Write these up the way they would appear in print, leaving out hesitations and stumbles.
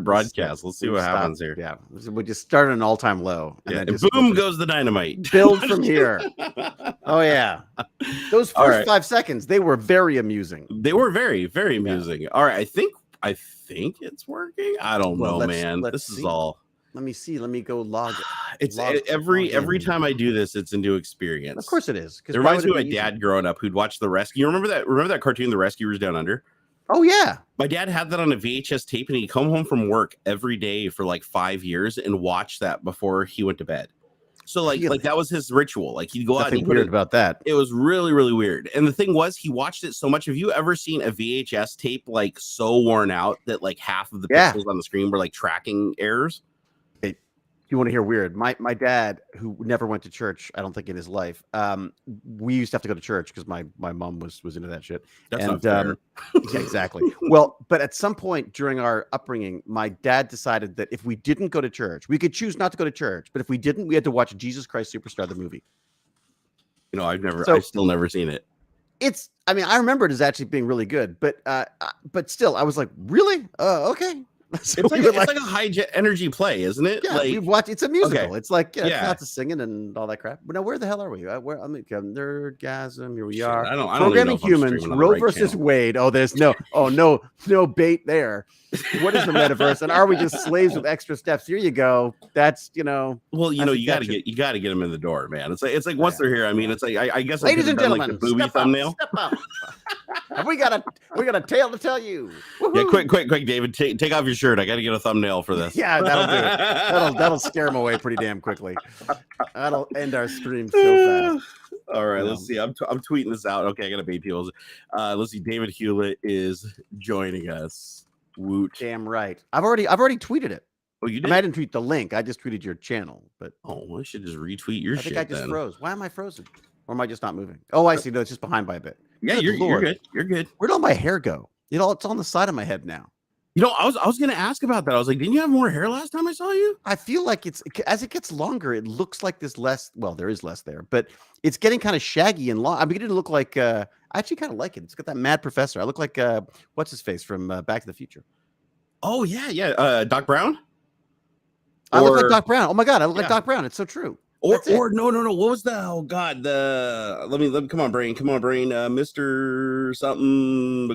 broadcast. Let's see what happens here. Yeah, we just start at an all-time low, and then just boom goes the dynamite. Build from here. Oh yeah, those first 5 seconds, they were very amusing. They were very, very amusing. Yeah. All right, I think it's working. I don't know, man. This is all. Let me see. Let me go log. It's every time I do this, it's a new experience. Of course it is. It reminds me of my dad growing up, who'd watch The Rescue. You remember that cartoon, The Rescuers Down Under? Oh yeah. My dad had that on a VHS tape, and he'd come home from work every day for like 5 years and watch that before he went to bed. So like that was his ritual. Like he'd go out and put it about that. It was really, really weird. And the thing was, he watched it so much. Have you ever seen a VHS tape like so worn out that like half of the pixels on the screen were like tracking errors? You want to hear weird? My dad, who never went to church, I don't think in his life. We used to have to go to church because my mom was into that shit. That's not fair. Yeah, exactly. Well, but at some point during our upbringing, my dad decided that if we didn't go to church, we could choose not to go to church. But if we didn't, we had to watch Jesus Christ Superstar, the movie. You know, I've still never seen it. I mean, I remember it as actually being really good, but still, I was like, really? Okay. So it's like a high energy play, isn't it? Yeah, like, it's a musical. Okay. It's like it's lots of singing and all that crap. But now, where the hell are we? Nerdgasm. Here we are. I don't Programming humans. Roe versus Wade. Oh, there's no bait there. What is the metaverse? And are we just slaves with extra steps? Here you go. That's Well, you got to get them in the door, man. It's like once they're here. I mean, it's like I guess. Ladies and gentlemen, like the booby thumbnail. Step up. we got a tale to tell you. Woo-hoo. Yeah, quick, David. Take off your shirt. I got to get a thumbnail for this. Yeah, that'll do it. That'll scare him away pretty damn quickly. That'll end our stream so fast. All right, let's see. I'm tweeting this out. Okay, I got to bait people. Let's see. David Hewlett is joining us. Woot. Damn right. I've already tweeted it. Oh, you did? I didn't tweet the link. I just tweeted your channel. But I should just retweet your shit. I think I just froze. Why am I frozen? Or am I just not moving? Oh, I see. No, it's just behind by a bit. Yeah, you're good. You're good. Where'd all my hair go? It's on the side of my head now. I was gonna ask about that. I was like, didn't you have more hair last time I saw you? I feel like as it gets longer, it looks like there's less. Well, there is less there, but it's getting kind of shaggy and long. I'm beginning to look like. I actually kind of like it. It's got that mad professor. I look like what's his face from Back to the Future. Oh yeah. Doc Brown. I look like Doc Brown. Oh my god, I look like Doc Brown. It's so true. Or no. What was that? Oh god, let me come on, brain, Mr. Something.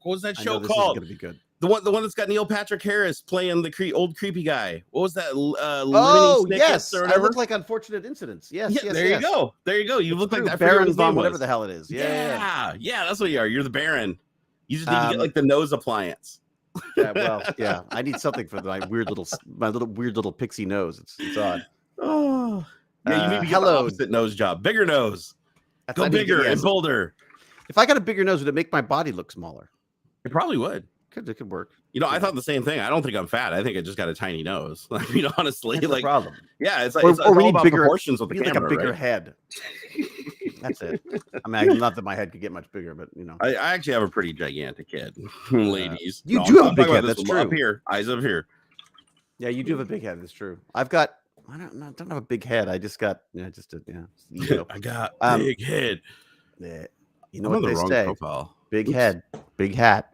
What was that show called? Gonna be good. The one that's got Neil Patrick Harris playing the old creepy guy. What was that? Yes, I look like Unfortunate Incidents. Yes. There you go. You look like that Baron Von, whatever the hell it is. Yeah, that's what you are. You're the Baron. You just need to get like the nose appliance. Yeah. I need something for my weird little pixie nose. It's odd. Oh, yeah. You need to get the opposite nose job. Bigger nose. Go bigger and bolder. If I got a bigger nose, would it make my body look smaller? It probably would. It could work. I thought the same thing. I don't think I'm fat. I think I just got a tiny nose. I mean, honestly, that's the problem. Yeah, it's like it's all about proportions with the camera, like a bigger right? head. That's it. I mean, not that my head could get much bigger, but I actually have a pretty gigantic head, ladies. You do have a big head. That's true. Up here, eyes up here. Yeah, you do have a big head. That's true. I don't have a big head. I just got I got big head. Yeah, you know what they say. Profile. Big head, big hat.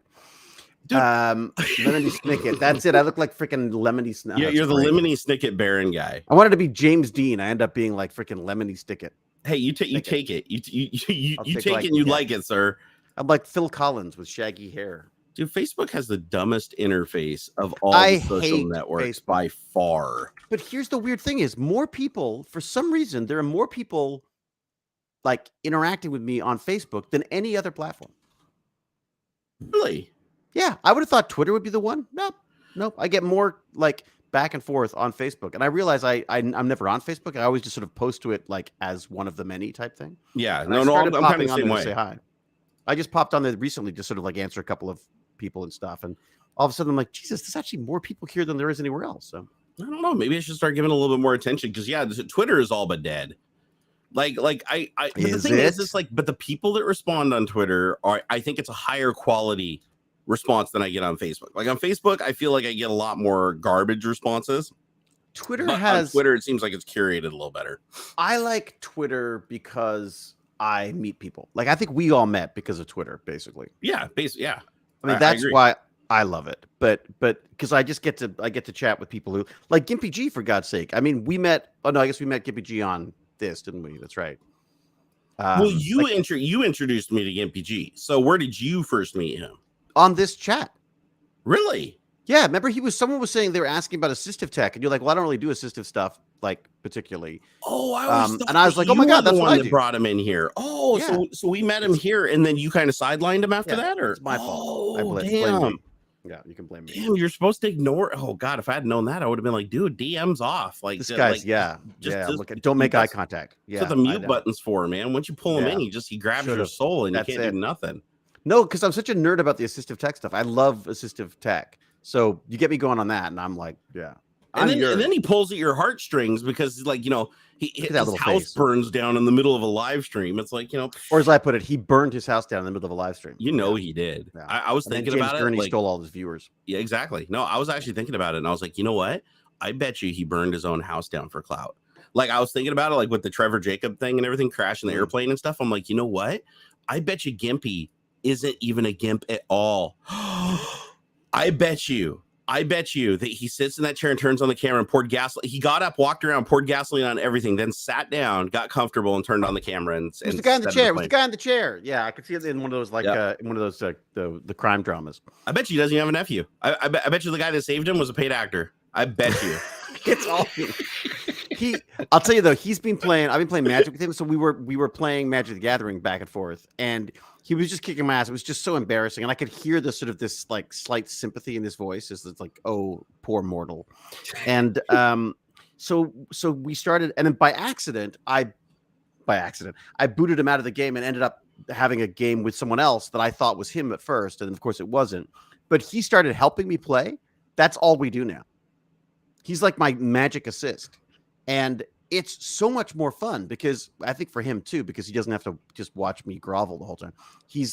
Dude. Lemony Snicket. That's it. I look like freaking Lemony Snicket. Yeah, you're the Lemony Snicket Baron guy. I wanted to be James Dean. I end up being like freaking Lemony Snicket. Hey, you take it. You take it and you like it, sir. I'm like Phil Collins with shaggy hair. Dude, Facebook has the dumbest interface of all the social networks by far. But here's the weird thing is more people, for some reason, there are more people like interacting with me on Facebook than any other platform. Really? Yeah, I would have thought Twitter would be the one. Nope. I get more like back and forth on Facebook, and I realize I'm never on Facebook. I always just sort of post to it like as one of the many type thing. Yeah, I'm kind of the same way. Say hi. I just popped on there recently to sort of like answer a couple of people and stuff, and all of a sudden I'm like, Jesus, there's actually more people here than there is anywhere else. So I don't know. Maybe I should start giving a little bit more attention because Twitter is all but dead. Like the thing is, it's like, but the people that respond on Twitter I think it's a higher quality response than I get on Facebook. Like on Facebook, I feel like I get a lot more garbage responses. On Twitter, it seems like it's curated a little better. I like Twitter because I meet people. Like I think we all met because of Twitter, basically. Yeah, I mean, that's why I love it, but because I get to chat with people who like Gimpy G, for God's sake. I mean, we met. Oh no, I guess we met Gimpy G on this, didn't we? That's right. Well, you introduced me to Gimpy G. So where did you first meet him? On this chat. Really? Yeah. Remember, someone was saying they were asking about assistive tech, and you're like, "Well, I don't really do assistive stuff, like particularly." Oh, I always thought and I was like, "Oh my God, that's what I do." Brought him in here. Oh, Yeah. so we met him here, and then you kind of sidelined him after that, or it's my fault. Oh, Blame me. Yeah, you can blame me. Damn, you're supposed to ignore. Oh God, if I had known that, I would have been like, dude, DM's off. Like this guy's, don't make eye contact. Yeah, that's what the mute button's for, man. Once you pull him in, he grabs your soul, and you can't do nothing. No, because I'm such a nerd about the assistive tech stuff. I love assistive tech. So you get me going on that, and I'm like, yeah. And then he pulls at your heartstrings because, like, his house burns down in the middle of a live stream. It's like, or as I put it, he burned his house down in the middle of a live stream. He did. Yeah. I was thinking about it. Gurney stole all his viewers. Yeah, exactly. No, I was actually thinking about it, and I was like, you know what? I bet you he burned his own house down for clout. Like, I was thinking about it, like with the Trevor Jacob thing and everything, crashing the airplane and stuff. I'm like, you know what? I bet you Gimpy isn't even a gimp at all. I bet you that he sits in that chair and turns on the camera and poured gasoline. He got up, walked around, poured gasoline on everything, then sat down, got comfortable, and turned on the camera. And the guy in the chair. The guy in the chair. Yeah, I could see it in one of those, like, in one of those the crime dramas. I bet you he doesn't have a nephew. I bet you the guy that saved him was a paid actor. I bet you. It's all I'll tell you though, I've been playing Magic with him. So we were playing Magic the Gathering back and forth, and he was just kicking my ass. It was just so embarrassing. And I could hear this like slight sympathy in his voice. It's like, oh, poor mortal. And so we started, and then by accident, I booted him out of the game and ended up having a game with someone else that I thought was him at first. And of course it wasn't, but he started helping me play. That's all we do now. He's like my magic assist. And it's so much more fun because I think for him too, because he doesn't have to just watch me grovel the whole time.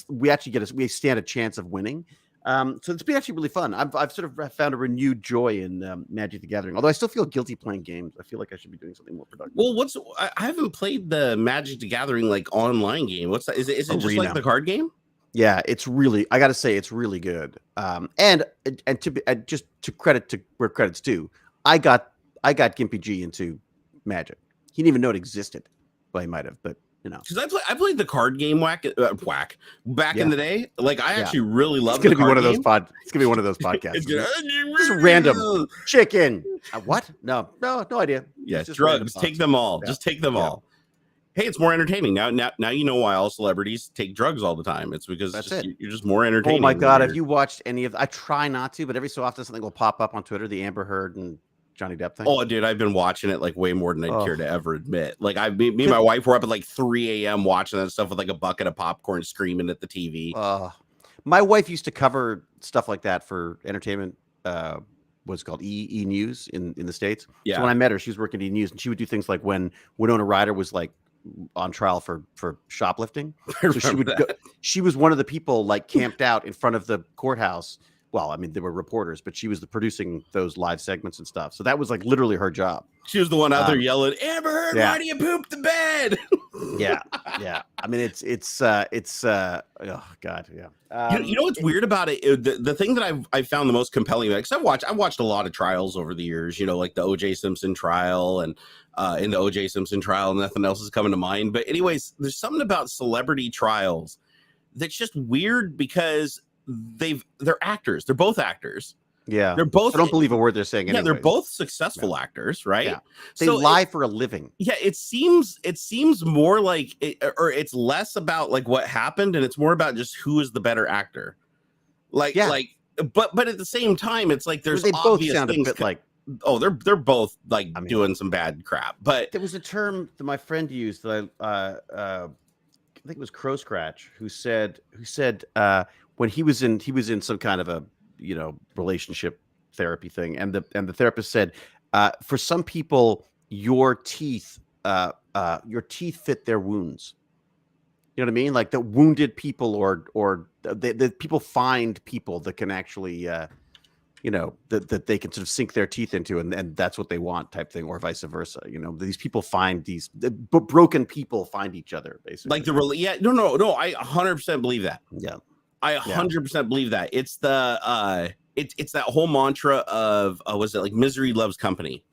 We stand a chance of winning. So it's been actually really fun. I've sort of found a renewed joy in Magic the Gathering, although I still feel guilty playing games. I feel like I should be doing something more productive. Well, I haven't played the Magic the Gathering like online game. What's that? Is it just like the card game? Yeah, it's really, I got to say, it's really good. And to credit to where credit's due, I got Gimpy G into Magic. He didn't even know it existed. Well, he might have, but because I played the card game whack back in the day. Like I actually really love. It's gonna be one of those It's gonna be one of those podcasts. Just random chicken. What? No idea. Yeah, drugs. Take them all. Yeah. Just take them all. Hey, it's more entertaining now. You know why all celebrities take drugs all the time. It's because you're just more entertaining. Oh my God! Have you watched any of? I try not to, but every so often something will pop up on Twitter. The Amber Heard and Johnny Depp thing. Oh, dude, I've been watching it like way more than I'd care to ever admit. Like me and my wife were up at like 3 a.m. watching that stuff with like a bucket of popcorn, screaming at the TV. My wife used to cover stuff like that for entertainment. What's it called E News in the States. Yeah. So when I met her, she was working at E News, and she would do things like when Winona Ryder was like on trial for shoplifting. So she was one of the people like camped out in front of the courthouse. Well, I mean, there were reporters, but she was producing those live segments and stuff. So that was like literally her job. She was the one out there yelling, "Amber Heard, why do you poop the bed?" Yeah. I mean, it's oh God, yeah. You know what's weird about it? The thing that I found the most compelling, because I've watched a lot of trials over the years. Like the O.J. Simpson trial, and in the O.J. Simpson trial, nothing else is coming to mind. But anyways, there's something about celebrity trials that's just weird because they're actors. They're both actors. Yeah, they're both. I don't believe a word they're saying. Yeah, they're both successful actors, right? Yeah. They lie for a living. Yeah, it seems more like, it's less about like what happened, and it's more about just who is the better actor. But at the same time, it's like there's obvious things. A bit like, they're both like doing some bad crap. But there was a term that my friend used that I think it was Crow Scratch who said when he was in some kind of a relationship therapy thing, and the therapist said, for some people your teeth fit their wounds. You know what I mean? Like the wounded people or the people find people that can actually that they can sort of sink their teeth into, and that's what they want, type thing, or vice versa. These people find broken people find each other, basically. Like no, I 100% believe that. Yeah. I 100% believe that. It's the it's that whole mantra of was it like misery loves company?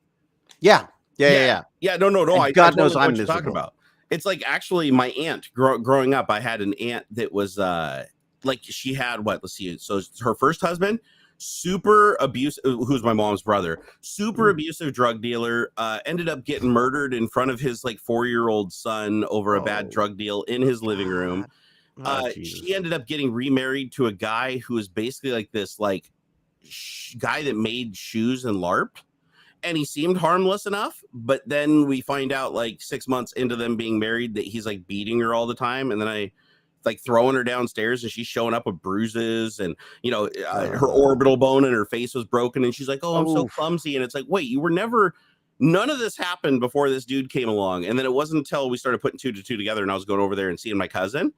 Yeah. No. And God I knows totally I'm what you're talking miserable. about. It's like actually my aunt growing up. I had an aunt that was like she had what? Let's see. So her first husband, super abusive, who's my mom's brother, super abusive drug dealer, ended up getting murdered in front of his like 4-year-old son over a bad drug deal in his living room. She ended up getting remarried to a guy who was basically like this like guy that made shoes and LARP. And he seemed harmless enough, but then we find out like 6 months into them being married that he's like beating her all the time. And then I like throwing her downstairs and she's showing up with bruises and, you know, her orbital bone in her face was broken. And she's like, oh, I'm so clumsy. And it's like, wait, you were never, none of this happened before this dude came along. And then it wasn't until we started putting 2 to 2 together and I was going over there and seeing my cousin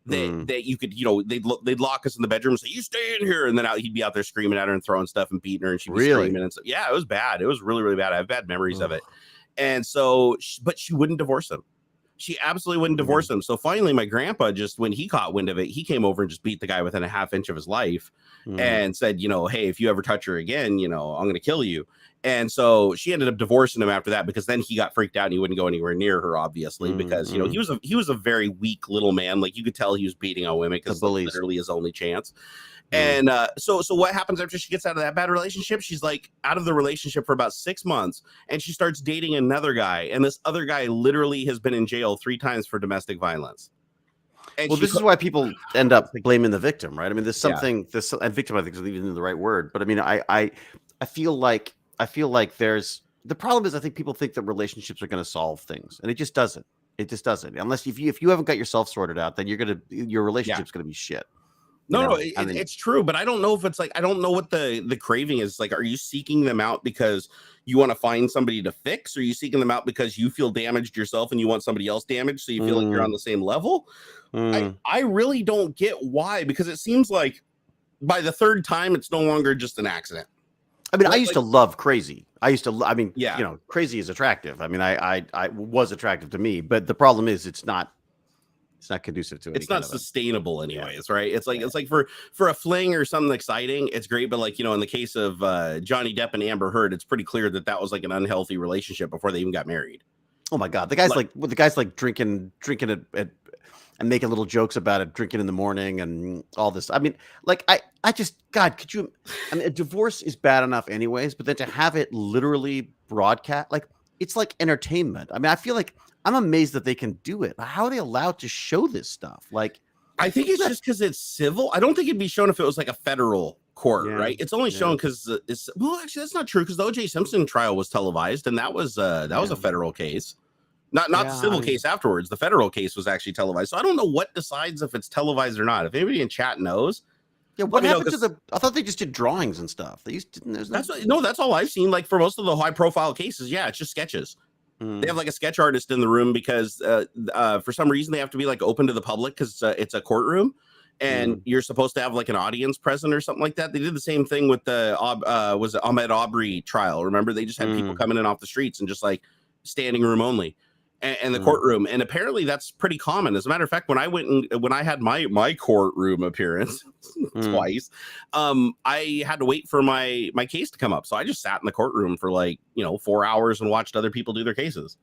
that you could, you know, they'd lock us in the bedroom and say, you stay in here. And then he'd be out there screaming at her and throwing stuff and beating her. And she'd be screaming. And so, yeah, it was bad. It was really, really bad. I have bad memories of it. And so, but she wouldn't divorce him. She absolutely wouldn't divorce him. So finally, my grandpa, just when he caught wind of it, he came over and just beat the guy within a half inch of his life and said, you know, hey, if you ever touch her again, you know, I'm going to kill you. And so she ended up divorcing him after that because then he got freaked out and he wouldn't go anywhere near her, obviously, because, you know, he was a very weak little man. Like you could tell he was beating on women because literally his only chance. And so what happens after she gets out of that bad relationship? She's like out of the relationship for about 6 months and she starts dating another guy. And this other guy literally has been in jail 3 times for domestic violence. And well, this is why people end up blaming the victim, right? I mean, there's something and victim, I think, is even the right word. But I mean, I feel like there's the problem is I think people think that relationships are going to solve things, and it just doesn't. It just doesn't. Unless if you haven't got yourself sorted out, then your relationship's going to be shit. No, it's true, but I don't know if it's like I don't know what the craving is. Like, are you seeking them out because you want to find somebody to fix, or are you seeking them out because you feel damaged yourself and you want somebody else damaged, so you feel like you're on the same level? I really don't get why, because it seems like by the 3rd time it's no longer just an accident. I mean, I used to love crazy. You know, crazy is attractive. I mean, I was attractive to me, but the problem is it's not conducive to it. It's not sustainable anyways, right? It's like for a fling or something exciting, it's great. But like, you know, in the case of Johnny Depp and Amber Heard, it's pretty clear that was like an unhealthy relationship before they even got married. Oh my God. The guy's like drinking it and making little jokes about it, drinking in the morning and all this. I mean, like I just, God, could you, I mean, a divorce is bad enough anyways, but then to have it literally broadcast, like it's like entertainment. I mean, I feel like I'm amazed that they can do it. How are they allowed to show this stuff? Like, I think it's just because it's civil. I don't think it'd be shown if it was like a federal court, right? It's only shown because well, actually, that's not true because the O.J. Simpson trial was televised, and that was a federal case, not the civil case afterwards. The federal case was actually televised, so I don't know what decides if it's televised or not. If anybody in chat knows. Yeah, what happened to the? I thought they just did drawings and stuff. They used to. That's all I've seen. Like for most of the high-profile cases, it's just sketches. They have like a sketch artist in the room because for some reason they have to be like open to the public because it's a courtroom and you're supposed to have like an audience present or something like that. They did the same thing with the was it Ahmaud Arbery trial. Remember, they just had people coming in off the streets and just like standing room only. And the courtroom, and apparently that's pretty common. As a matter of fact, when I had my courtroom appearance twice, I had to wait for my case to come up, so I just sat in the courtroom for like 4 hours and watched other people do their cases.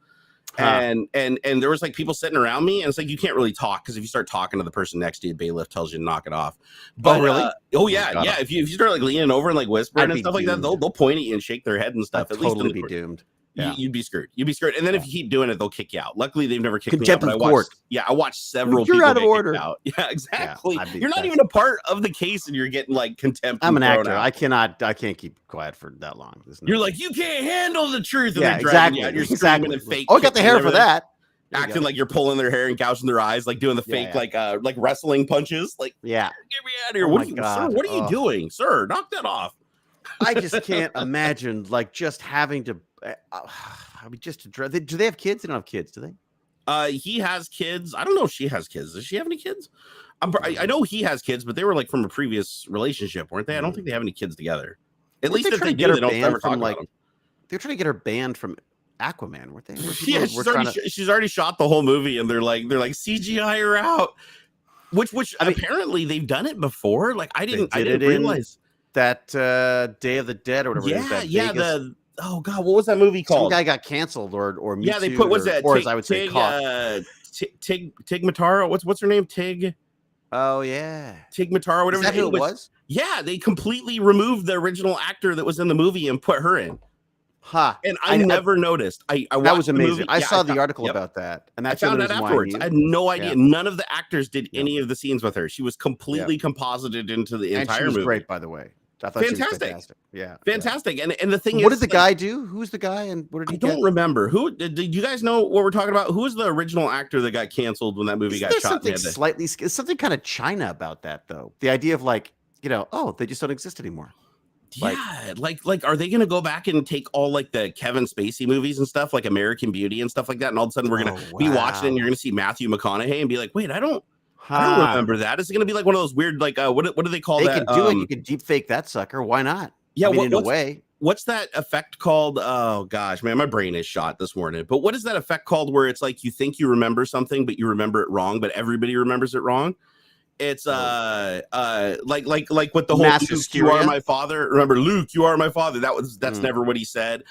And there was like people sitting around me, and it's like you can't really talk because if you start talking to the person next to you, bailiff tells you to knock it off. But really? Yeah. If you start like leaning over and like whispering and stuff like that, they'll point at you and shake their head and stuff. I'd totally be doomed. Yeah. You'd be screwed. And then if you keep doing it, they'll kick you out. Luckily, they've never kicked me out. Contempt of court. I watched several people out of get order. Kicked out. Yeah, exactly. You're not even a part of the case, and you're getting like contempt. I'm an actor. I can't keep quiet for that long. You're like, you can't handle the truth. And exactly. You're screaming and fake. Oh, I got the hair for that. Acting like you're pulling their hair and gouging their eyes, like doing the fake, like wrestling punches. Like, get me out of here! What are you doing, sir? Knock that off. I just can't imagine like just having to. I mean, just to drive. Do they have kids? They don't have kids, do they? He has kids. I don't know if she has kids. Does she have any kids? I know he has kids, but they were like from a previous relationship, weren't they? I don't think they have any kids together. At least if they do, they don't ever talk about them. They're trying to get her banned from Aquaman, weren't they? Yeah, she's already shot the whole movie, and they're like CGI her out. Which apparently they've done it before. Like I didn't realize that Day of the Dead or whatever. Oh god, what was that movie called? Some guy got canceled or yeah, they put as I would say Tig Mataro. What's her name? Tig. Oh yeah, Tig Mataro. Whatever. Is that who it was? Yeah, they completely removed the original actor that was in the movie and put her in. And I never noticed. I that was amazing. I saw the article about that, and I found out afterwards. I had no idea. None of the actors did any of the scenes with her. She was completely composited into the entire movie. She was great, by the way. I thought fantastic. She was fantastic. Yeah, fantastic. And the thing is, what did the guy do? Who's the guy? And what did he? Don't remember. Who did you guys know what we're talking about? Who was the original actor that got canceled when that movie got shot? Something kind of China about that, though. The idea of like, they just don't exist anymore. Yeah, like are they gonna go back and take all like the Kevin Spacey movies and stuff, like American Beauty and stuff like that, and all of a sudden we're gonna be watching it and you're gonna see Matthew McConaughey and be like, wait, I don't remember that. Is it gonna be like one of those weird like what do they call that? They can do it. You can deep fake that sucker. Why not? Yeah, in a way. What's that effect called? Oh gosh, man, my brain is shot this morning. But what is that effect called where it's like you think you remember something, but you remember it wrong, but everybody remembers it wrong? It's like with the whole Luke, you are my father. Remember, Luke, you are my father. That's never what he said.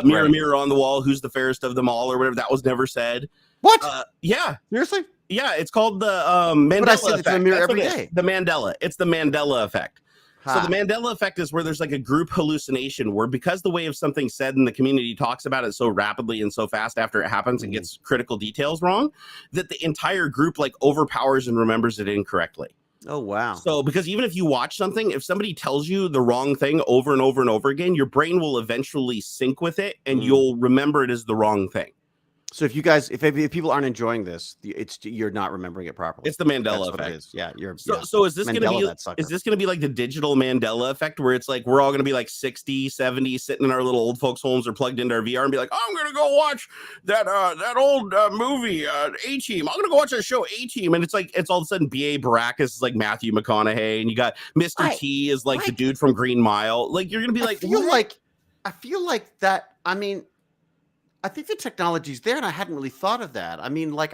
Mirror, mirror on the wall, who's the fairest of them all, or whatever. That was never said. What? Yeah, seriously? Yeah, it's called the Mandela but I see effect. It in the mirror every day. The Mandela. It's the Mandela effect. So the Mandela effect is where there's like a group hallucination where because the way of something said and the community talks about it so rapidly and so fast after it happens and gets critical details wrong, that the entire group like overpowers and remembers it incorrectly. Oh, wow. So because even if you watch something, if somebody tells you the wrong thing over and over and over again, your brain will eventually sync with it and you'll remember it as the wrong thing. So if people aren't enjoying this, you're not remembering it properly. It's the Mandela effect. Yeah, so is this going to be like the digital Mandela effect where it's like we're all going to be like 60, 70 sitting in our little old folks homes or plugged into our VR and be like, oh, I'm going to go watch that old movie A-Team. I'm going to go watch that show A-Team, and it's like it's all of a sudden B.A. Baracus is like Matthew McConaughey and you got Mr. T is like the dude from Green Mile. Like you're going to be like I feel like that. I mean, I think the technology's there, and I hadn't really thought of that. I mean, look,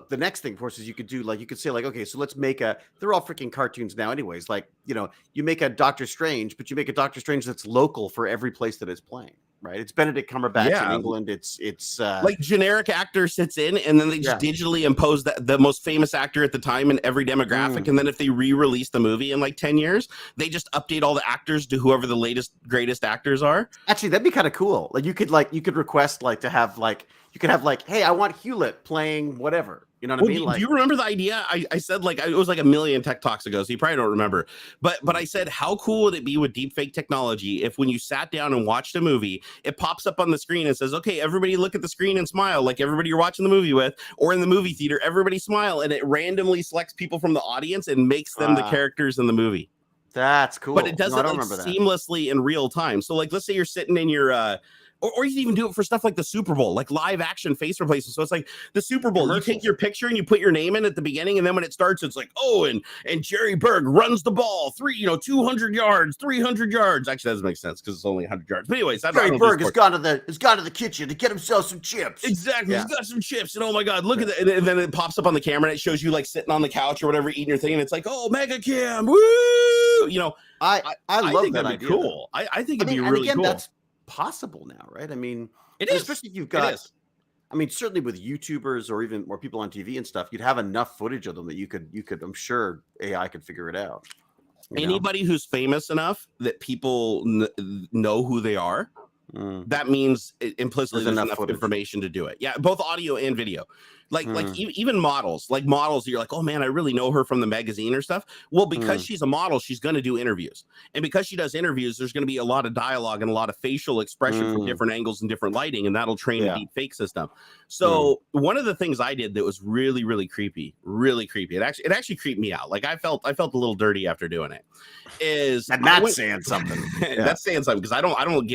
the next thing, of course, is you could do, like, you could say, like, okay, so let's make they're all freaking cartoons now anyways. Like, you make a Doctor Strange, but you make a Doctor Strange that's local for every place that it's playing, right? It's Benedict Cumberbatch in England. It's like generic actor sits in, and then they just digitally impose the most famous actor at the time in every demographic. And then if they re-release the movie in like 10 years, they just update all the actors to whoever the latest, greatest actors are. Actually, that'd be kind of cool. Like you could request to have hey, I want Hewlett playing whatever. You know what I mean? Do you remember the idea? I said it was like a million tech talks ago, so you probably don't remember. But I said, how cool would it be with deepfake technology if when you sat down and watched a movie, it pops up on the screen and says, okay, everybody look at the screen and smile, like everybody you're watching the movie with, or in the movie theater, everybody smile, and it randomly selects people from the audience and makes them the characters in the movie. That's cool. But it does it seamlessly in real time. So like, let's say you're sitting in your or you can even do it for stuff like the Super Bowl, like live action face replacement. So it's like the Super Bowl, you take your picture and you put your name in at the beginning. And then when it starts, it's like, oh, and Jerry Berg runs the ball 200 yards, 300 yards. Actually, that doesn't make sense because it's only 100 yards. But anyways, Jerry Berg has gone to the kitchen to get himself some chips. Exactly. Yeah. He's got some chips. And oh my God, look at that. And then it pops up on the camera and it shows you like sitting on the couch or whatever, eating your thing. And it's like, oh, mega cam. Woo! I love think that that'd be idea. Cool. I think it'd be really cool. That's possible now, right? I mean, it is, especially if you've got, I mean, certainly with YouTubers or even more people on TV and stuff, you'd have enough footage of them that you could, I'm sure AI could figure it out. Anybody who's famous enough that people know who they are, that means implicitly there's enough information to do it. Yeah, both audio and video. Like even models, you're like, oh man, I really know her from the magazine or stuff. Well, because she's a model, she's going to do interviews. And because she does interviews, there's going to be a lot of dialogue and a lot of facial expression from different angles and different lighting. And that'll train a deep fake system. So one of the things I did that was really, really creepy, it actually creeped me out. Like I felt a little dirty after doing it. That's saying something. That's saying something because I don't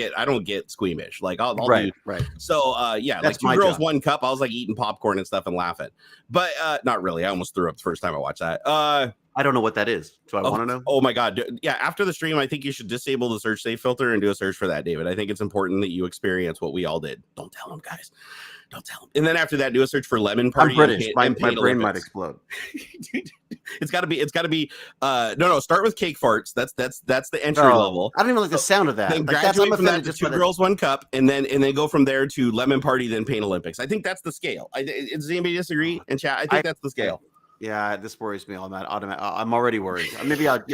get squeamish. Like I'll do. Right. So that's like Two Girls, One Cup. I was like eating popcorn and stuff and laughing, but not really. I almost threw up the first time I watched that. I don't know what that is. So I want to know. Oh my God. Yeah. After the stream, I think you should disable the search safe filter and do a search for that, David. I think it's important that you experience what we all did. Don't tell them, guys. Don't tell them. And then after that, do a search for Lemon Party. I'm British. My brain might explode. It's got to be. No. Start with cake farts. That's the entry level. I don't even like the sound of that. Then graduate from that to Two Girls, One Cup, and then go from there to Lemon Party, then Paint Olympics. I think that's the scale. Does anybody disagree in chat? I think that's the scale. Yeah, this worries me. I'm already worried. Maybe I'm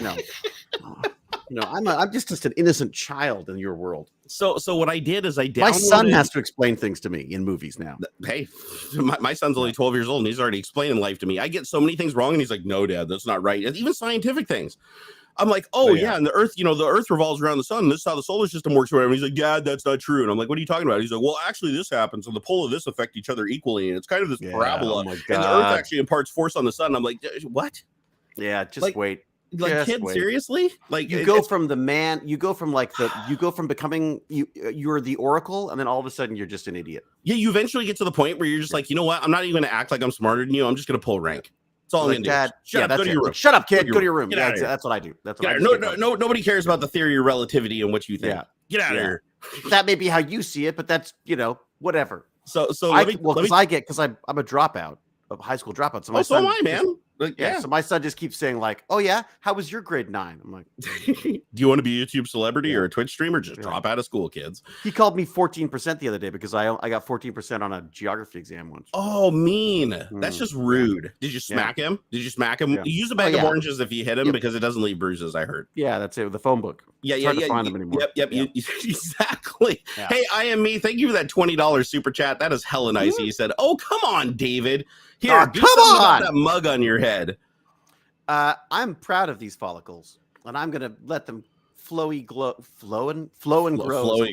just an innocent child in your world. So what I did is I downloaded. My son has to explain things to me in movies now. Hey, my son's only 12 years old and he's already explaining life to me. I get so many things wrong and he's like, "No, Dad, that's not right." And even scientific things. I'm like, oh yeah, and the Earth, the Earth revolves around the sun. And this is how the solar system works. Or whatever. And he's like, "Dad, that's not true." And I'm like, "What are you talking about?" He's like, "Well, actually, this happens, and the pole of this affect each other equally, and it's kind of this parabola. Oh my and God. the Earth actually imparts force on the sun." I'm like, "What?" Yeah, just wait. Like, kid, seriously? Like, you go from becoming you're the oracle, and then all of a sudden you're just an idiot. Yeah, you eventually get to the point where you're just like, you know what? I'm not even going to act like I'm smarter than you. I'm just going to pull rank. That's all I'm going to do. Shut up, go to your room. Shut up, kid. Go to your room. Yeah, that's what I do. That's what I do. Nobody cares about the theory of relativity and what you think. Yeah. Get out of here. That may be how you see it, but that's whatever. So because I'm a dropout, a high school dropout. So so am I, man. So my son just keeps saying like, "Oh yeah, how was your grade 9?" I'm like, "Do you want to be a YouTube celebrity or a Twitch streamer? Just drop out of school, kids." He called me 14% the other day because I got 14% on a geography exam once. Oh, mean. That's just rude. Did you smack him? Did you smack him? Use a bag of oranges if you hit him because it doesn't leave bruises. I heard. Yeah, that's it. With the phone book. It's hard to find them anymore. Yep. Exactly. Yeah. Hey, I am me. Thank you for that $20 super chat. That is hella nice. He said, "Oh, come on, David. Here, do something about that mug on your head." I'm proud of these follicles, and I'm gonna let them flow and grow as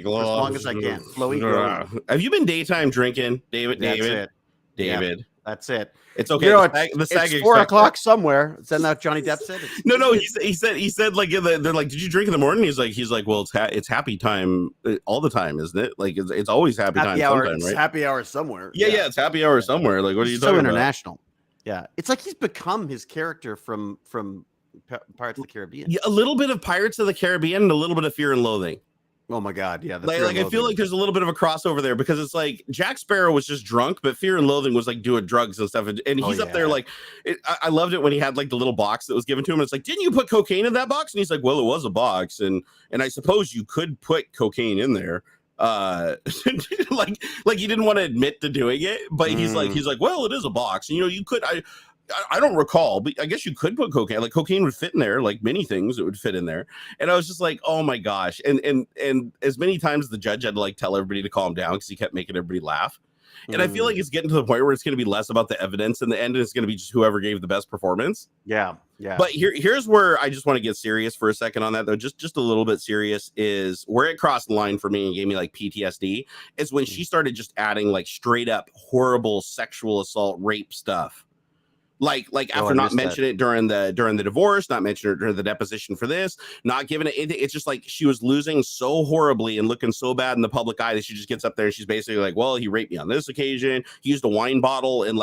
long as I can. Grow. Have you been daytime drinking, David? David. Yeah, that's it. It's okay. It's 4 o'clock somewhere. Is that not Johnny Depp said? No. He said like they're like, "Did you drink in the morning?" He's like, "Well, it's happy time all the time, isn't it? Like it's always happy time. Sometime, right? Happy hour somewhere. Yeah, it's happy hour somewhere. Like, what are you talking about? So international. Yeah, it's like he's become his character from Pirates of the Caribbean. Yeah, a little bit of Pirates of the Caribbean and a little bit of Fear and Loathing. Oh my God, yeah. I feel like there's a little bit of a crossover there because it's like Jack Sparrow was just drunk, but Fear and Loathing was like doing drugs and stuff. And he's up there like, I loved it when he had like the little box that was given to him. It's like, "Didn't you put cocaine in that box?" And he's like, "Well, it was a box, and I suppose you could put cocaine in there." Like he didn't want to admit to doing it, but he's like, "Well, it is a box, and you could." I don't recall, but I guess you could put cocaine. Like cocaine would fit in there, like many things, it would fit in there. And I was just like, "Oh my gosh!" And as many times the judge had to like tell everybody to calm down because he kept making everybody laugh. And I feel like it's getting to the point where it's going to be less about the evidence in the end, and it's going to be just whoever gave the best performance. Yeah. But here's where I just want to get serious for a second on that, though. Just a little bit serious is where it crossed the line for me and gave me like PTSD is when she started just adding like straight up horrible sexual assault, rape stuff. Like after not mentioning it during the divorce, not mentioning it during the deposition for this, not giving it anything. It's just like she was losing so horribly and looking so bad in the public eye that she just gets up there and she's basically like, "Well, he raped me on this occasion. He used a wine bottle and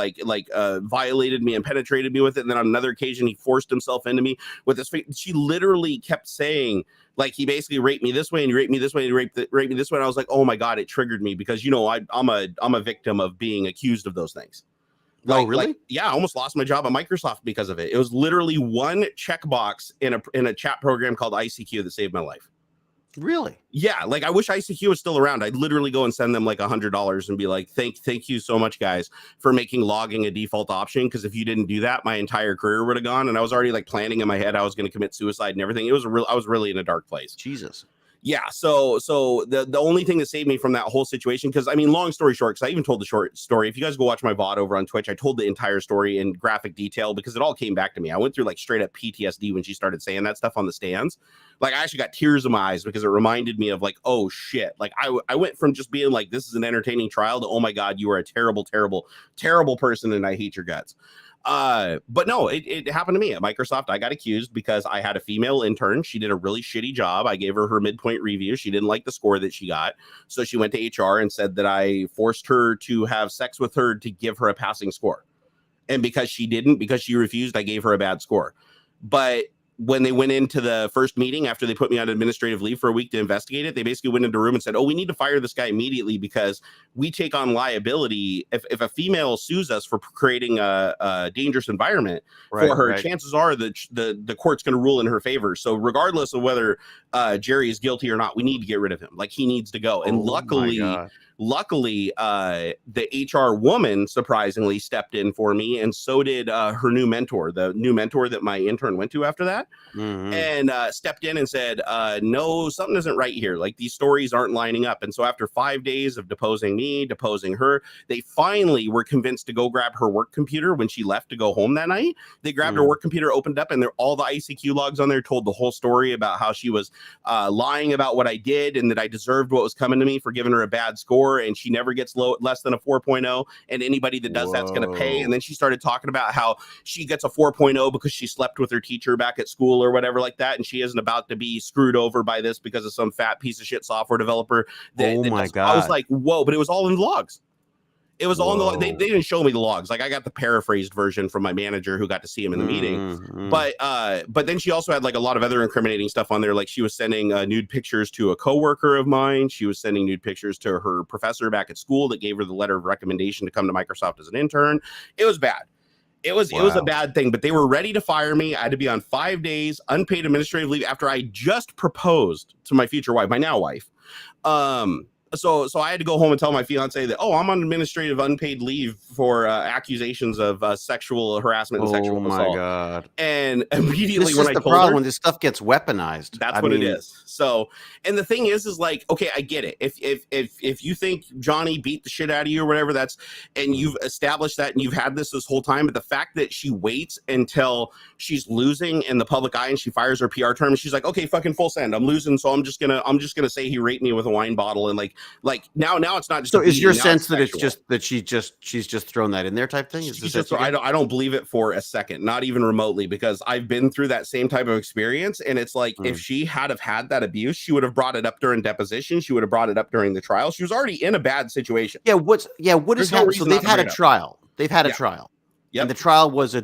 violated me and penetrated me with it. And then on another occasion, he forced himself into me with this." She literally kept saying, like, he basically raped me this way and he raped me this way and he raped me this way. And I was like, oh my God, it triggered me because I'm a victim of being accused of those things. Really? I almost lost my job at Microsoft because of it. It was literally one checkbox in a chat program called ICQ that saved my life. Really? Yeah. Like I wish ICQ was still around. I'd literally go and send them like $100 and be like, thank you so much, guys, for making logging a default option. Because if you didn't do that, my entire career would have gone. And I was already like planning in my head I was going to commit suicide and everything. I was really in a dark place. Jesus. Yeah, so the only thing that saved me from that whole situation, because I mean, long story short, because I even told the short story. If you guys go watch my VOD over on Twitch, I told the entire story in graphic detail because it all came back to me. I went through like straight up PTSD when she started saying that stuff on the stands. Like I actually got tears in my eyes because it reminded me of like, oh shit. Like I went from just being like, this is an entertaining trial to, oh my God, you are a terrible, terrible, terrible person and I hate your guts. But no, it happened to me at Microsoft. I got accused because I had a female intern. She did a really shitty job. I gave her midpoint review. She didn't like the score that she got. So she went to HR and said that I forced her to have sex with her to give her a passing score. And because she refused, I gave her a bad score. But when they went into the first meeting after they put me on administrative leave for a week to investigate it, they basically went into a room and said, oh, we need to fire this guy immediately because we take on liability. If a female sues us for creating a dangerous environment for her, chances are that the court's going to rule in her favor. So regardless of whether Jerry is guilty or not, we need to get rid of him. Like, he needs to go. And luckily, the HR woman surprisingly stepped in for me, and so did her new mentor, the new mentor that my intern went to after that, and stepped in and said, no, something isn't right here. Like, these stories aren't lining up. And so after 5 days of deposing me, deposing her, they finally were convinced to go grab her work computer when she left to go home that night. They grabbed her work computer, opened up, and all the ICQ logs on there told the whole story about how she was lying about what I did and that I deserved what was coming to me for giving her a bad score, and she never gets less than a 4.0, and anybody that does that's going to pay. And then she started talking about how she gets a 4.0 because she slept with her teacher back at school or whatever like that, and she isn't about to be screwed over by this because of some fat piece of shit software developer. God. I was like, whoa, but it was all in the logs. It was all in the log. They didn't show me the logs. Like, I got the paraphrased version from my manager who got to see him in the meeting. But then she also had like a lot of other incriminating stuff on there. Like, she was sending nude pictures to a coworker of mine. She was sending nude pictures to her professor back at school that gave her the letter of recommendation to come to Microsoft as an intern. It was bad. It was a bad thing, but they were ready to fire me. I had to be on 5 days unpaid administrative leave after I just proposed to my future wife, my now wife. So I had to go home and tell my fiance that, I'm on administrative unpaid leave for accusations of sexual harassment and sexual assault. Oh my God. And immediately when I told her, when this stuff gets weaponized, that's what it is. So, and the thing is like, okay, I get it. If you think Johnny beat the shit out of you or whatever, and you've established that and you've had this whole time, but the fact that she waits until she's losing in the public eye and she fires her PR term and she's like, okay, fucking full send, I'm losing, so I'm just gonna say he raped me with a wine bottle, and like now it's not just. So is your sense that it's just that she's just thrown that in there type thing? I don't believe it for a second, not even remotely, because I've been through that same type of experience, and it's like if she had had that abuse, she would have brought it up during deposition. She would have brought it up during the trial. She was already in a bad situation. Yeah. What has happened? So they've had a trial. They've had a trial. Yep. And the trial was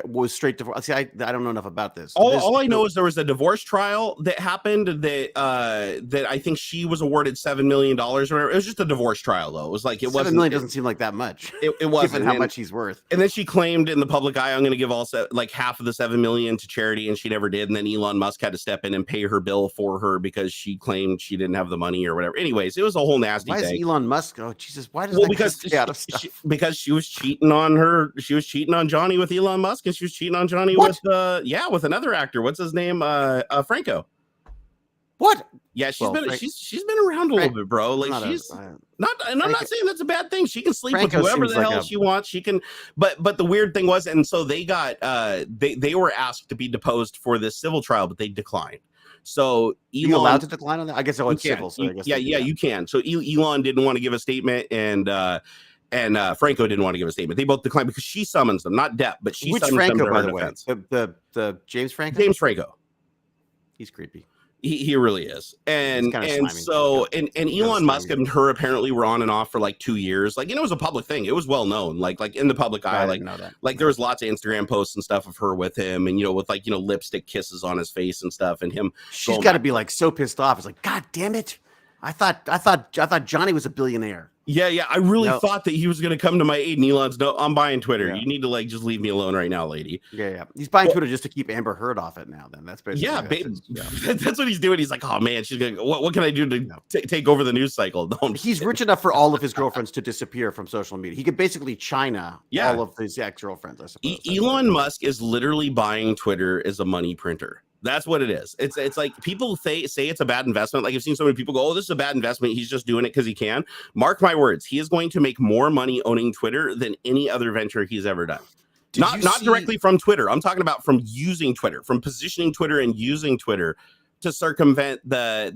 was straight divorce. See, I don't know enough about this. All I know is there was a divorce trial that happened that I think she was awarded $7 million or whatever. It was just a divorce trial, though. It was like $7 million doesn't seem like that much. It wasn't, given how much he's worth. And then she claimed in the public eye, I'm going to give half of the $7 million to charity, and she never did. And then Elon Musk had to step in and pay her bill for her because she claimed she didn't have the money or whatever. Anyways, it was a whole nasty thing. Why is Elon Musk? Oh Jesus! Why does because she was cheating on her. She was cheating on Johnny with Elon Musk, and she was cheating on Johnny with another actor. What's his name? Franco. What? Yeah, she's been around a little bit, bro. Like, she's not, and I'm not saying that's a bad thing. She can sleep with whoever the hell she wants. She can, but the weird thing was, and so they got they were asked to be deposed for this civil trial, but they declined. So Elon, you allowed to decline on that? I guess it's civil. So I guess you can. So Elon didn't want to give a statement, and Franco didn't want to give a statement. They both declined because she summons them, not Depp, but she summons Franco, them to by her the defense. Way? The James Franco? James Franco. He's creepy. He really is. And Elon Musk and her apparently were on and off for like 2 years. Like, it was a public thing. It was well known, like in the public eye. Like there was lots of Instagram posts and stuff of her with him, and with lipstick kisses on his face and stuff, and him. She's got to be like so pissed off. It's like, God damn it. I thought Johnny was a billionaire. Yeah. I really thought that he was going to come to my aid, and Elon's, no, I'm buying Twitter. Yeah. You need to just leave me alone right now, lady. Yeah. He's buying Twitter just to keep Amber Heard off it now. Then that's basically that's what he's doing. He's like, oh man, she's going. What can I do to take over the news cycle? No, he's rich enough for all of his girlfriends to disappear from social media. He could basically China all of his ex-girlfriends. I suppose. Elon Musk is literally buying Twitter as a money printer. That's what it is. It's like people say it's a bad investment. Like, I've seen so many people go, oh, this is a bad investment. He's just doing it because he can. Mark my words. He is going to make more money owning Twitter than any other venture he's ever done. Not directly from Twitter. I'm talking about from using Twitter, from positioning Twitter and using Twitter to circumvent the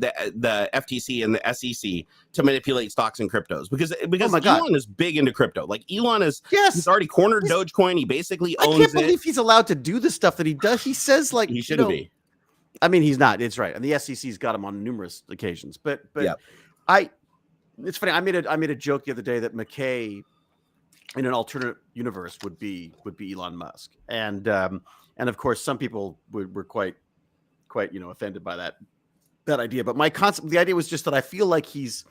FTC and the SEC to manipulate stocks and cryptos, because Elon is big into crypto. Like, Elon is, he's already cornered Dogecoin. He basically owns it. I can't believe he's allowed to do the stuff that he does. He says, like, he shouldn't be. I mean, he's not. It's right. And the SEC's got him on numerous occasions. But it's funny. I made a joke the other day that McKay in an alternate universe would be Elon Musk. And And of course, some people were quite offended by that idea. But my concept, the idea was just that I feel like he's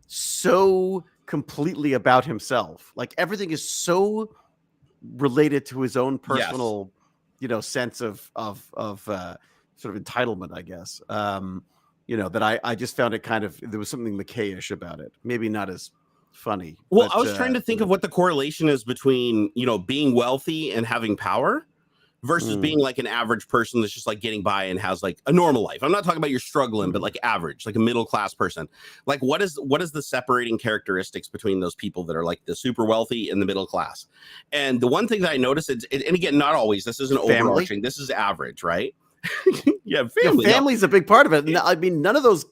so completely about himself. Like everything is so related to his own personal, sense of sort of entitlement, I guess. That I just found it kind of, there was something McKay-ish about it. Maybe not as funny. Well, I was trying to think of what the correlation is between, being wealthy and having power versus being like an average person that's just like getting by and has like a normal life. I'm not talking about you're struggling, but like average, like a middle class person. Like what is the separating characteristics between those people that are like the super wealthy and the middle class? And the one thing that I noticed, and again, not always, this isn't overarching, this is average, right? Yeah, family's a big part of it. I mean, none of those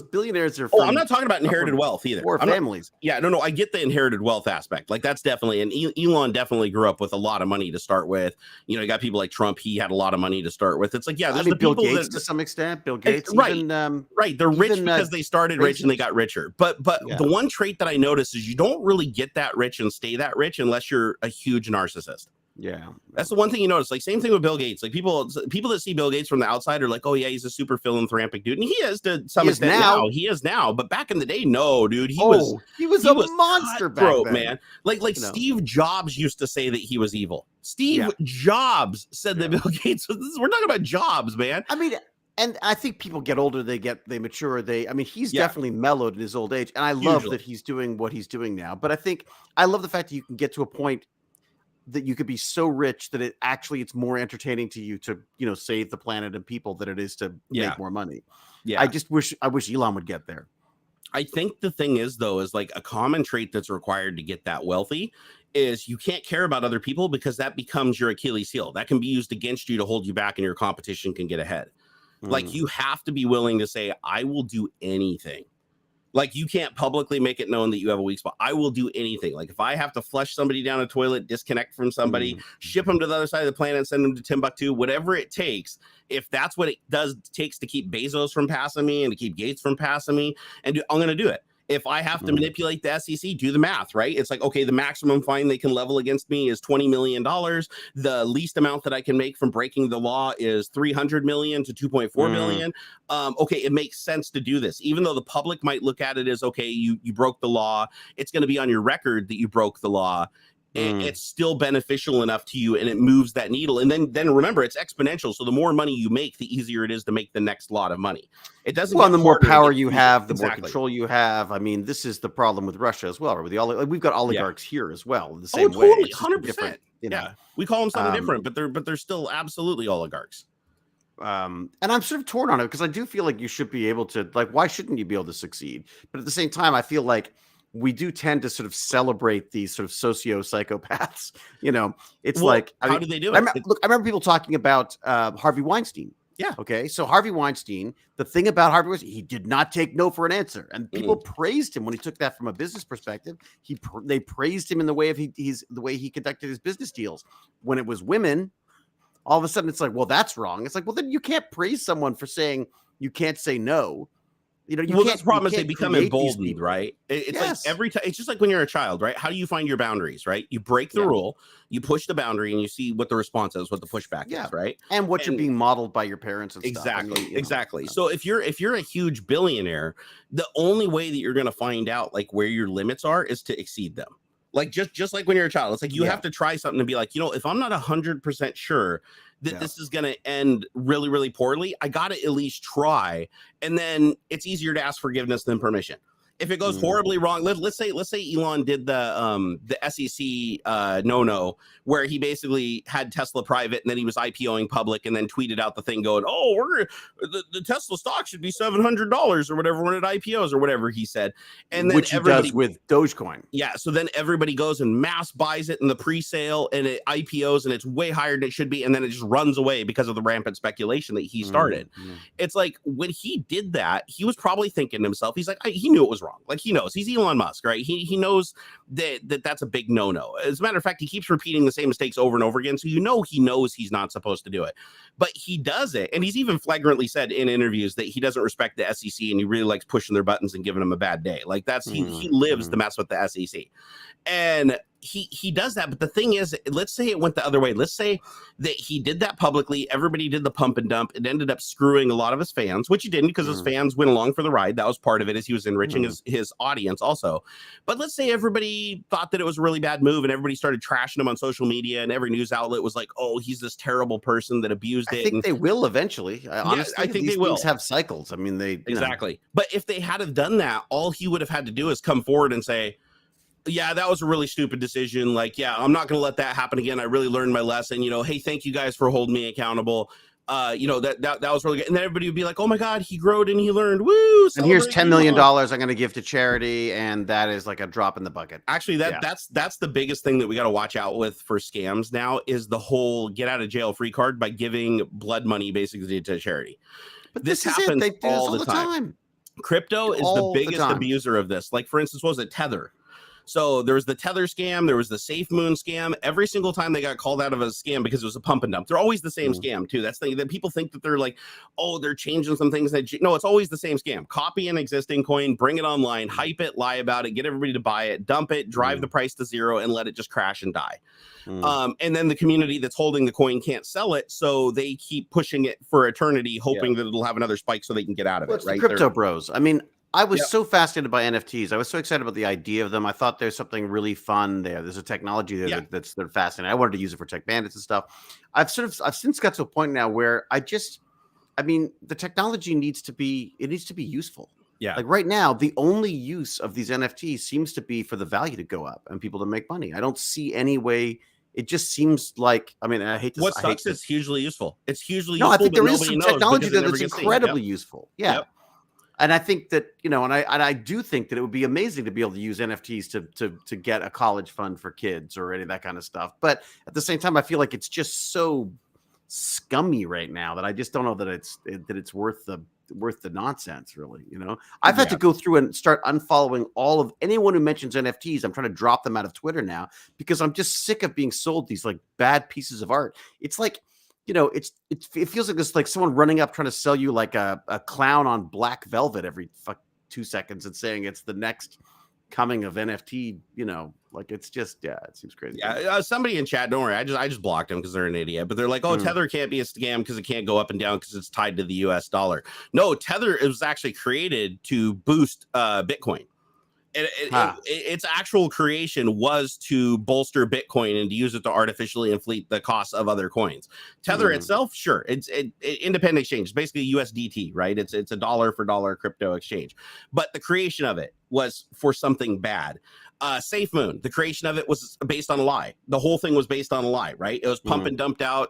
billionaires are. I'm not talking about inherited wealth either. Or families. No, I get the inherited wealth aspect. Like that's definitely, and Elon definitely grew up with a lot of money to start with. You got people like Trump. He had a lot of money to start with. It's like, there's the Bill people Gates to some extent. Bill Gates, right? Even, right. They're rich because they started rich and they got richer. But the one trait that I noticed is you don't really get that rich and stay that rich unless you're a huge narcissist. Yeah, that's the one thing you notice. Like same thing with Bill Gates. Like people that see Bill Gates from the outside are like, oh yeah, he's a super philanthropic dude, and he is to some extent now. He is now, but back in the day, no, dude, he was a monster back then, man. Like Steve Jobs used to say that he was evil. Steve Jobs said that Bill Gates was. We're talking about Jobs, man. I mean. And I think people get older, they mature. He's definitely mellowed in his old age, and I love that he's doing what he's doing now. But I love the fact that you can get to a point that you could be so rich that it's more entertaining to you to save the planet and people than it is to make more money. I wish Elon would get there. I think the thing is though, is like a common trait that's required to get that wealthy is you can't care about other people because that becomes your Achilles heel. That can be used against you to hold you back and your competition can get ahead. Like you have to be willing to say, I will do anything. Like you can't publicly make it known that you have a weak spot. I will do anything. Like if I have to flush somebody down a toilet, disconnect from somebody, ship them to the other side of the planet, send them to Timbuktu, whatever it takes. If that's what it takes to keep Bezos from passing me and to keep Gates from passing me, I'm going to do it. If I have to manipulate the SEC, do the math, right? It's like, okay, the maximum fine they can level against me is $20 million. The least amount that I can make from breaking the law is $300 million to $2.4 million. Okay, it makes sense to do this. Even though the public might look at it as, okay, you broke the law. It's going to be on your record that you broke the law. It's still beneficial enough to you and it moves that needle. And then remember, it's exponential. So the more money you make, the easier it is to make the next lot of money. It doesn't. Well, and the more power you have, the more control you have. I mean, this is the problem with Russia as well. Right? We've got oligarchs here as well. The same way. Totally, 100%. Yeah, we call them something different, but they're still absolutely oligarchs. And I'm sort of torn on it because I do feel like you should be able to, like, why shouldn't you be able to succeed? But at the same time, I feel like we do tend to sort of celebrate these sort of socio-psychopaths. It's like, how do they do it? I remember people talking about Harvey Weinstein. Yeah. Okay. So Harvey Weinstein, the thing about Harvey Weinstein, he did not take no for an answer, and people praised him when he took that from a business perspective. They praised him in the way of the way he conducted his business deals. When it was women, all of a sudden it's like, well, that's wrong. It's like, well, then you can't praise someone for saying you can't say no. That's the problem is they become emboldened, right? It's like every time. It's just like when you're a child, right? How do you find your boundaries, right? You break the rule, you push the boundary, and you see what the response is, what the pushback is, right? And what you're being modeled by your parents and stuff. Exactly. So if you're a huge billionaire, the only way that you're going to find out like where your limits are is to exceed them. Like just like when you're a child, it's like you have to try something to be like, if I'm not 100% sure that this is going to end really, really poorly, I got to at least try. And then it's easier to ask forgiveness than permission. If it goes horribly wrong, let's say Elon did the SEC no where he basically had Tesla private and then he was IPOing public and then tweeted out the thing going, oh, the Tesla stock should be $700 or whatever when it IPOs or whatever he said, and then which everybody does with Dogecoin. Yeah, so then everybody goes and mass buys it in the pre-sale and it IPOs and it's way higher than it should be, and then it just runs away because of the rampant speculation that he started. It's like when he did that, he was probably thinking to himself, he's like, he knew it was wrong. Like he knows, he's Elon Musk, right? He knows that's a big no. As a matter of fact, he keeps repeating the same mistakes over and over again. So he knows he's not supposed to do it, but he does it. And he's even flagrantly said in interviews that he doesn't respect the SEC and he really likes pushing their buttons and giving them a bad day. Like he lives to mess with the SEC. And he does that, but the thing is, let's say it went the other way. Let's say that he did that publicly. Everybody did the pump and dump. It ended up screwing a lot of his fans, which he didn't, because his fans went along for the ride. That was part of it, as he was enriching his audience also. But let's say everybody thought that it was a really bad move, and everybody started trashing him on social media, and every news outlet was like, "Oh, he's this terrible person that abused it." I think they will eventually. Honestly, I think these they will things have cycles. I mean, they exactly. But if they had have done that, all he would have had to do is come forward and say, yeah, that was a really stupid decision. Like, yeah, I'm not going to let that happen again. I really learned my lesson. Hey, thank you guys for holding me accountable. That was really good. And then everybody would be like, oh my God, he growed and he learned. Woo! And here's $10 million I'm going to give to charity. And that is like a drop in the bucket. Actually, that's the biggest thing that we got to watch out with for scams now, is the whole get out of jail free card by giving blood money basically to charity. But this happens all the time. Crypto is the biggest abuser of this. Like, for instance, what was it? Tether. So there was the Tether scam. There was the SafeMoon scam. Every single time they got called out of a scam because it was a pump and dump. They're always the same scam too. That's the thing that people think that they're like, oh, they're changing some things. No, it's always the same scam. Copy an existing coin, bring it online, hype it, lie about it, get everybody to buy it, dump it, drive the price to zero, and let it just crash and die. And then the community that's holding the coin can't sell it, so they keep pushing it for eternity, hoping that it'll have another spike so they can get out of it. Right? The crypto bros. I mean, I was so fascinated by NFTs. I was so excited about the idea of them. I thought there's something really fun there. There's a technology there that's fascinating. I wanted to use it for tech bandits and stuff. I've since got to a point now where the technology needs to be useful. Yeah. Like right now, the only use of these NFTs seems to be for the value to go up and people to make money. I don't see any way. It just seems like, I hate to. What sucks is hugely useful. It's hugely useful. No, I think there is some technology there that's incredibly useful. Yeah. Yep. And I think that, and I do think that it would be amazing to be able to use NFTs to get a college fund for kids or any of that kind of stuff. But at the same time, I feel like it's just so scummy right now that I just don't know that it's worth the nonsense, really. I've had to go through and start unfollowing all of anyone who mentions NFTs. I'm trying to drop them out of Twitter now because I'm just sick of being sold these like bad pieces of art. It's like, it feels like it's like someone running up trying to sell you like a clown on black velvet every 2 seconds and saying it's the next coming of NFT. Like it's just it seems crazy. Yeah, somebody in chat, don't worry, I just blocked them because they're an idiot. But they're like, oh, Tether can't be a scam because it can't go up and down because it's tied to the US dollar. No, Tether was actually created to boost Bitcoin. Its actual creation was to bolster Bitcoin and to use it to artificially inflate the cost of other coins. Tether itself, sure, it's independent exchange. It's basically USDT, right? It's a dollar for dollar crypto exchange. But the creation of it was for something bad. SafeMoon, the creation of it was based on a lie. The whole thing was based on a lie, right? It was pump and dumped out.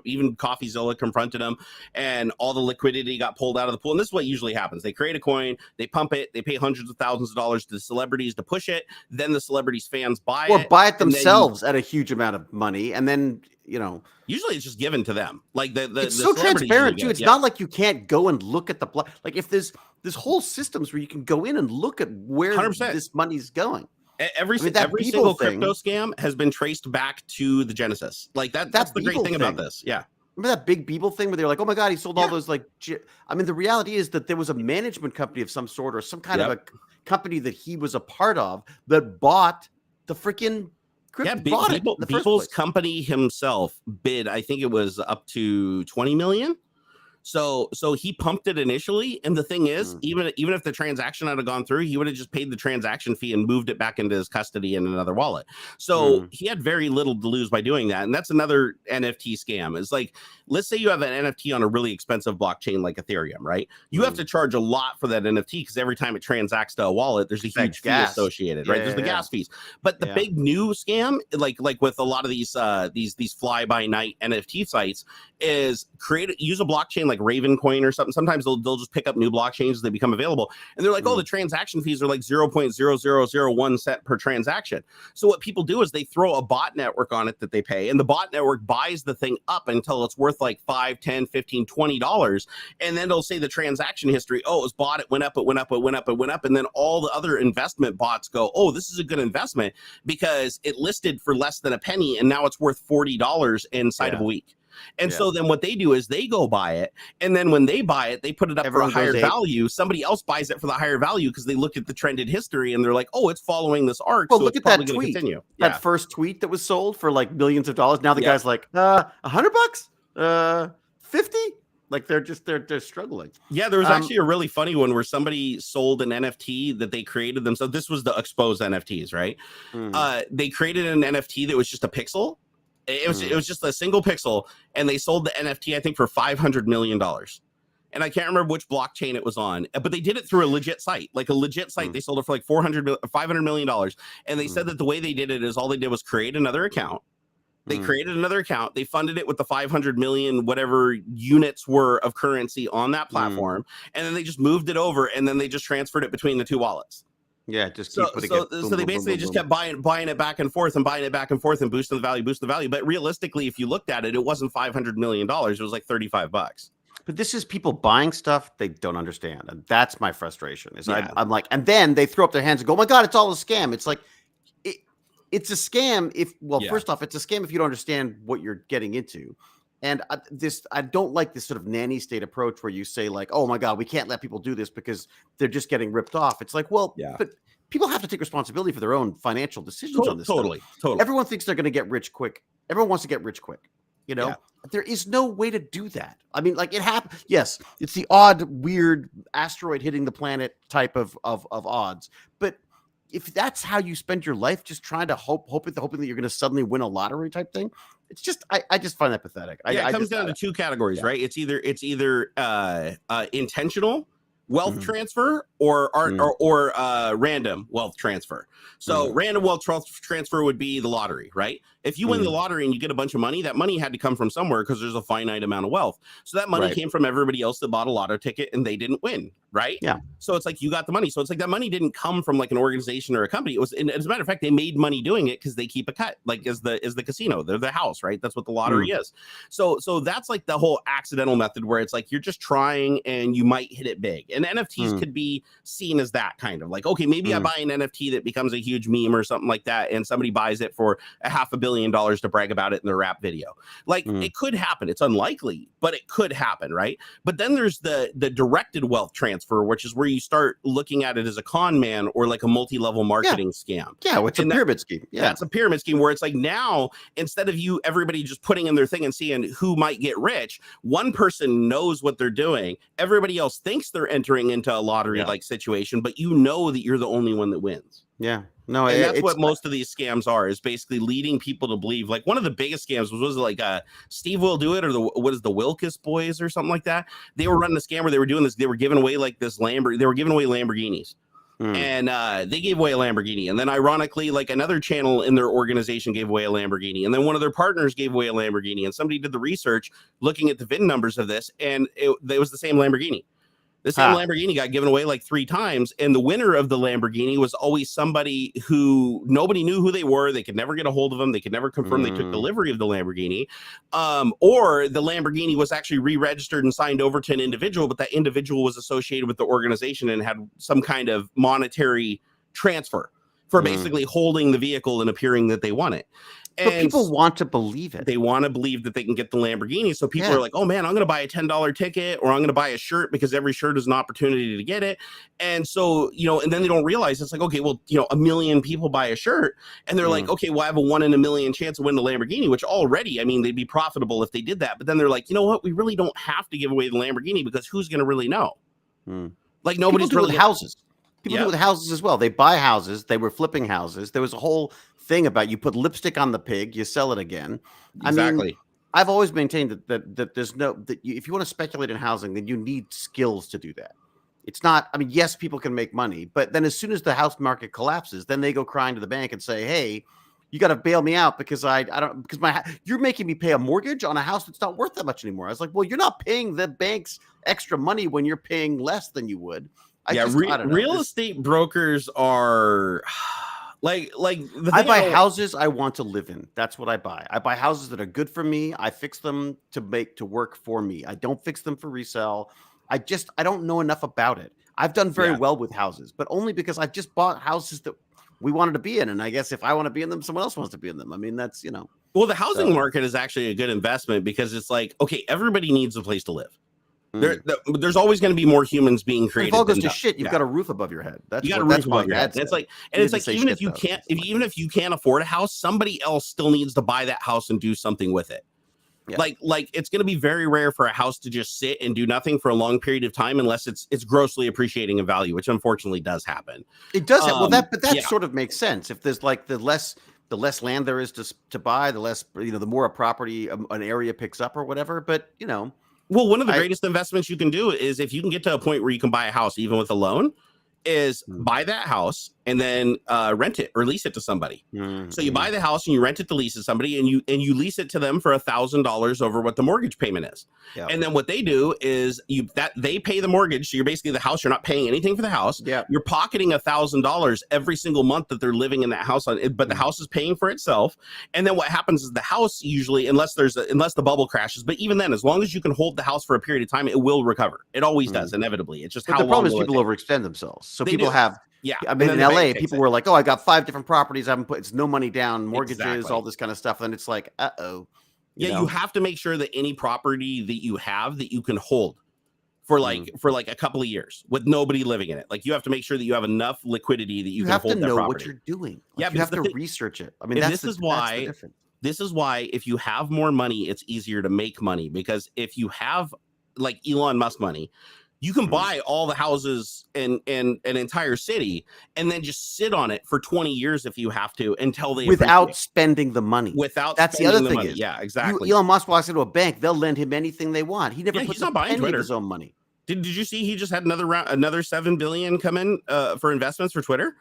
Even AuxxZillary confronted them, and all the liquidity got pulled out of the pool. And this is what usually happens. They create a coin, they pump it, they pay hundreds of thousands of dollars to the celebrities to push it. Then the celebrities' fans buy it. Or buy it themselves at a huge amount of money. And then, usually it's just given to them. Like it's so transparent too. It's not like you can't go and look at the like if there's whole systems where you can go in and look at where 100%. This money's going. Every single crypto scam has been traced back to the genesis. Like that's the great thing about this. Yeah. Remember that big Beeble thing where they're like, oh my God, he sold all those the reality is that there was a management company of some sort or some kind of a company that he was a part of that bought the freaking crypto. Yeah, Beeble's company himself bid, I think it was up to 20 million. So he pumped it initially, and the thing is, even if the transaction had gone through, he would have just paid the transaction fee and moved it back into his custody in another wallet. So he had very little to lose by doing that, and that's another NFT scam. It's like, let's say you have an NFT on a really expensive blockchain like Ethereum, right? You have to charge a lot for that NFT because every time it transacts to a wallet, there's a huge fee associated, right? There's the gas fees. But the big new scam, like with a lot of these fly by night NFT sites, is use a blockchain like Raven Coin or something. Sometimes they'll just pick up new blockchains as they become available, and they're like, oh, the transaction fees are like 0.0001 cent per transaction. So what people do is they throw a bot network on it that they pay, and the bot network buys the thing up until it's worth like $5, $10, $15, $20, and then they'll say the transaction history, oh, it was bought, it went up, and then all the other investment bots go, oh, this is a good investment because it listed for less than a penny and now it's worth $40 inside of a week. And so then what they do is they go buy it. And then when they buy it, they put it up Everyone for a higher goes value. Somebody else buys it for the higher value because they look at the trended history and they're like, oh, it's following this arc. Well, so look it's at probably that going to tweet. continue. That first tweet that was sold for like millions of dollars. Now the guy's like, $100? 50? Like they're struggling. Yeah, there was actually a really funny one where somebody sold an NFT that they created themselves. This was the exposed NFTs, right? They created an NFT that was just a pixel. It was just a single pixel, and they sold the NFT, I think, for $500 million. And I can't remember which blockchain it was on, but they did it through a legit site, like a legit site. They sold it for like $500 million. And they said that the way they did it is all they did was create another account. They created another account. They funded it with the 500 million, whatever units were of currency on that platform. And then they just moved it over, and then they just transferred it between the two wallets. Yeah, just keep putting it. So they basically just kept buying it back and forth and buying it back and forth and boosting the value. But realistically, if you looked at it, it wasn't $500 million. It was like $35. But this is people buying stuff they don't understand. And that's my frustration. I'm like, and then they throw up their hands and go, oh my God, it's all a scam. It's like, it's a scam first off, it's a scam if you don't understand what you're getting into. And I don't like this sort of nanny state approach where you say like, oh my God, we can't let people do this because they're just getting ripped off. It's like, well, but people have to take responsibility for their own financial decisions on this. Totally. Everyone thinks they're going to get rich quick. Everyone wants to get rich quick. You know, there is no way to do that. I mean, like it happened. Yes, it's the odd, weird asteroid hitting the planet type of odds. But if that's how you spend your life, just trying to hoping that you're going to suddenly win a lottery type thing, it's just I just find that pathetic. It comes down to two categories, right? It's either intentional wealth transfer or random wealth transfer. So random wealth transfer would be the lottery, right? If you win the lottery and you get a bunch of money, that money had to come from somewhere because there's a finite amount of wealth. So that money came from everybody else that bought a lotto ticket and they didn't win, right? Yeah. So it's like you got the money. So it's like that money didn't come from like an organization or a company. It was, and as a matter of fact, they made money doing it because they keep a cut, like is the casino. They're the house, right? That's what the lottery is. So that's like the whole accidental method where it's like you're just trying and you might hit it big. And NFTs could be seen as that kind of like, okay, maybe I buy an NFT that becomes a huge meme or something like that, and somebody buys it for $500 million to brag about it in their rap video. Like it could happen. It's unlikely, but it could happen, right? But then there's the directed wealth transfer, which is where you start looking at it as a con man or like a multi-level marketing scam. Yeah, it's a pyramid scheme. Yeah, it's a pyramid scheme where it's like now instead of everybody just putting in their thing and seeing who might get rich, one person knows what they're doing. Everybody else thinks they're entering into a lottery like situation, but you know that you're the only one that wins. Yeah. No, and that's what most of these scams are, is basically leading people to believe. Like one of the biggest scams was like Steve Will Do It, or the Wilkes Boys or something like that. They were running a scam where they were doing this. They were giving away like this they were giving away Lamborghinis. And they gave away a Lamborghini. And then ironically, like another channel in their organization gave away a Lamborghini. And then one of their partners gave away a Lamborghini. And somebody did the research looking at the VIN numbers of this, and it was the same Lamborghini. The same Lamborghini got given away like 3 times, and the winner of the Lamborghini was always somebody who nobody knew who they were. They could never get a hold of them. They could never confirm they took delivery of the Lamborghini, or the Lamborghini was actually re-registered and signed over to an individual, but that individual was associated with the organization and had some kind of monetary transfer for basically holding the vehicle and appearing that they won it. And but people want to believe it. They want to believe that they can get the Lamborghini. So people are like, oh man, I'm going to buy a $10 ticket, or I'm going to buy a shirt because every shirt is an opportunity to get it. And so, and then they don't realize it's like, okay, well, 1 million people buy a shirt, and they're like, okay, well, I have a 1 in a million chance to win the Lamborghini, which already, I mean, they'd be profitable if they did that. But then they're like, you know what? We really don't have to give away the Lamborghini because who's going to really know? Like nobody's really houses. People do it with houses as well. They buy houses. They were flipping houses. There was a whole thing about you put lipstick on the pig, you sell it again. Exactly. I mean, I've always maintained that there's if you want to speculate in housing, then you need skills to do that. It's not, I mean, yes, people can make money, but then as soon as the house market collapses, then they go crying to the bank and say, hey, you got to bail me out because you're making me pay a mortgage on a house that's not worth that much anymore. I was like, well, you're not paying the banks extra money when you're paying less than you would. Real estate brokers are like I buy houses I want to live in. That's what I buy. I buy houses that are good for me. I fix them to work for me. I don't fix them for resale. I don't know enough about it. I've done very well with houses, but only because I've just bought houses that we wanted to be in. And I guess if I want to be in them, someone else wants to be in them. I mean, that's, Well, the housing market is actually a good investment because it's like, okay, everybody needs a place to live. There's always going to be more humans being created. If all goes to shit, you've got a roof above your head. That's what your head. It's like, even if you can't afford a house, somebody else still needs to buy that house and do something with it. Yeah. Like it's going to be very rare for a house to just sit and do nothing for a long period of time unless it's grossly appreciating in value, which unfortunately does happen. It does. That sort of makes sense. If there's like the less land there is to buy, the less, the more a property, an area picks up or whatever. But well, one of the greatest investments you can do is if you can get to a point where you can buy a house even with a loan, is buy that house and then rent it or lease it to somebody. So you buy the house and you rent it to lease to somebody, and you lease it to them for $1,000 over what the mortgage payment is. Yep. And then what they do is they pay the mortgage. So you're basically the house. You're not paying anything for the house. Yep. You're pocketing $1,000 every single month that they're living in that house but the house is paying for itself. And then what happens is the house usually, unless the bubble crashes, but even then, as long as you can hold the house for a period of time, it will recover. It always does, inevitably. It's just the problem is people overextend themselves. So people have. Yeah, I mean, in LA, people were like, "Oh, I got 5 different properties. I haven't put it's no money down, mortgages, all this kind of stuff." And it's like, you have to make sure that any property that you have that you can hold for like a couple of years with nobody living in it. Like you have to make sure that you have enough liquidity that you can hold that property. You have to know what you're doing. You have to research it. I mean, that's the difference. This is why if you have more money, it's easier to make money, because if you have like Elon Musk money, you can buy all the houses in an entire city and then just sit on it for 20 years if you have to until they without spending the money. That's the other thing. Yeah, exactly. Elon Musk walks into a bank, they'll lend him anything they want. He never puts he's not buying Twitter. Of his own money. Did you see he just had another $7 billion come in for investments for Twitter?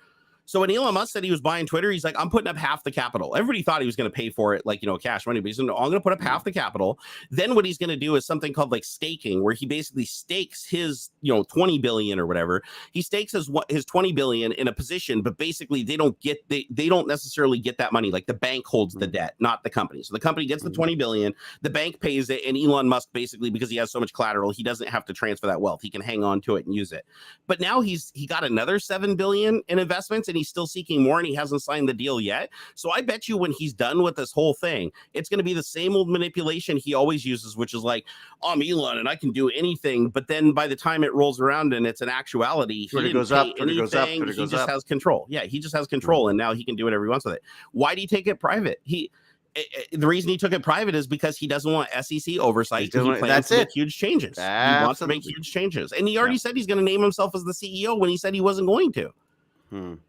So when Elon Musk said he was buying Twitter, he's like, I'm putting up half the capital. Everybody thought he was going to pay for it, like, cash money, but he's I'm going to put up half the capital. Then what he's going to do is something called like staking, where he basically stakes his, 20 billion or whatever. He stakes his 20 billion in a position, but basically they don't necessarily get that money. Like the bank holds the debt, not the company. So the company gets the 20 billion, the bank pays it, and Elon Musk basically, because he has so much collateral, he doesn't have to transfer that wealth. He can hang on to it and use it. But now he got another 7 billion in investments, and he's still seeking more, and he hasn't signed the deal yet. So I bet you when he's done with this whole thing, it's going to be the same old manipulation he always uses, which is like, I'm Elon and I can do anything. But then by the time it rolls around and it's an actuality, he just has control. Yeah, he just has control, and now he can do whatever he wants with it. Why do you take it private? The reason he took it private is because he doesn't want SEC oversight. He plans to make huge changes. He wants to make huge changes, and he already said he's going to name himself as the CEO when he said he wasn't going to.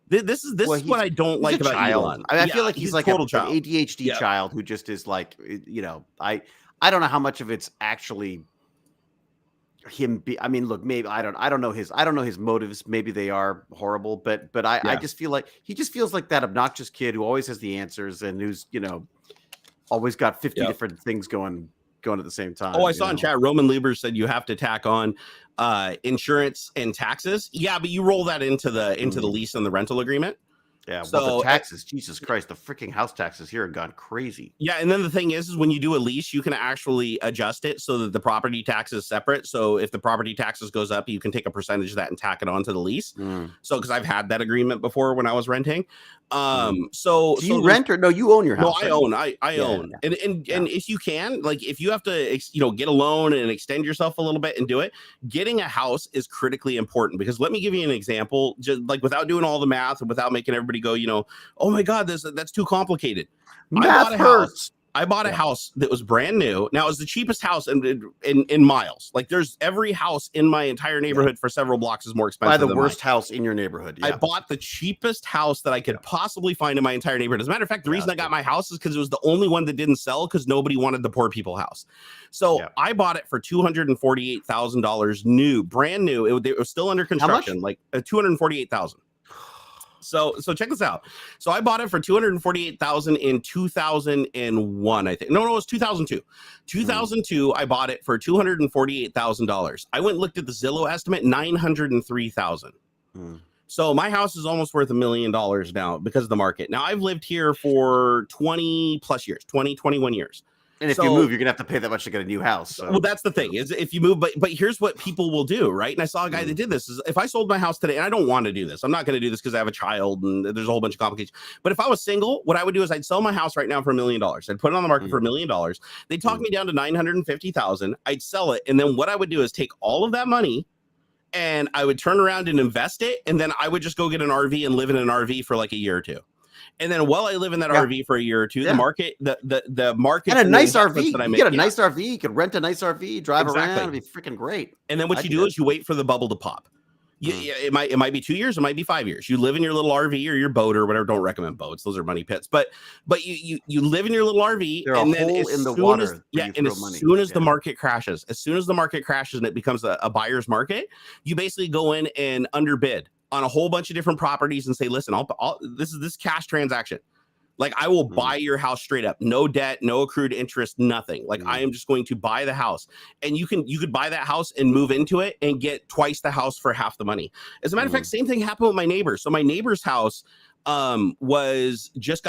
This is what I don't like about Elon. I feel like he's like an ADHD child who just is like, I don't know how much of it's actually him. I mean, look, maybe I don't know his motives. Maybe they are horrible, but I just feel like he just feels like that obnoxious kid who always has the answers and who's always got 50 different things going at the same time. I saw in chat, Roman Lieber said you have to tack on insurance and taxes. Yeah, but you roll that into the lease and the rental agreement. Yeah, so the taxes, Jesus Christ, the freaking house taxes here have gone crazy. Yeah, and then the thing is when you do a lease, you can actually adjust it so that the property tax is separate. So if the property taxes goes up, you can take a percentage of that and tack it onto the lease. So because I've had that agreement before when I was renting. So do you rent or no? You own your house. No, I own. I own. And if you can, like, if you have to, get a loan and extend yourself a little bit and do it, getting a house is critically important. Because let me give you an example, just like without doing all the math and without making everybody go, oh my God, that's too complicated. Math hurts. I bought a house that was brand new. Now, it was the cheapest house in miles. Like, there's every house in my entire neighborhood for several blocks is more expensive. Buy the worst house in your neighborhood. I bought the cheapest house that I could possibly find in my entire neighborhood. As a matter of fact, the reason I got my house is because it was the only one that didn't sell because nobody wanted the poor people house. So I bought it for $248,000 new, brand new. It was still under construction, like $248,000. So check this out. So I bought it for $248,000 in 2001, I think. No, it was 2002. 2002, I bought it for $248,000. I went and looked at the Zillow estimate, $903,000. So my house is almost worth $1 million now because of the market. Now I've lived here for 20 plus years, 21 years. And if you move, you're gonna have to pay that much to get a new house. So. Well, that's the thing is if you move, but here's what people will do, right? And I saw a guy that did this. Is if I sold my house today, and I don't want to do this, I'm not going to do this because I have a child and there's a whole bunch of complications. But if I was single, what I would do is I'd sell my house right now for $1 million. I'd put it on the market for $1 million. They'd talk me down to 950,000. I'd sell it, and then what I would do is take all of that money and I would turn around and invest it, and then I would just go get an RV and live in an RV for like a year or two. And then while I live in that RV for a year or two, the market, the market, and a nice RV. You get a nice RV. You could rent a nice RV, drive around. It'd be freaking great. And then what you do is you wait for the bubble to pop. It might be 2 years, it might be 5 years. You live in your little RV or your boat or whatever. Don't recommend boats; those are money pits. But you live in your little RV, and then as soon as the market crashes, and it becomes a buyer's market, you basically go in and underbid on a whole bunch of different properties and say, listen, this is this cash transaction. Like I will buy your house straight up, no debt, no accrued interest, nothing. Like I am just going to buy the house, and you could buy that house and move into it and get twice the house for half the money. As a matter of fact, same thing happened with my neighbor. So my neighbor's house got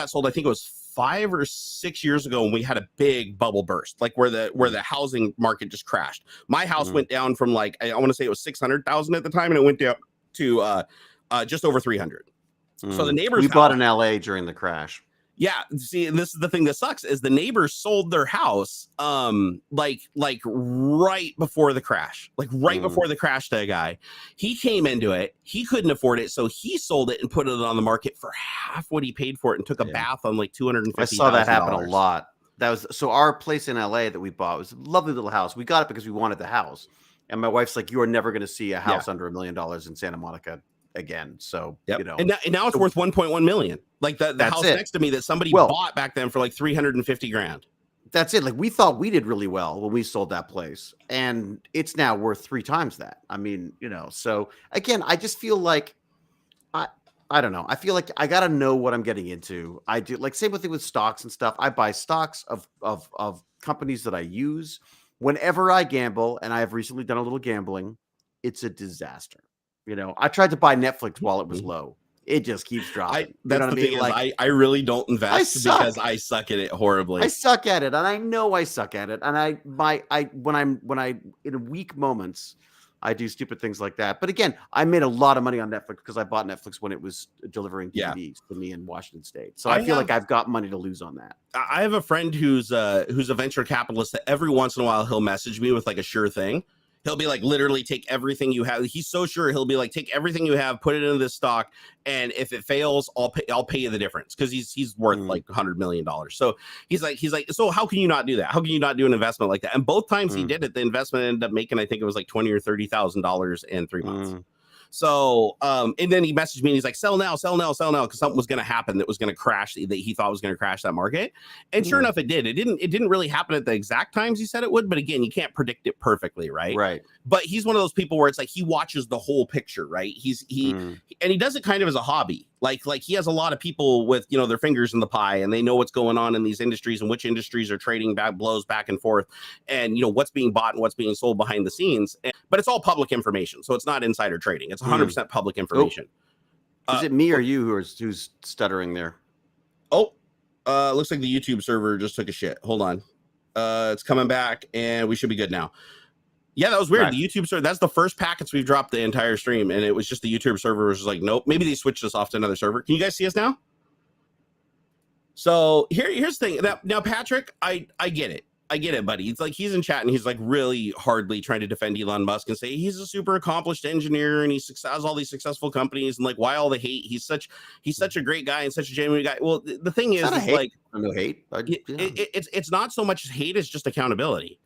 sold. I think it was 5 or 6 years ago, when we had a big bubble burst, like where the housing market just crashed. My house went down from like, I want to say it was 600,000 at the time, and it went down to just over 300. So the neighbors bought in LA during the crash. Yeah, see, and this is the thing that sucks is the neighbors sold their house like right before the crash, before the crash to a guy. He came into it, he couldn't afford it, so he sold it and put it on the market for half what he paid for it and took a bath on like $250,000. I saw that happen a lot. That was so our place in LA that we bought was a lovely little house. We got it because we wanted the house. And my wife's like, you are never going to see a house under $1 million in Santa Monica again. So, you know, and now it's worth 1.1 million. Like the house next to me that somebody bought back then for like 350 grand. That's it. Like we thought we did really well when we sold that place, and it's now worth 3 times that. I mean, you know, so again, I just feel like I don't know. I feel like I got to know what I'm getting into. I do like same thing with stocks and stuff. I buy stocks of companies that I use whenever I gamble, and I have recently done a little gambling. It's a disaster. You know, I tried to buy Netflix while it was low. It just keeps dropping. That's the thing. Like, I really don't invest because I suck at it horribly. I suck at it, and I know I suck at it. And when I in weak moments, I do stupid things like that. But again, I made a lot of money on Netflix because I bought Netflix when it was delivering DVDs to me in Washington State. So I feel like I've got money to lose on that. I have a friend who's a venture capitalist that every once in a while he'll message me with like a sure thing. He'll be like, literally take everything you have. He's so sure. He'll be like, take everything you have, put it into this stock, and if it fails, I'll pay you the difference, because he's worth like $100 million. So he's like, so how can you not do that? How can you not do an investment like that? And both times he did it, the investment ended up making, I think it was like $20,000 or $30,000 in 3 months. So, and then he messaged me and he's like, sell now, because something was going to happen that was going to crash, that he thought was going to crash that market. And sure enough, it did. It didn't really happen at the exact times he said it would. But again, you can't predict it perfectly, right? Right. But he's one of those people where it's like he watches the whole picture, right? And he does it kind of as a hobby. Like he has a lot of people with, you know, their fingers in the pie, and they know what's going on in these industries and which industries are trading blows back and forth, and, you know, what's being bought and what's being sold behind the scenes. But it's all public information, so it's not insider trading. It's 100% public information. Is it me or you who's stuttering there? Looks like the YouTube server just took a shit. Hold on. It's coming back, and we should be good now. Yeah, that was weird. Right. The YouTube server, that's the first packets we've dropped the entire stream, and it was just the YouTube server was just like, nope. Maybe they switched us off to another server. Can you guys see us now? So here's the thing. Now, Patrick, I get it. I get it, buddy. It's like he's in chat and he's like really hardly trying to defend Elon Musk and say he's a super accomplished engineer and he has all these successful companies, and like, why all the hate? He's such a great guy and such a genuine guy. Well, the thing is like, no hate. It's not so much hate as just accountability.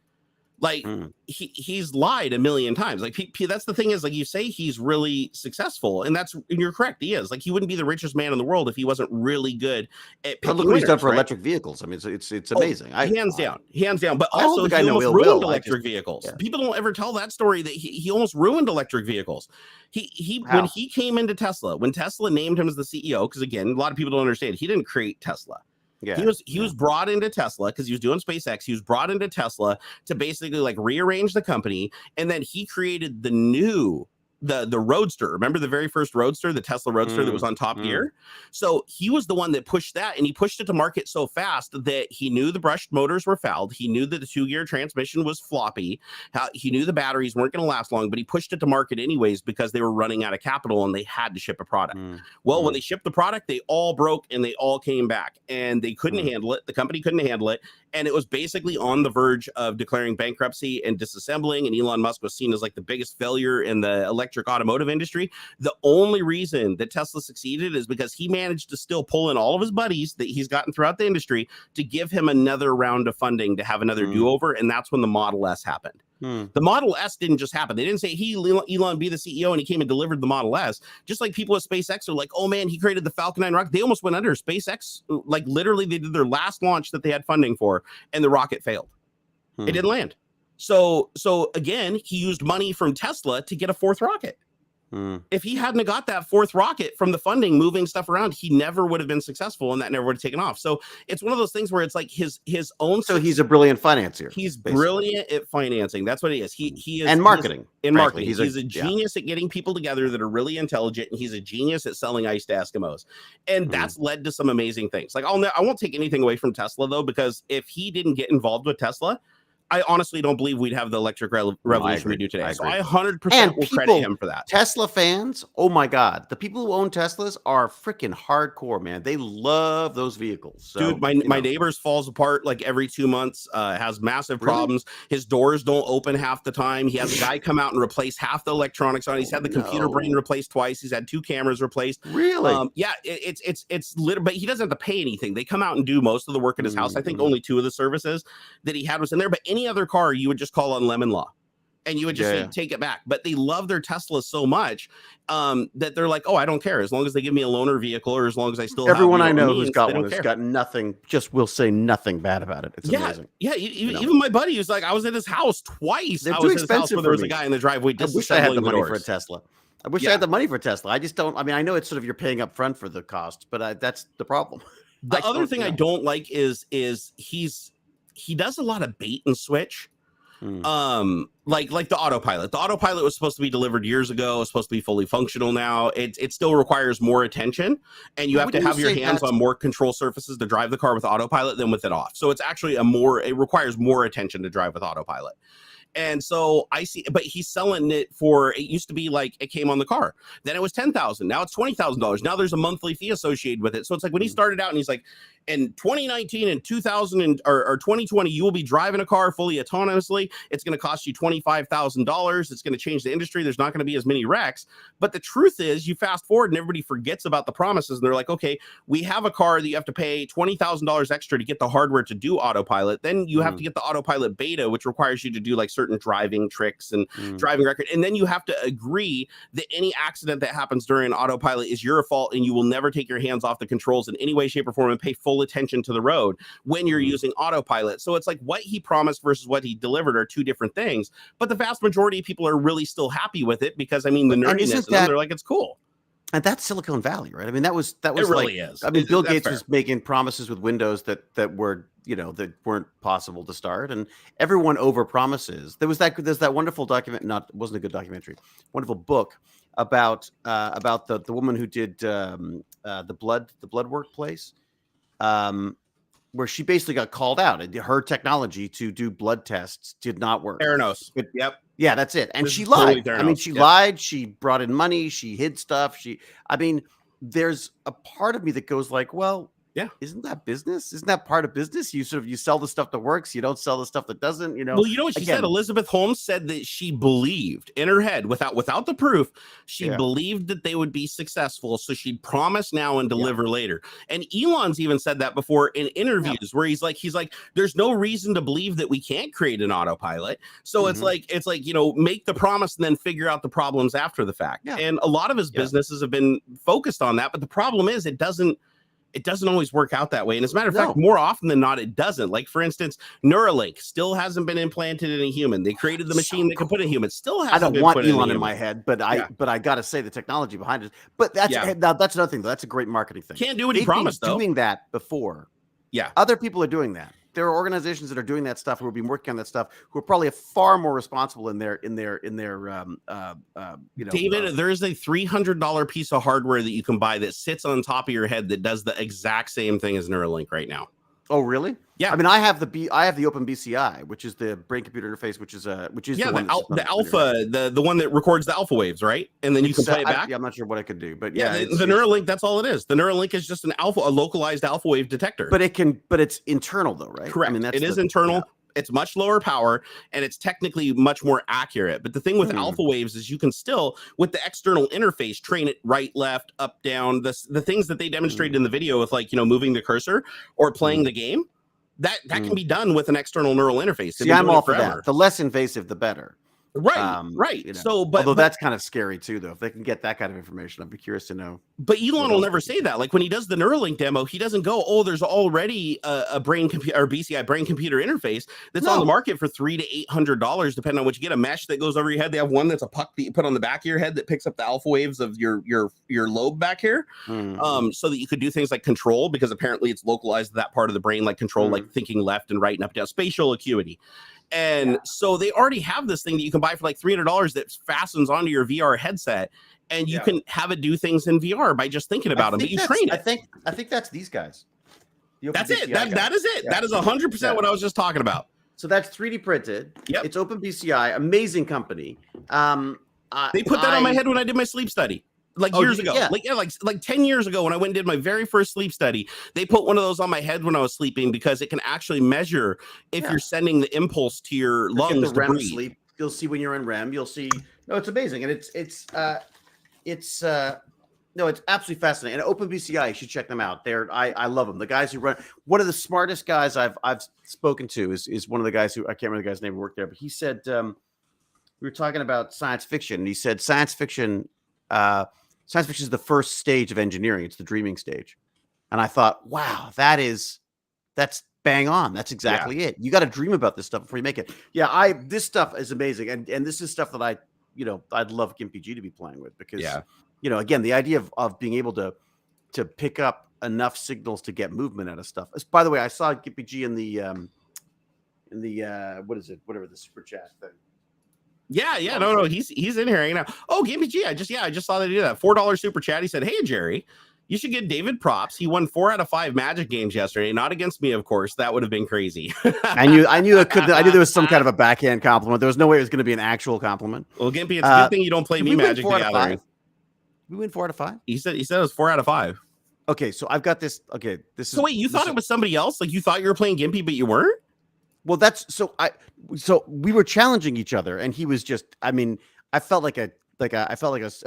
Like he's lied a million times. Like that's the thing is, like, you say he's really successful, and you're correct. He is. Like, he wouldn't be the richest man in the world if he wasn't really good at picking look what he's done for electric vehicles. I mean, it's amazing. Hands down. But also, he almost ruined electric vehicles. Yeah. People don't ever tell that story that he almost ruined electric vehicles. When he came into Tesla, when Tesla named him as the CEO, because again, a lot of people don't understand, he didn't create Tesla. Yeah, he was brought into Tesla because he was doing SpaceX. He was brought into Tesla to basically like rearrange the company, and then he created the new the Roadster. Remember the very first Roadster, the Tesla Roadster that was on Top Gear? So he was the one that pushed that, and he pushed it to market so fast that he knew the brushed motors were fouled. He knew that the 2-gear transmission was floppy. He knew the batteries weren't going to last long, but he pushed it to market anyways because they were running out of capital and they had to ship a product. Well, when they shipped the product, they all broke and they all came back, and they couldn't handle it. The company couldn't handle it. And it was basically on the verge of declaring bankruptcy and disassembling. And Elon Musk was seen as like the biggest failure in the electric automotive industry. The only reason that Tesla succeeded is because he managed to still pull in all of his buddies that he's gotten throughout the industry to give him another round of funding to have another do-over. And that's when the Model S happened. The Model S didn't just happen. They didn't say, hey, Elon, be the CEO, and he came and delivered the Model S. Just like people at SpaceX are like, oh man, he created the Falcon 9 rocket. They almost went under. SpaceX, like literally they did their last launch that they had funding for, and the rocket failed. It didn't land. So again, he used money from Tesla to get a 4th rocket. If he hadn't got that 4th rocket from the funding, moving stuff around, he never would have been successful, and that never would have taken off. So it's one of those things where it's like his own. So he's a brilliant financier. He's brilliant at financing. That's what he is. He is and marketing. Marketing. He's a genius at getting people together that are really intelligent, and he's a genius at selling ice to Eskimos. And that's led to some amazing things. Like I won't take anything away from Tesla though, because if he didn't get involved with Tesla, I honestly don't believe we'd have the electric revolution we do today. So I 100% will credit him for that. Tesla fans, oh my God. The people who own Teslas are freaking hardcore, man. They love those vehicles. So, dude, my neighbor's falls apart like every 2 months, has massive problems. His doors don't open half the time. He has a guy come out and replace half the electronics on it. He's had the computer brain replaced twice. He's had 2 cameras replaced. Really? Yeah, it's literally, but he doesn't have to pay anything. They come out and do most of the work at his house. I think only 2 of the services that he had was in there, but any other car you would just call on lemon law and you would just say, take it back. But they love their Tesla so much that they're like, oh, I don't care as long as they give me a loaner vehicle, or as long as I still everyone I know who's got one has got nothing, just will say nothing bad about it. It's amazing. Yeah, even my buddy was like, I was at his house twice. They're too expensive. Where there was a guy in the driveway. I wish I had the money for a Tesla. I wish I had the money for Tesla. I just don't. I mean, I know it's sort of you're paying up front for the cost, but that's the problem. The other thing I don't like is he does a lot of bait and switch. Like the autopilot. The autopilot was supposed to be delivered years ago. It's supposed to be fully functional now. It still requires more attention, and you have to have your hands on more control surfaces to drive the car with autopilot than with it off. So it's actually it requires more attention to drive with autopilot. And so I see, but he's selling it for, it used to be like it came on the car. Then it was $10,000. Now it's $20,000. Now there's a monthly fee associated with it. So it's like when he started out and he's like, in 2019 and 2020, you will be driving a car fully autonomously. It's going to cost you $25,000. It's going to change the industry. There's not going to be as many wrecks. But the truth is, you fast forward and everybody forgets about the promises. And they're like, okay, we have a car that you have to pay $20,000 extra to get the hardware to do autopilot. Then you have to get the autopilot beta, which requires you to do like certain driving tricks and driving record. And then you have to agree that any accident that happens during autopilot is your fault, and you will never take your hands off the controls in any way, shape, or form, and pay full attention to the road when you're using autopilot. So it's like what he promised versus what he delivered are two different things. But the vast majority of people are really still happy with it because, I mean, the nerdiness, they're like, it's cool. And that's Silicon Valley, right? I mean, that was it really is. I mean, Bill Gates was making promises with Windows that were, that weren't possible to start, and everyone over promises. There's that wonderful it wasn't a good documentary, wonderful book about the woman who did the blood work place, where she basically got called out, and her technology to do blood tests did not work. Theranos. Yep. Yeah, that's it. And she lied. Totally, I mean, she lied. She brought in money. She hid stuff. There's a part of me that goes like, well, yeah, isn't that business? Isn't that part of business? You sell the stuff that works. You don't sell the stuff that doesn't, Well, you know what she said? Elizabeth Holmes said that she believed in her head, without the proof, she believed that they would be successful. So she'd promise now and deliver later. And Elon's even said that before in interviews where he's like, there's no reason to believe that we can't create an autopilot. So it's like, make the promise and then figure out the problems after the fact. Yeah. And a lot of his businesses have been focused on that. But the problem is it doesn't always work out that way. And as a matter of fact, more often than not, it doesn't. Like, for instance, Neuralink still hasn't been implanted in a human. They created the machine that can put a human. Still hasn't. I don't want Elon in my head, but I got to say the technology behind it. But that's that's another thing, though. That's a great marketing thing. Can't do what he promised, though. Doing that before. Yeah. Other people are doing that. there are organizations that are doing that stuff who have been working on that stuff who are probably far more responsible in their David, there's a $300 piece of hardware that you can buy that sits on top of your head that does the exact same thing as Neuralink right now. Oh, really? Yeah. I mean, I have the Open BCI, which is the brain computer interface, which is the alpha, the one that records the alpha waves, right? And then you can play it back. I'm not sure what it could do, but the Neuralink, that's all it is. The Neuralink is just a localized alpha wave detector. But it's internal though, right? Correct. I mean, it is internal. Yeah. It's much lower power and it's technically much more accurate. But the thing with alpha waves is you can still, with the external interface, train it right, left, up, down. The things that they demonstrated in the video with moving the cursor or playing the game, that can be done with an external neural interface. See, I'm all for that. The less invasive, the better. Right, right. So, although that's kind of scary too, though. If they can get that kind of information, I'd be curious to know. But Elon will never say that. Like when he does the Neuralink demo, he doesn't go, "Oh, there's already a brain computer or BCI brain computer interface that's on the market for $300 to $800, depending on what you get. A mesh that goes over your head. They have one that's a puck that you put on the back of your head that picks up the alpha waves of your lobe back here, so that you could do things like control, because apparently it's localized to that part of the brain, like control, like thinking left and right and up and down, spatial acuity." And so they already have this thing that you can buy for like $300 that fastens onto your VR headset, and you can have it do things in VR by just thinking about them. But you train it. I think that's these guys. That's it. That is it. Yeah. That is 100% what I was just talking about. So that's 3D printed. Yep. It's Open BCI, amazing company. They put that on my head when I did my sleep study. Years ago, like 10 years ago when I went and did my very first sleep study, they put one of those on my head when I was sleeping because it can actually measure if you're sending the impulse to your lungs to breathe. Sleep. You'll see when you're in REM. You'll see. No, it's amazing, and it's absolutely fascinating. And OpenBCI, you should check them out. I love them. The guys who run, one of the smartest guys I've spoken to is one of the guys who, I can't remember the guy's name who worked there, but he said we were talking about science fiction, and he said science fiction is the first stage of engineering. It's the dreaming stage. And I thought, wow, that's bang on. That's exactly it. You got to dream about this stuff before you make it. Yeah, this stuff is amazing. And this is stuff that I'd love Gimpy G to be playing with, because again, the idea of being able to pick up enough signals to get movement out of stuff. By the way, I saw Gimpy G in the what is it? Whatever the super chat thing. Yeah, no, he's in here hanging out. Oh, Gimpy G, I just saw that he did that $4 super chat. He said, "Hey Jerry, you should give David props. He won 4 out of 5 Magic games yesterday. Not against me, of course. That would have been crazy." I knew there was some kind of a backhand compliment. There was no way it was going to be an actual compliment. Well, Gimpy, it's a good thing you don't play me Magic the Gathering. We win 4 out of 5. He said it was 4 out of 5. Okay, so I've got this. Okay, this is. So wait, you thought it was somebody else? Like you thought you were playing Gimpy, but you weren't? Well, so we were challenging each other, and he was just. I mean, I felt like a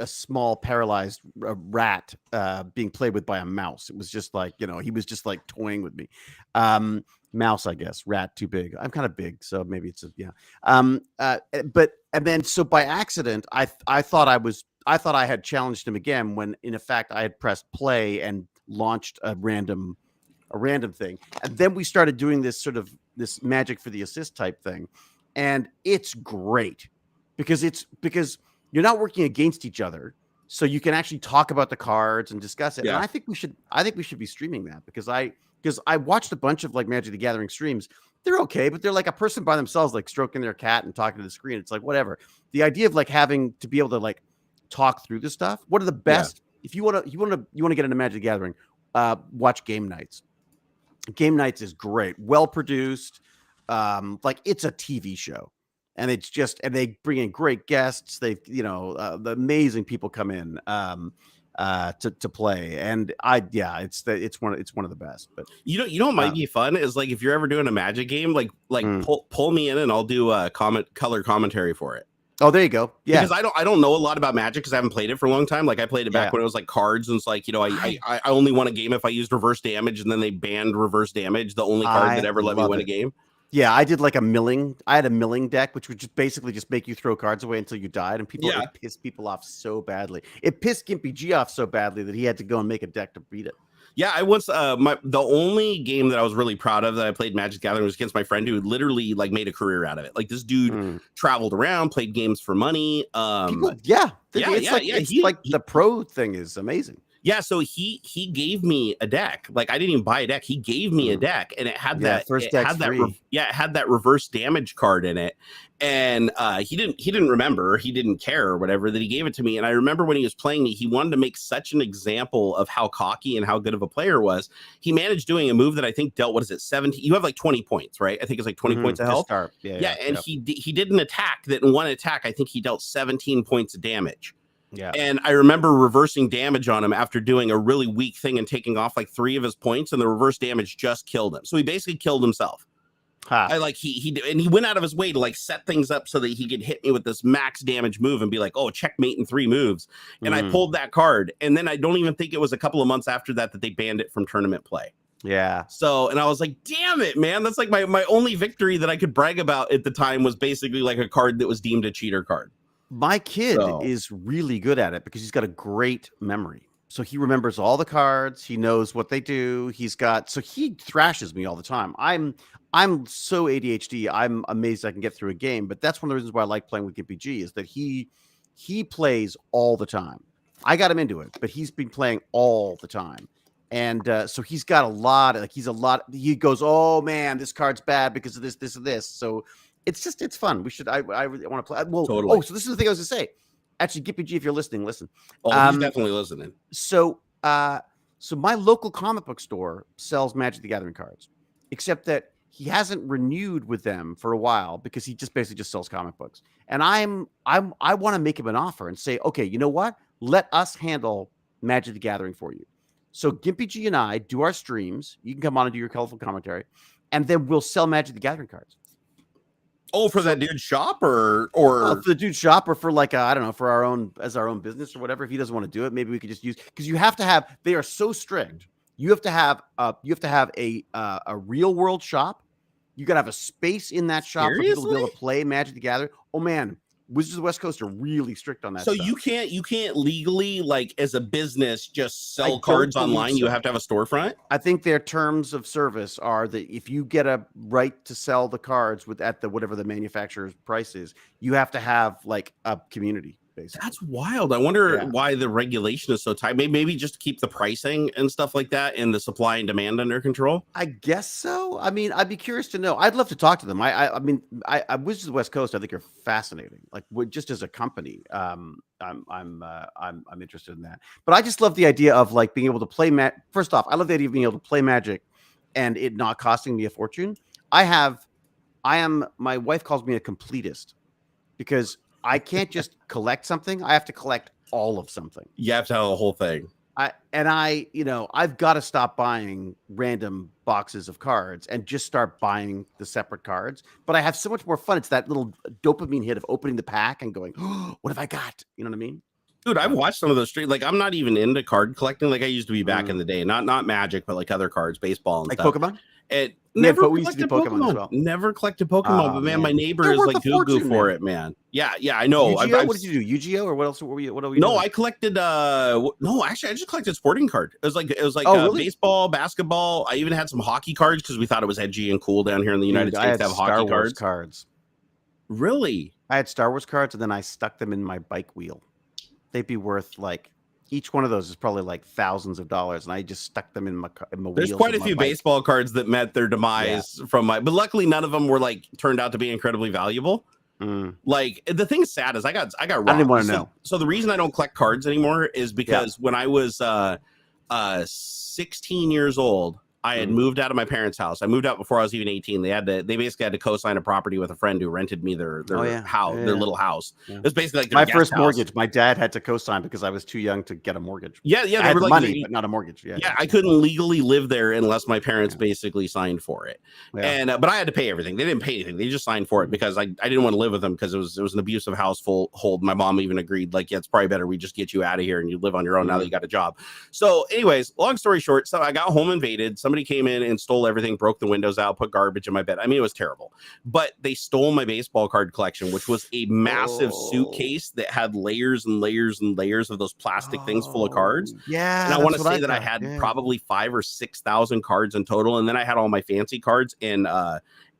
small paralyzed rat being played with by a mouse. It was just like, he was just like toying with me. Mouse, I guess. Rat, too big. I'm kind of big, so maybe it's but then so by accident, I thought I had challenged him again when in effect I had pressed play and launched a random thing, and then we started doing this this magic for the assist type thing, and it's great because you're not working against each other, so you can actually talk about the cards and discuss it. Yeah. And I think we should be streaming that because I watched a bunch of like Magic the Gathering streams. They're okay, but they're like a person by themselves, like stroking their cat and talking to the screen. It's like whatever. The idea of like having to be able to like talk through the stuff. What are the best? Yeah. If you want to get into Magic the Gathering, watch Game Nights. Game Nights is great, well produced. Like it's a TV show. And and they bring in great guests. They've, the amazing people come in to play. And it's one of the best. But what might be fun is like if you're ever doing a Magic game, pull me in and I'll do a color commentary for it. Oh, there you go. Yeah, because I don't know a lot about Magic because I haven't played it for a long time. Like I played it back when it was like cards, and it's like I only won a game if I used reverse damage, and then they banned reverse damage, the only card that ever let me win a game. Yeah, I did like a milling. I had a milling deck, which would just basically just make you throw cards away until you died, and it pissed people off so badly. It pissed Gimpy G off so badly that he had to go and make a deck to beat it. Yeah, I once the only game that I was really proud of that I played Magic Gathering was against my friend who literally like made a career out of it. Like this dude traveled around, played games for money. It's like the pro thing is amazing. Yeah, so he gave me a deck. Like I didn't even buy a deck. He gave me a deck, and it had it had that reverse damage card in it. And he didn't remember, he didn't care or whatever that he gave it to me. And I remember when he was playing me, he wanted to make such an example of how cocky and how good of a player was. He managed doing a move that I think dealt, what is it, 17? You have like 20 points, right? I think it's like 20 points of health. And he did an attack that in one attack, I think he dealt 17 points of damage. Yeah. And I remember reversing damage on him after doing a really weak thing and taking off like 3 of his points, and the reverse damage just killed him. So he basically killed himself. He went out of his way to like set things up so that he could hit me with this max damage move and be like, oh, checkmate in 3 moves. And I pulled that card. And then I don't even think it was a couple of months after that they banned it from tournament play. Yeah. So, and I was like, damn it, man. That's like my only victory that I could brag about at the time was basically like a card that was deemed a cheater card. My kid is really good at it because he's got a great memory. So he remembers all the cards. He knows what they do. So he thrashes me all the time. I'm so ADHD. I'm amazed I can get through a game. But that's one of the reasons why I like playing with Gimpy G is that he plays all the time. I got him into it, but he's been playing all the time. And so he's got a lot. He goes, oh man, this card's bad because of this, this, and this. So it's fun. I really want to play. Well, totally. Oh, so this is the thing I was going to say. Actually, Gippy G, if you're listening, listen. Oh, he's definitely listening. So my local comic book store sells Magic the Gathering cards, except that he hasn't renewed with them for a while because he just basically just sells comic books. And I want to make him an offer and say, okay, you know what? Let us handle Magic the Gathering for you. So Gimpy G and I do our streams. You can come on and do your colorful commentary, and then we'll sell Magic the Gathering cards. Oh, for that dude's shop or for the dude's shop, or for like I don't know, for our own business or whatever. If he doesn't want to do it, maybe we could just use, because you have to have. They are so strict. You have to have a real world shop. You got to have a space in that shop for people to be able to play Magic the Gathering. Oh man, Wizards of the West Coast are really strict on that. So stuff. you can't legally, like as a business, just sell cards online. You have to have a storefront. I think their terms of service are that if you get a right to sell the cards at the whatever the manufacturer's price is, you have to have like a community. Basically. That's wild. I wonder why the regulation is so tight. Maybe just to keep the pricing and stuff like that and the supply and demand under control. I guess so. I mean, I'd be curious to know. I'd love to talk to them. I mean, Wizards of the West Coast, I think, are fascinating. Like, just as a company, I'm interested in that. But I just love the idea of like being able to play First off, I love the idea of being able to play Magic and it not costing me a fortune. My wife calls me a completist because I can't just collect something. I have to collect all of something. You have to have the whole thing. I've got to stop buying random boxes of cards and just start buying the separate cards. But I have so much more fun. It's that little dopamine hit of opening the pack and going, oh, what have I got? You know what I mean? Dude, I've watched some of those streams. Like, I'm not even into card collecting like I used to be back in the day. Not Magic, but like other cards, baseball and like stuff. Pokemon? Never we used to do Pokemon as well. Never collected Pokemon, but man, my neighbor is like goo for it, man. Yeah, I know. Yu-Gi-Oh? What did you do? Yu-Gi-Oh? Or what else? What were you? No, I collected. No, actually, I just collected sporting card. It was like really? baseball, basketball. I even had some hockey cards because we thought it was edgy and cool down here in the United States to have hockey cards. Really? I had Star Wars cards, and then I stuck them in my bike wheel. They'd be worth like. Each one of those is probably like thousands of dollars, and I just stuck them in my wheels. There's quite a few baseball cards that met their demise from but luckily none of them were like turned out to be incredibly valuable. Like the thing is sad is I got robbed. I didn't want to know. So the reason I don't collect cards anymore is because when I was 16 years old, I had moved out of my parents' house. I moved out before I was even 18. They basically had to co-sign a property with a friend who rented me their house, their little house. Yeah. It was basically like my first mortgage. My dad had to co-sign because I was too young to get a mortgage. Yeah. I had money, but not a mortgage. Yeah, I couldn't legally live there unless my parents basically signed for it. Yeah. And but I had to pay everything. They didn't pay anything. They just signed for it because I didn't want to live with them because it was an abusive household. My mom even agreed, like, yeah, it's probably better we just get you out of here and you live on your own now that you got a job. So, anyways, long story short, so I got home invaded. Somebody came in and stole everything, broke the windows out, put garbage in my bed. I mean, it was terrible. But they stole my baseball card collection, which was a massive suitcase that had layers and layers and layers of those plastic things full of cards. Yeah. And I want to say that I had probably 5,000 or 6,000 cards in total. And then I had all my fancy cards in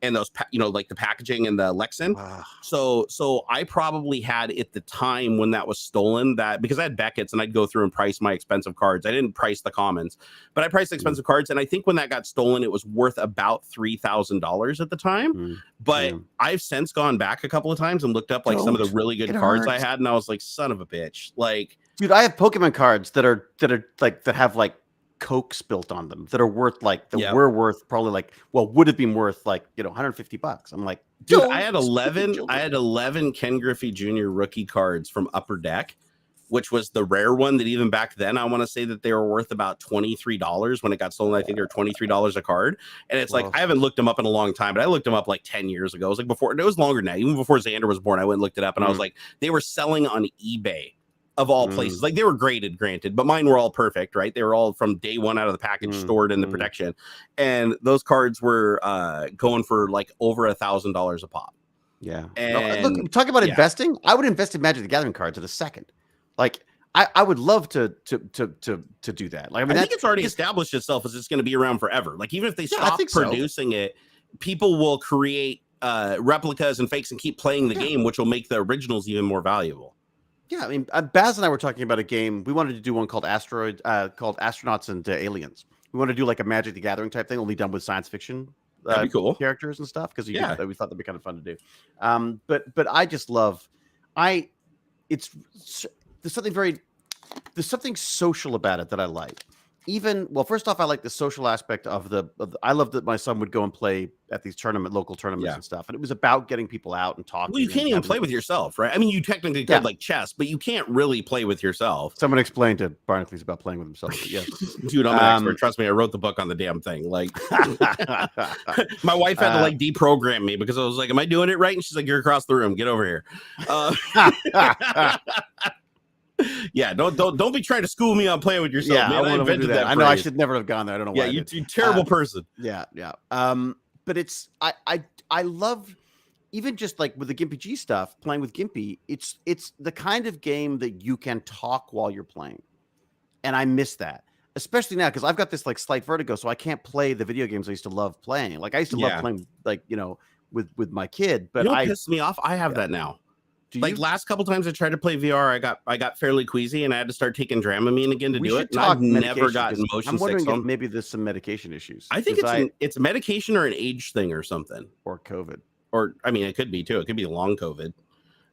and those, like the packaging and the Lexan. So I probably had at the time when that was stolen, that because I had Beckett's and I'd go through and price my expensive cards. I didn't price the commons, but I priced expensive cards. And I think when that got stolen, it was worth about $3,000 at the time. But I've since gone back a couple of times and looked up like some of the really good cards I had. And I was like, son of a bitch. Like, dude, I have Pokemon cards that have like Coke spilt on them that are worth like were worth probably like, well, would have been worth like, $150. I'm like, dude, I had 11 Ken Griffey Jr. rookie cards from Upper Deck, which was the rare one that even back then I want to say that they were worth about $23 when it got stolen. I think they were $23 a card. And it's like, I haven't looked them up in a long time, but I looked them up like 10 years ago. It was like before, it was longer than that. Even before Xander was born, I went and looked it up and I was like, they were selling on eBay. Of all places, like they were graded, granted, but mine were all perfect, right? They were all from day one out of the package, stored in the protection, and those cards were going for like over $1,000 a pop. Yeah, and look, talk about investing. I would invest in Magic the Gathering cards in a second. Like I would love to do that. Like I think it's already established itself as it's going to be around forever. Like even if they stop producing it, people will create replicas and fakes and keep playing the game, which will make the originals even more valuable. Yeah, I mean, Baz and I were talking about a game. We wanted to do one called Astronauts and Aliens. We want to do like a Magic the Gathering type thing, only done with science fiction that'd be cool. Characters and stuff. Because we thought that'd be kind of fun to do. But I just love, there's something social about it that I like. First off, I like the social aspect of I love that my son would go and play at these local tournaments and stuff. And it was about getting people out and talking. Well, you can't even play with yourself, right? I mean, you technically could like chess, but you can't really play with yourself. Someone explained to Barnacules about playing with himself. Yes. Dude, I'm an expert. Trust me, I wrote the book on the damn thing. Like my wife had to like deprogram me because I was like, am I doing it right? And she's like, you're across the room. Get over here. Yeah, don't be trying to school me on playing with yourself. Yeah, man, I invented that. I know I should never have gone there. I don't know why. Yeah, you're a terrible person. Yeah. But it's I love, even just like with the Gimpy G stuff, playing with Gimpy, it's the kind of game that you can talk while you're playing. And I miss that. Especially now, because I've got this like slight vertigo, so I can't play the video games I used to love playing. Like I used to love playing like, with my kid. But it pisses me off. I have that now. Like last couple times I tried to play VR, I got fairly queasy and I had to start taking Dramamine again to do it. And I've never gotten motion sick. I'm wondering if maybe there's some medication issues. I think it's medication or an age thing or something. Or COVID. Or I mean, it could be too. It could be long COVID.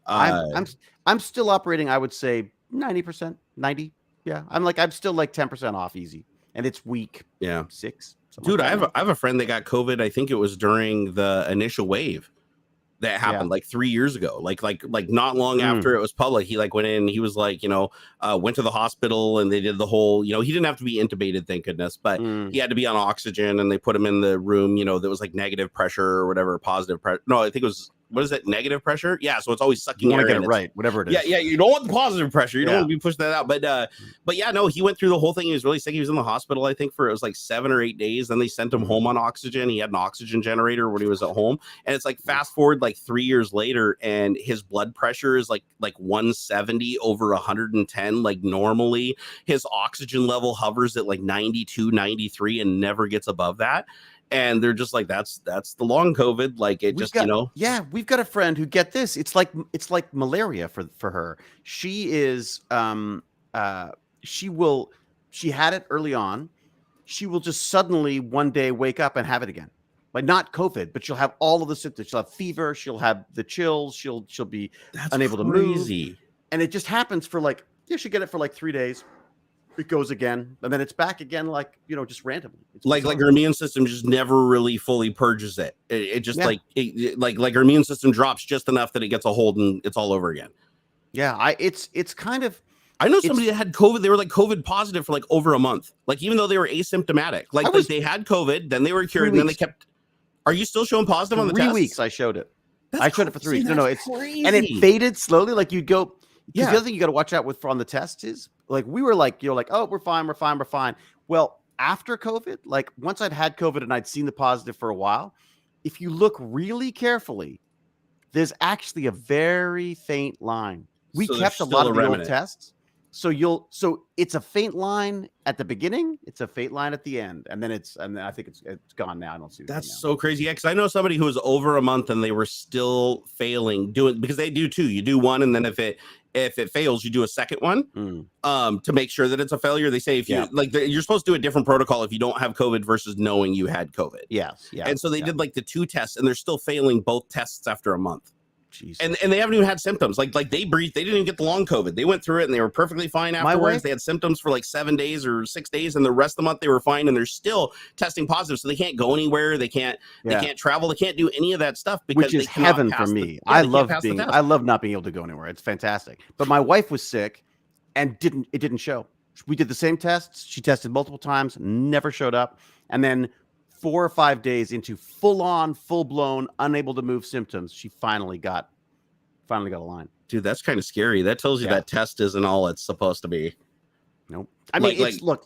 I'm still operating, I would say 90%, 90. Yeah. I'm still like 10% off easy. And it's week 6. Dude, I have a friend that got COVID. I think it was during the initial wave. That happened like 3 years ago, like not long after it was public. He like went in, he was like, went to the hospital and they did the whole, he didn't have to be intubated, thank goodness, but he had to be on oxygen and they put him in the room, that was like negative pressure or whatever, positive pressure. No, I think it was, what is it? Negative pressure? Yeah. So it's always sucking air. You want to get it right, whatever it is. Yeah. You don't want the positive pressure. You don't want to be pushing that out. But yeah, no, he went through the whole thing. He was really sick. He was in the hospital, I think, for it was like 7 or 8 days. Then they sent him home on oxygen. He had an oxygen generator when he was at home. And it's like fast forward like 3 years later, and his blood pressure is like 170 over 110. Like normally his oxygen level hovers at like 92, 93 and never gets above that. And they're just like, that's the long COVID. Like Yeah, we've got a friend who, get this, it's like malaria for her. She is she had it early on. She will just suddenly one day wake up and have it again. Like not COVID, but she'll have all of the symptoms. She'll have fever, she'll have the chills, she'll be unable to move. And it just happens for like, she'll get it for like 3 days. It goes again, and then it's back again, like just randomly. It's like her immune system just never really fully purges it. It just like her immune system drops just enough that it gets a hold and it's all over again. Yeah, it's kind of. I know somebody that had COVID. They were like COVID positive for like over a month. Like even though they were asymptomatic, like they had COVID, then they were cured, and then they kept. Are you still showing positive on the test? 3 weeks. I showed it. I showed it for 3 weeks. No, it's crazy. And it faded slowly. Like you'd go. The other thing you got to watch out with on the test is like we were like, oh, we're fine. Well, after COVID, like once I'd had COVID and I'd seen the positive for a while, if you look really carefully, there's actually a very faint line. We kept a lot of the old tests, So it's a faint line at the beginning, it's a faint line at the end, and then I think it's gone now. I don't see it. That's so crazy. Yeah, because I know somebody who was over a month and they were still failing doing, because they do two. You do one, and then if it fails, you do a second one to make sure that it's a failure. They say if you you're supposed to do a different protocol if you don't have COVID versus knowing you had COVID. Yes. Yeah. And so they did like the 2 tests, and they're still failing both tests after a month. Jesus. And they haven't even had symptoms. Like they breathed. They didn't even get the long COVID. They went through it and they were perfectly fine afterwards. They had symptoms for like 7 days or 6 days, and the rest of the month they were fine. And they're still testing positive, so they can't go anywhere. They can't travel. They can't do any of that stuff because which is heaven for me. I love not being able to go anywhere. It's fantastic. But my wife was sick and it didn't show. We did the same tests. She tested multiple times, never showed up, and then 4 or 5 days into full-blown, unable to move symptoms, she finally got a line. Dude, that's kind of scary. That tells you that test isn't all it's supposed to be. Nope. I mean,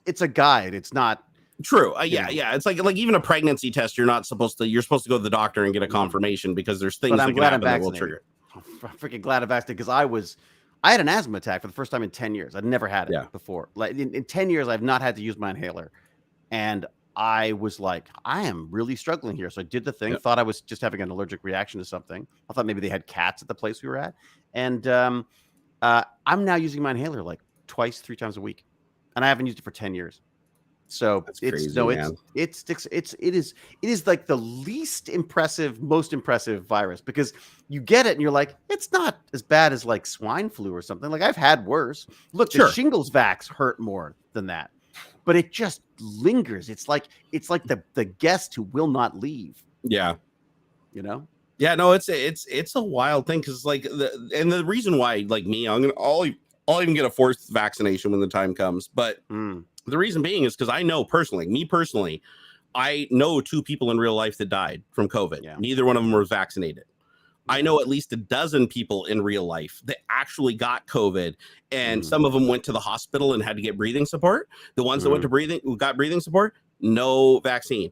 it's a guide. It's not true. Yeah. It's like even a pregnancy test. You're supposed to go to the doctor and get a confirmation because there's things that can happen that will trigger it. I'm freaking glad I'm vaccinated because I had an asthma attack for the first time in 10 years. I'd never had it before. Like in 10 years, I've not had to use my inhaler. And I was like, I am really struggling here. So I did the thing, thought I was just having an allergic reaction to something. I thought maybe they had cats at the place we were at. And I'm now using my inhaler like 2-3 times a week. And I haven't used it for 10 years. So it is like the least impressive, most impressive virus, because you get it and you're like, it's not as bad as like swine flu or something. Like I've had worse. Look, the shingles vax hurt more than that. But it just lingers. It's like the guest who will not leave. Yeah. You know? Yeah, no, it's a wild thing because like the reason why, like me, I'll even get a forced vaccination when the time comes. But the reason being is because I know personally, I know 2 people in real life that died from COVID. Yeah. Neither one of them was vaccinated. I know at least a dozen people in real life that actually got COVID, and some of them went to the hospital and had to get breathing support. The ones that got breathing support, no vaccine.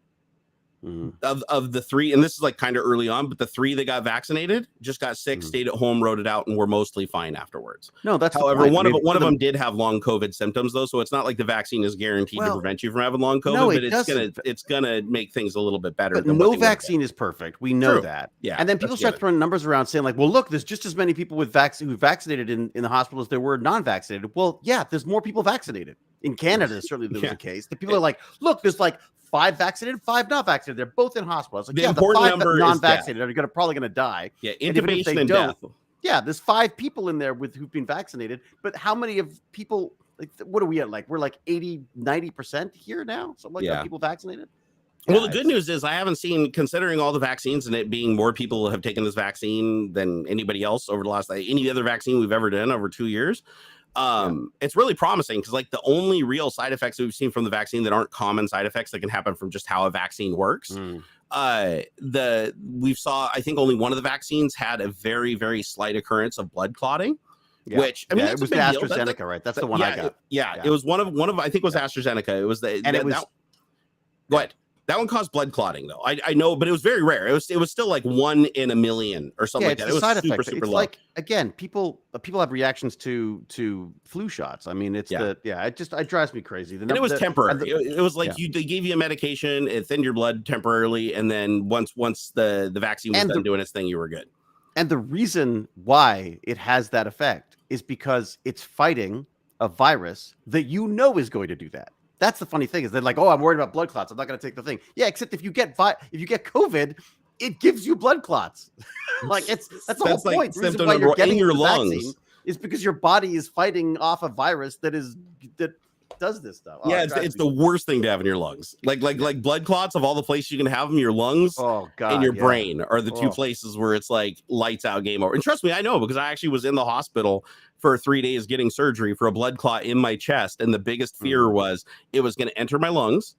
Of the 3, and this is like kind of early on, but the 3 that got vaccinated just got sick, stayed at home, wrote it out, and were mostly fine afterwards. No, that's however, one of them did have long COVID symptoms though, so it's not like the vaccine is guaranteed to prevent you from having long COVID. No, but it's gonna make things a little bit better. But no vaccine is perfect. We know that. Yeah, and then people start throwing numbers around saying like, well, look, there's just as many people with who vaccinated in the hospital as there were non-vaccinated. Well, yeah, there's more people vaccinated in Canada. Certainly, there was the case. The people are like, look, there's like 5 vaccinated, 5 not vaccinated. They're both in hospitals. Like, the important number non-vaccinated are probably going to die. Yeah, intubation and death. Yeah, there's 5 people in there who've been vaccinated. But how many of people? Like, what are we at? Like, we're like 80-90% here now. Something like that. People vaccinated. Yeah, well, the good news is I haven't seen, considering all the vaccines and it being more people have taken this vaccine than anybody else over the last any other vaccine we've ever done over 2 years. It's really promising because like the only real side effects we've seen from the vaccine that aren't common side effects that can happen from just how a vaccine works. I think only one of the vaccines had a very, very slight occurrence of blood clotting. Which I mean, it was the AstraZeneca, right? That's the one I got. It was one of I think it was AstraZeneca. It was go ahead. That one caused blood clotting, though. I know, but it was very rare. It was still like 1 in a million or something like that. It was super low. Like, again, people have reactions to flu shots. I mean, it drives me crazy. And it was temporary. It was like they gave you a medication, it thinned your blood temporarily, and then once the vaccine was done doing its thing, you were good. And the reason why it has that effect is because it's fighting a virus that is going to do that. That's the funny thing is they're like, oh, I'm worried about blood clots. I'm not going to take the thing. Yeah, except if you get COVID, it gives you blood clots. Like that's the whole point. The reason why you're getting your lungs is because your body is fighting off a virus that does this stuff. It's the worst thing to have in your lungs. Like blood clots, of all the places you can have them, your lungs and your brain are the 2 places where it's like lights out, game over. And trust me, I know, because I actually was in the hospital for 3 days getting surgery for a blood clot in my chest. And the biggest fear was it was going to enter my lungs,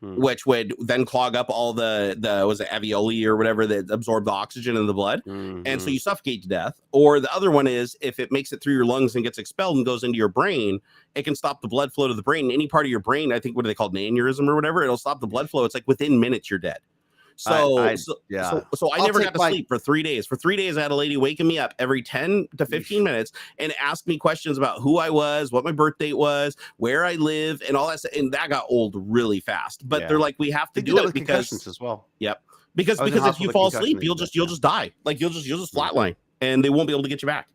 which would then clog up all the was it alveoli or whatever that absorb the oxygen in the blood. And so you suffocate to death. Or the other one is if it makes it through your lungs and gets expelled and goes into your brain, it can stop the blood flow to the brain. Any part of your brain, I think, what do they call it, an aneurysm or whatever, it'll stop the blood flow. It's like within minutes you're dead. So I never got to sleep for 3 days. For 3 days, I had a lady waking me up every 10 to 15 minutes and ask me questions about who I was, what my birth date was, where I live, and all that stuff. And that got old really fast. But they're like, we have to do it because as well. Yep. Because if you fall asleep, you'll just die. Like you'll just flatline, and they won't be able to get you back.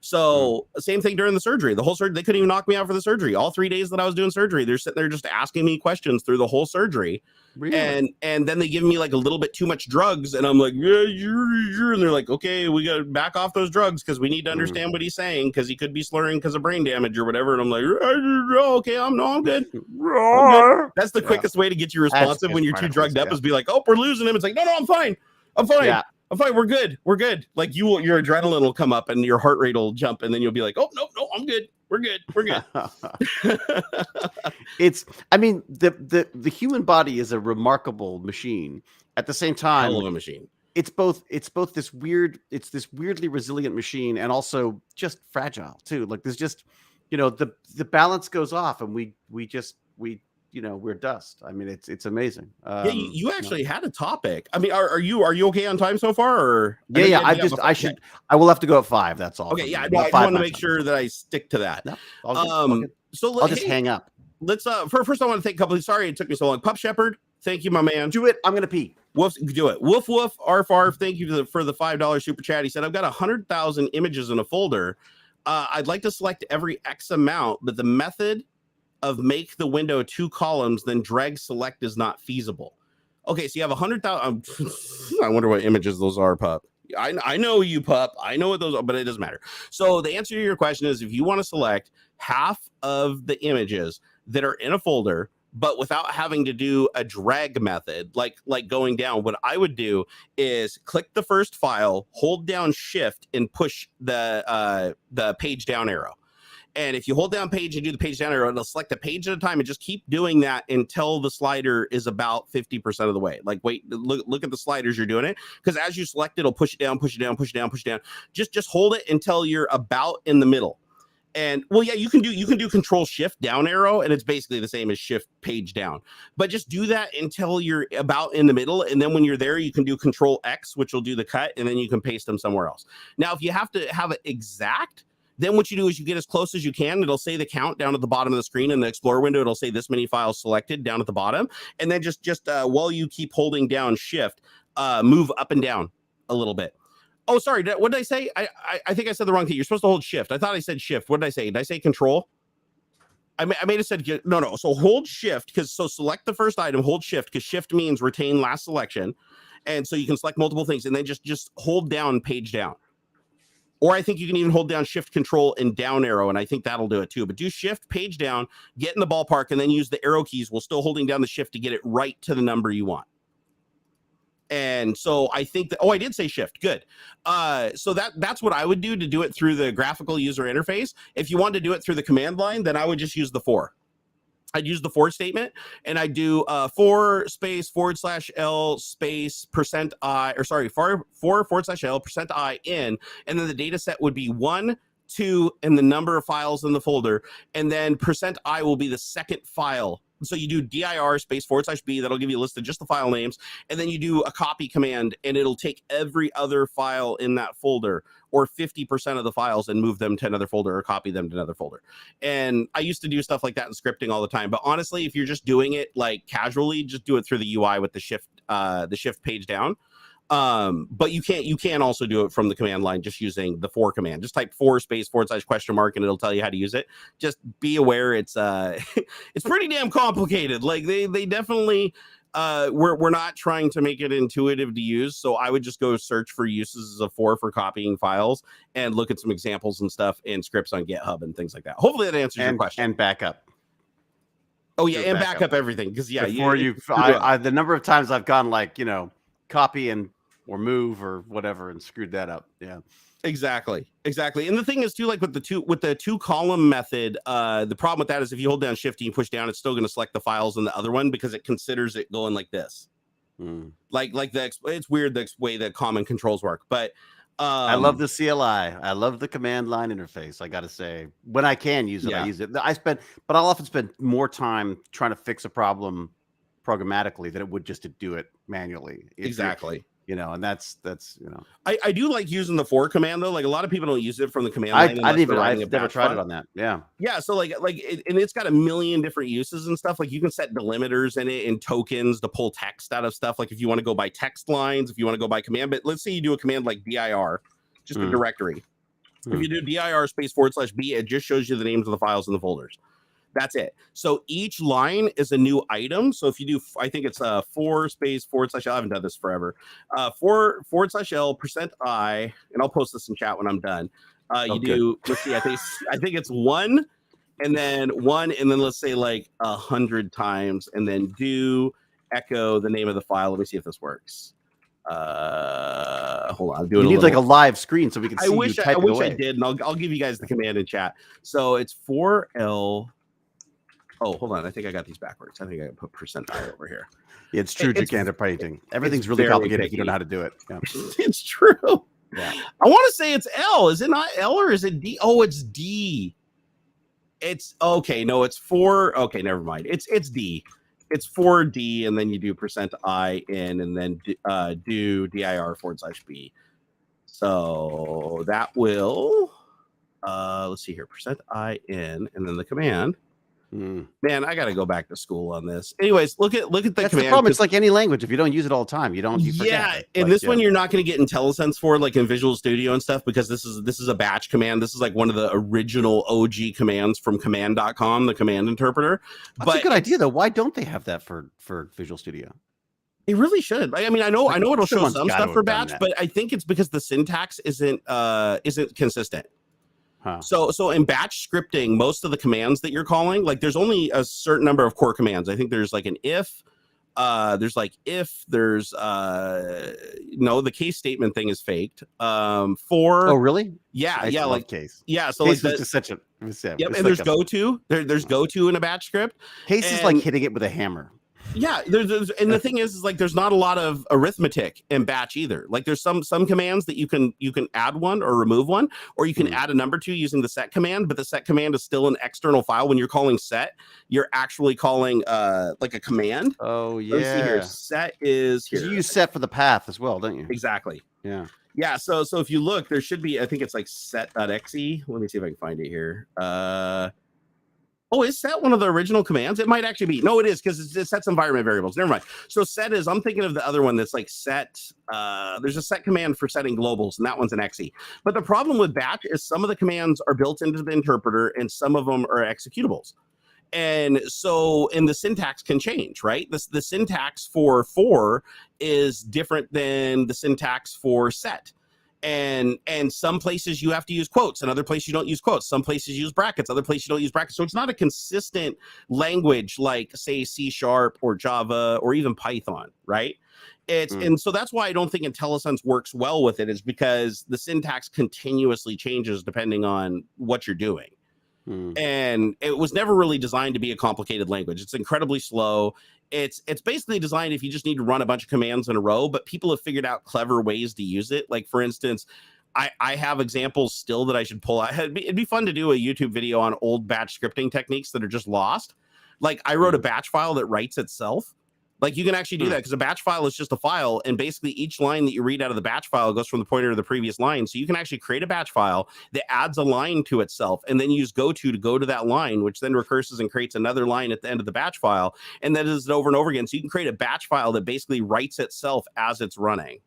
So same thing during the surgery. The whole surgery, they couldn't even knock me out for the surgery. All 3 days that I was doing surgery, they're sitting there just asking me questions through the whole surgery. Really? And then they give me like a little bit too much drugs, and I'm like, yeah, and they're like, okay, we got to back off those drugs because we need to understand what he's saying because he could be slurring because of brain damage or whatever. And I'm like, okay, I'm good. That's the quickest way to get you responsive when you're too drugged up is be like, oh, we're losing him. It's like, no, I'm fine. Yeah. I'm fine. We're good. Like your adrenaline will come up and your heart rate will jump, and then you'll be like, oh, no, I'm good. We're good. The human body is a remarkable machine. At the same time, hell of a machine. It's this weirdly resilient machine and also just fragile too. Like there's just, the balance goes off and we're dust. I mean, it's amazing. You actually had a topic. I mean, are you okay on time so far? Or I will have to go at 5. That's all. Okay, yeah. I want to make sure that I stick to that. No, I'll just hang up. Let's first I want to thank a couple. Sorry it took me so long. Pup Shepherd, thank you, my man. Do it. I'm gonna pee. Woof, do it. Woof woof. Arf arf. Thank you for the $5 super chat. He said, I've got 100,000 images in a folder. I'd like to select every X amount, but the method of make the window 2 columns, then drag select is not feasible. Okay, so you have 100,000. I wonder what images those are, Pup. I know you, Pup. I know what those are, but it doesn't matter. So the answer to your question is if you want to select half of the images that are in a folder, but without having to do a drag method, like going down, what I would do is click the first file, hold down Shift, and push the page down arrow. And if you hold down page and do the page down arrow, it'll select a page at a time and just keep doing that until the slider is about 50% of the way. Like, wait, look at the sliders you're doing it. Because as you select it, it'll push it down, push it down, push it down, push it down. Just hold it until you're about in the middle. And well, yeah, you can do Control Shift down arrow, and it's basically the same as Shift page down. But just do that until you're about in the middle, and then when you're there, you can do Control X, which will do the cut, and then you can paste them somewhere else. Now, if you have to have it exact, then what you do is you get as close as you can. It'll say the count down at the bottom of the screen. In the Explorer window, it'll say this many files selected down at the bottom. And then just while you keep holding down Shift, move up and down a little bit. Oh, sorry. What did I say? I think I said the wrong thing. You're supposed to hold Shift. I thought I said Shift. What did I say? Did I say Control? I may have said no. So hold Shift select the first item, hold Shift because Shift means retain last selection. And so you can select multiple things and then just hold down page down. Or I think you can even hold down Shift, Control, and down arrow, and I think that'll do it too. But do Shift, page down, get in the ballpark, and then use the arrow keys while still holding down the Shift to get it right to the number you want. And so I think that, I did say Shift. Good. So that's what I would do to do it through the graphical user interface. If you want to do it through the command line, then I would just use the for. I'd use the for statement, and I do for space /L space %I, or sorry, for /L %I in, and then the data set would be 1, 2, and the number of files in the folder, and then %I will be the second file. So you do dir space /B, that'll give you a list of just the file names, and then you do a copy command, and it'll take every other file in that folder, or 50% of the files, and move them to another folder or copy them to another folder. And I used to do stuff like that in scripting all the time. But honestly, if you're just doing it like casually, just do it through the UI with the shift page down. But you can also do it from the command line just using the for command. Just type for space / question mark and it'll tell you how to use it. Just be aware it's it's pretty damn complicated. Like they definitely we're not trying to make it intuitive to use. So I would just go search for uses of for copying files and look at some examples and stuff in scripts on GitHub and things like that. Hopefully that answers your question. And backup. Oh yeah, and backup everything. Because yeah, before I the number of times I've gone like, copy and or move or whatever and screwed that up. Yeah, exactly. And the thing is too, like with the two column method, the problem with that is if you hold down Shift and you push down, it's still going to select the files in the other one because it considers it going like this. It's weird the way that common controls work, but I love the CLI. I love the command line interface. I got to say, when I can use it, I use it. But I'll often spend more time trying to fix a problem programmatically than it would just to do it manually. Exactly. And that's I do like using the for command though. Like a lot of people don't use it from the command line. I've never tried it on that. Yeah. So and it's got a million different uses and stuff. Like you can set delimiters in it and tokens to pull text out of stuff. Like if you want to go by text lines, if you want to go by command, but let's say you do a command like dir, just a directory. If you do dir /B, it just shows you the names of the files in the folders. That's it. So each line is a new item. So if you do, I think it's for / I haven't done this forever. For / L %I, and I'll post this in chat when I'm done. Let's see, I think it's 1 and then let's say like 100 times and then do echo the name of the file. Let me see if this works. Hold on. You need like a live screen so we can see you type it away. I did, and I'll give you guys the command in chat. So it's 4L. Oh, hold on. I think I got these backwards. I think I put %I over here. Yeah, it's true. Gigantic painting. Everything's really complicated if you don't know how to do it. Yeah. It's true. Yeah. I want to say it's L. Is it not L or is it D? Oh, it's D. It's okay. No, it's 4. Okay, never mind. It's D. It's 4D, and then you do %I in, and then do dir /B. So that will, let's see here, %I in, and then the command. Man, I got to go back to school on this. Anyways, look at the That's command. The problem. It's like any language. If you don't use it all the time, you forget. Yeah, and this one you're not going to get IntelliSense for, like in Visual Studio and stuff, because this is a batch command. This is like one of the original OG commands from command.com, the command interpreter. That's a good idea, though. Why don't they have that for Visual Studio? They really should. I mean, I know it'll show some stuff for batch, but I think it's because the syntax isn't consistent. Huh. So in batch scripting, most of the commands that you're calling, like there's only a certain number of core commands. I think there's like an if, there's the case statement thing is faked. Oh really? Yeah, like case. Yeah, so case like is such a and there's goto. There's goto in a batch script. Case is like hitting it with a hammer. Yeah, and the thing is like there's not a lot of arithmetic in batch either. Like there's some commands that you can add one or remove one, or you can add a number to using the set command, but the set command is still an external file. When you're calling set, you're actually calling like a command. Oh yeah. Let's see here. Set is here. You use set for the path as well, don't you? Exactly. Yeah. Yeah. So if you look, there should be, I think it's like set.exe. Let me see if I can find it here. Oh, is set one of the original commands? It might actually be. No, it is, because it sets environment variables. Never mind. So set is, I'm thinking of the other one that's like set. There's a set command for setting globals, and that one's an exe. But the problem with batch is some of the commands are built into the interpreter, and some of them are executables. And the syntax can change, right? The syntax for is different than the syntax for set. And some places you have to use quotes, and other places you don't use quotes. Some places you use brackets, other places you don't use brackets. So it's not a consistent language like, say, C# or Java or even Python, right? And so that's why I don't think IntelliSense works well with it, is because the syntax continuously changes depending on what you're doing. And it was never really designed to be a complicated language. It's incredibly slow. It's basically designed if you just need to run a bunch of commands in a row, but people have figured out clever ways to use it. Like, for instance, I have examples still that I should pull out. It'd be fun to do a YouTube video on old batch scripting techniques that are just lost. Like, I wrote a batch file that writes itself. Like, you can actually do that, because a batch file is just a file, and basically each line that you read out of the batch file goes from the pointer to the previous line. So you can actually create a batch file that adds a line to itself, and then use goto to go to that line, which then recurses and creates another line at the end of the batch file, and then does it over and over again. So you can create a batch file that basically writes itself as it's running.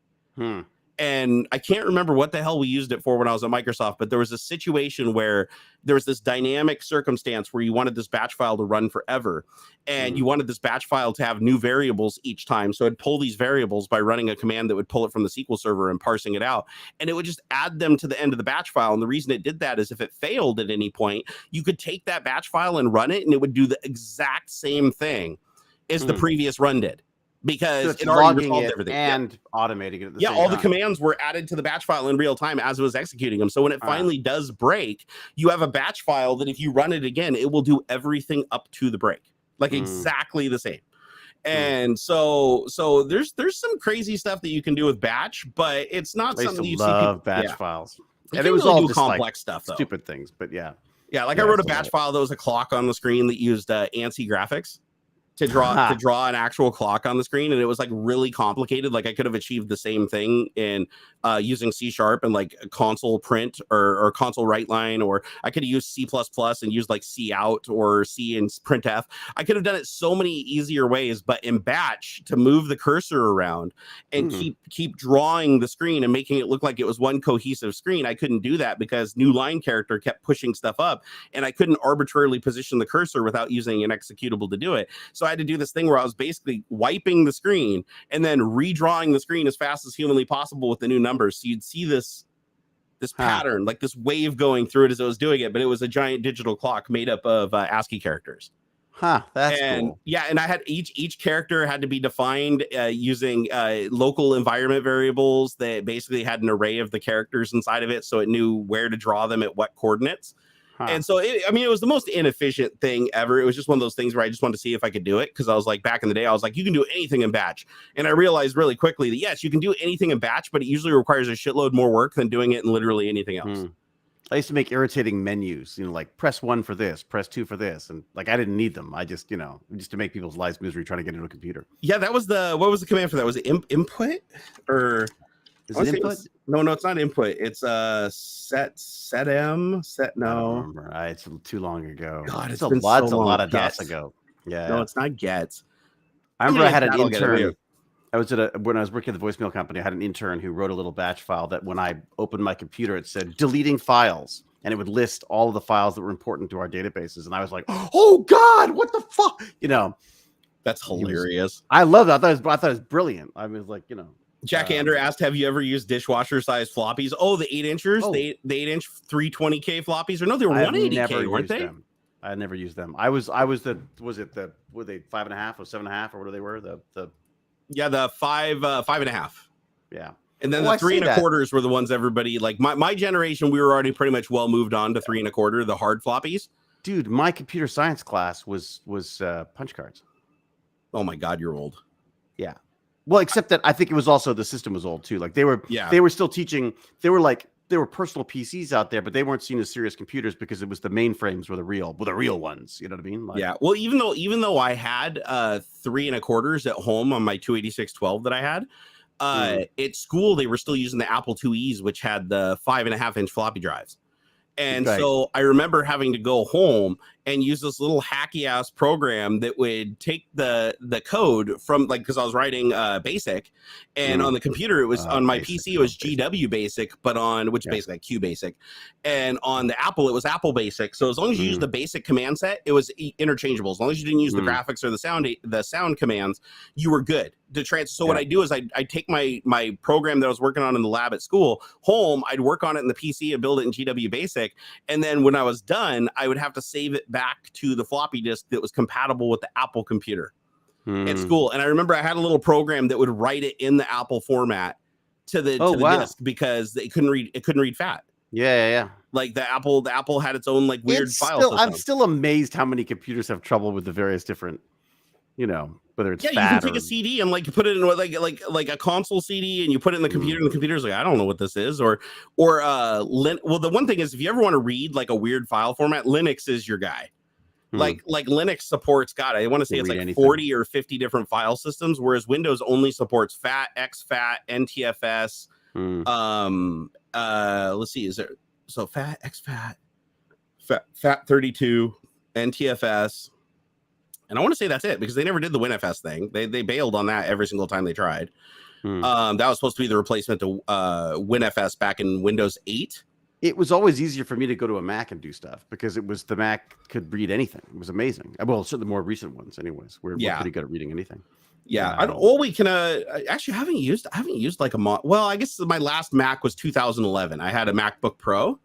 And I can't remember what the hell we used it for when I was at Microsoft, but there was a situation where there was this dynamic circumstance where you wanted this batch file to run forever, and you wanted this batch file to have new variables each time. So it'd pull these variables by running a command that would pull it from the SQL server and parsing it out, and it would just add them to the end of the batch file. And the reason it did that is if it failed at any point, you could take that batch file and run it, and it would do the exact same thing as the previous run did. Because it already resolved everything and automating it at the same all time. The commands were added to the batch file in real time as it was executing them. So when it finally does break, you have a batch file that if you run it again, it will do everything up to the break, like exactly the same. And so there's some crazy stuff that you can do with batch, but it's not something you love batch files. And it was all just complex like stuff, though. Stupid things, but yeah. Like I wrote a batch file that was a clock on the screen that used ANSI graphics. to draw an actual clock on the screen, and it was like really complicated. Like I could have achieved the same thing in using C# and like console print or console write line, or I could have used C++ and used like C out or C and printf. I could have done it so many easier ways, but in batch, to move the cursor around and keep drawing the screen and making it look like it was one cohesive screen, I couldn't do that because new line character kept pushing stuff up, and I couldn't arbitrarily position the cursor without using an executable to do it. So I had to do this thing where I was basically wiping the screen and then redrawing the screen as fast as humanly possible with the new numbers. So you'd see this pattern, like this wave going through it as I was doing it, but it was a giant digital clock made up of ASCII characters. That's cool. Yeah, and I had each character had to be defined using local environment variables that basically had an array of the characters inside of it, so it knew where to draw them at what coordinates. And so, it was the most inefficient thing ever. It was just one of those things where I just wanted to see if I could do it, because I was like, back in the day, I was like, you can do anything in batch. And I realized really quickly that, yes, you can do anything in batch, but it usually requires a shitload more work than doing it in literally anything else. I used to make irritating menus, like press 1 for this, press 2 for this. And like, I didn't need them. I just, just to make people's lives misery trying to get into a computer. Yeah, what was the command for that? Was it input or... Is it input? No, it's not input. It's set no. I remember. It's too long ago. God, it's a lot of DOS ago. Yeah. No, it's not get. I remember I had an intern. When I was working at the voicemail company, I had an intern who wrote a little batch file that when I opened my computer, it said deleting files, and it would list all of the files that were important to our databases. And I was like, oh God, what the fuck? That's hilarious. I love that. I thought it was brilliant. I was like, Jack Ander asked, have you ever used dishwasher-sized floppies? Oh, the 8-inchers? Oh. The 8-inch 320K floppies? Or no, they were 180K, weren't they? I never used them. I was were they 5.5 or 7.5 or what they were? The 5.5. Yeah. And then the 3.25s were the ones everybody, like my generation, we were already pretty much well moved on to 3.25, the hard floppies. Dude, my computer science class was punch cards. Oh my God, you're old. Yeah. Well, except that I think it was also the system was old too. Like they were still teaching. They were personal PCs out there, but they weren't seen as serious computers because it was the mainframes were the real ones. You know what I mean? Yeah. Well, even though I had 3.25s at home on my 286-12 that I had, at school they were still using the Apple IIe's, which had the 5.5-inch floppy drives. And so I remember having to go home and use this little hacky ass program that would take the code from, like, because I was writing BASIC, and on the computer it was on my PC it was GW BASIC, but on basically like Q BASIC, and on the Apple it was Apple BASIC. So as long as you use the basic command set, it was interchangeable. As long as you didn't use the graphics or the sound commands, you were good to transfer. So what I do is I take my program that I was working on in the lab at school home. I'd work on it in the PC and build it in GW BASIC, and then when I was done, I would have to save it back to the floppy disk that was compatible with the Apple computer at school. And I remember I had a little program that would write it in the Apple format to the disk because it couldn't read FAT. Yeah. Like the Apple had its own like weird file system. I'm still amazed how many computers have trouble with the various different, whether it's you can take a CD and like put it in like a console CD, and you put it in the computer, and the computer's like, I don't know what this is. Well, the one thing is, if you ever want to read like a weird file format, Linux is your guy. Like Linux supports, God, I want to say it's like anything. 40 or 50 different file systems, whereas Windows only supports FAT, exFAT, NTFS. Let's see, is there FAT, exFAT, FAT32, NTFS. And I want to say that's it, because they never did the WinFS thing. They bailed on that every single time they tried. That was supposed to be the replacement to WinFS back in Windows 8. It was always easier for me to go to a Mac and do stuff because the Mac could read anything. It was amazing. Well, certainly the more recent ones, anyways. We're pretty good at reading anything. Yeah. Actually, I haven't used like a mod. Well, I guess my last Mac was 2011. I had a MacBook Pro.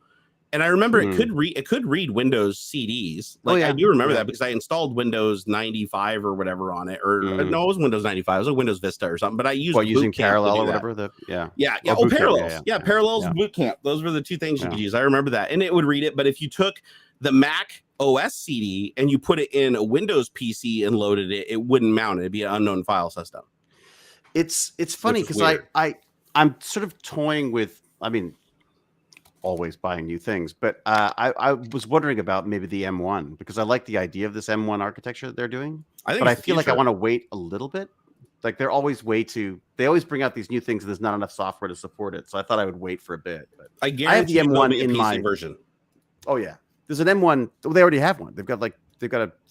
And I remember it could read Windows CDs. I do remember that because I installed Windows 95 or whatever on it. Or no, it was Windows 95. It was a Windows Vista or something. But I used using Parallel or whatever. Parallels. Yeah, Parallels, Boot Camp. Those were the two things you could use. I remember that, and it would read it. But if you took the Mac OS CD and you put it in a Windows PC and loaded it, it wouldn't mount it. It'd be an unknown file system. It's funny because I'm sort of toying with. I mean, always buying new things. But I was wondering about maybe the M1 because I like the idea of this M1 architecture that they're doing. I think But I it's the feel like I future. want to wait a little bit. Like they're always they always bring out these new things and there's not enough software to support it. So I thought I would wait for a bit. But I I have the guarantee you there'll M1 be a in PC version. Oh yeah, there's an M1. Well, they already have one. They've got the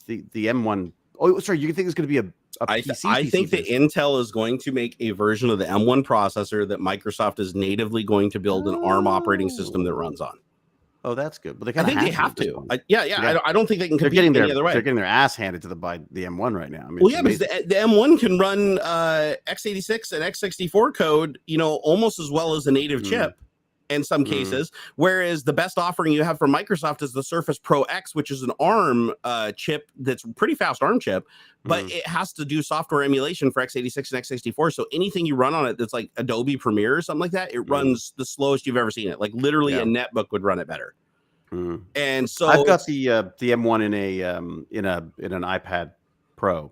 M1. Oh, sorry. You think it's going to be a PC? I think that version? Intel is going to make a version of the M1 processor that Microsoft is natively going to build an ARM operating system that runs on. Oh, that's good. But I think they have to. I don't think they can compete any other way. They're getting their ass handed to them by the M1 right now. I mean, well, yeah, because the M1 can run x86 and x64 code, almost as well as a native chip in some cases. Whereas the best offering you have from Microsoft is the Surface Pro X, which is an ARM chip that's pretty fast ARM chip, but it has to do software emulation for x86 and x64. So anything you run on it that's like Adobe Premiere or something like that, it runs the slowest you've ever seen it. Like literally a netbook would run it better. And so I've got the M1 in an iPad Pro,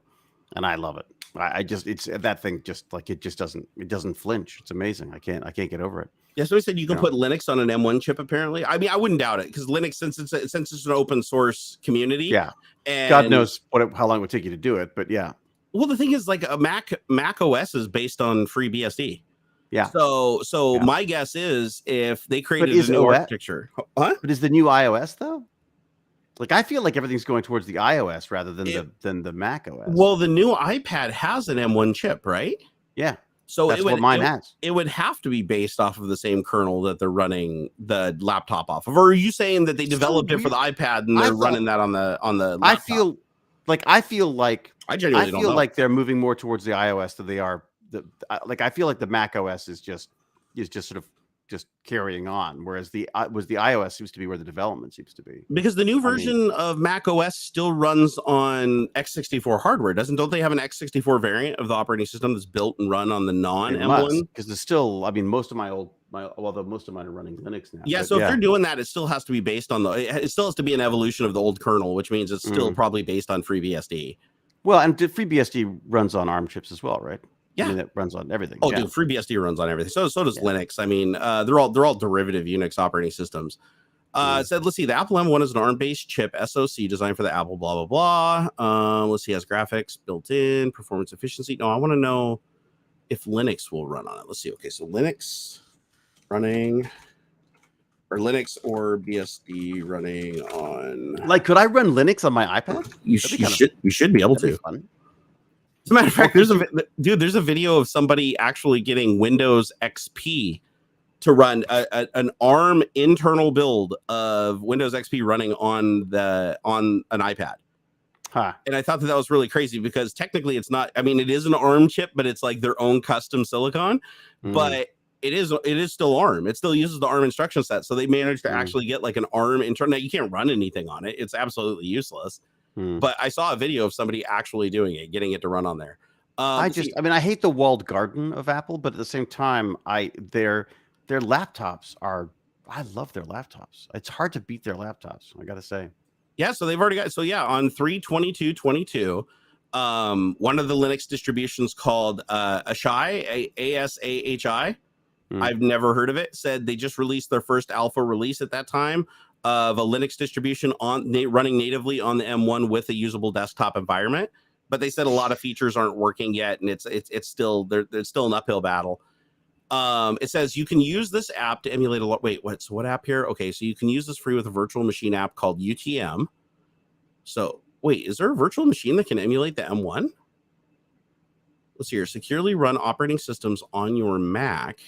and I love it. That thing it doesn't flinch. It's amazing. I can't get over it. Yeah, so he said you can put Linux on an M1 chip. Apparently, I mean, I wouldn't doubt it because Linux, since it's an open source community, and God knows how long it would take you to do it, but yeah. Well, the thing is, like a Mac OS is based on FreeBSD. Yeah. So my guess is if they created a new architecture, But is the new iOS though? Like I feel like everything's going towards the iOS rather than the Mac OS. Well, the new iPad has an M1 chip, right? Yeah. So that's what mine has. It would have to be based off of the same kernel that they're running the laptop off of. Or are you saying that they developed it for the iPad and they're running that on the laptop? I feel like I genuinely don't know. like they're moving more towards the iOS than they are. I feel like the Mac OS is just sort of just carrying on, whereas the iOS seems to be where the development seems to be. Because the new version of Mac OS still runs on x64 hardware, don't they have an x64 variant of the operating system that's built and run on the non-M1? Because there's still, most of although most of mine are running Linux now. Yeah, so if they're doing that, it still has to be based on it still has to be an evolution of the old kernel, which means it's still probably based on FreeBSD. Well, and FreeBSD runs on ARM chips as well, right? Yeah, I mean, it runs on everything. Oh, dude, FreeBSD runs on everything. So does Linux. I mean, they're all derivative Unix operating systems. It said, let's see, the Apple M1 is an ARM-based chip SoC designed for the Apple blah blah blah. Let's see, has graphics built in, performance efficiency. No, I want to know if Linux will run on it. Let's see. Okay, so Linux running, or Linux or BSD running on. Like, could I run Linux on my iPad? You should be able to. As a matter of fact, there's a video of somebody actually getting Windows XP to run an ARM internal build of Windows XP running on an iPad. Huh. And I thought that was really crazy because technically it's not. I mean, it is an ARM chip, but it's like their own custom silicon. But it is still ARM. It still uses the ARM instruction set. So they managed to actually get like an ARM internal. Now you can't run anything on it. It's absolutely useless. But I saw a video of somebody actually doing it, getting it to run on there. I hate the walled garden of Apple, but at the same time, their laptops are. I love their laptops. It's hard to beat their laptops. I got to say. Yeah, so they've already got. So yeah, on 3/22/22, one of the Linux distributions called Ashai, ASAHI. I've never heard of it. Said they just released their first alpha release at that time of a Linux distribution running natively on the M1 with a usable desktop environment, but they said a lot of features aren't working yet, and it's still there's still an uphill battle. It says you can use this app to emulate a lot. Wait, what app here? Okay, so you can use this free with a virtual machine app called UTM. So wait, is there a virtual machine that can emulate the M1? Let's see here. Securely run operating systems on your Mac.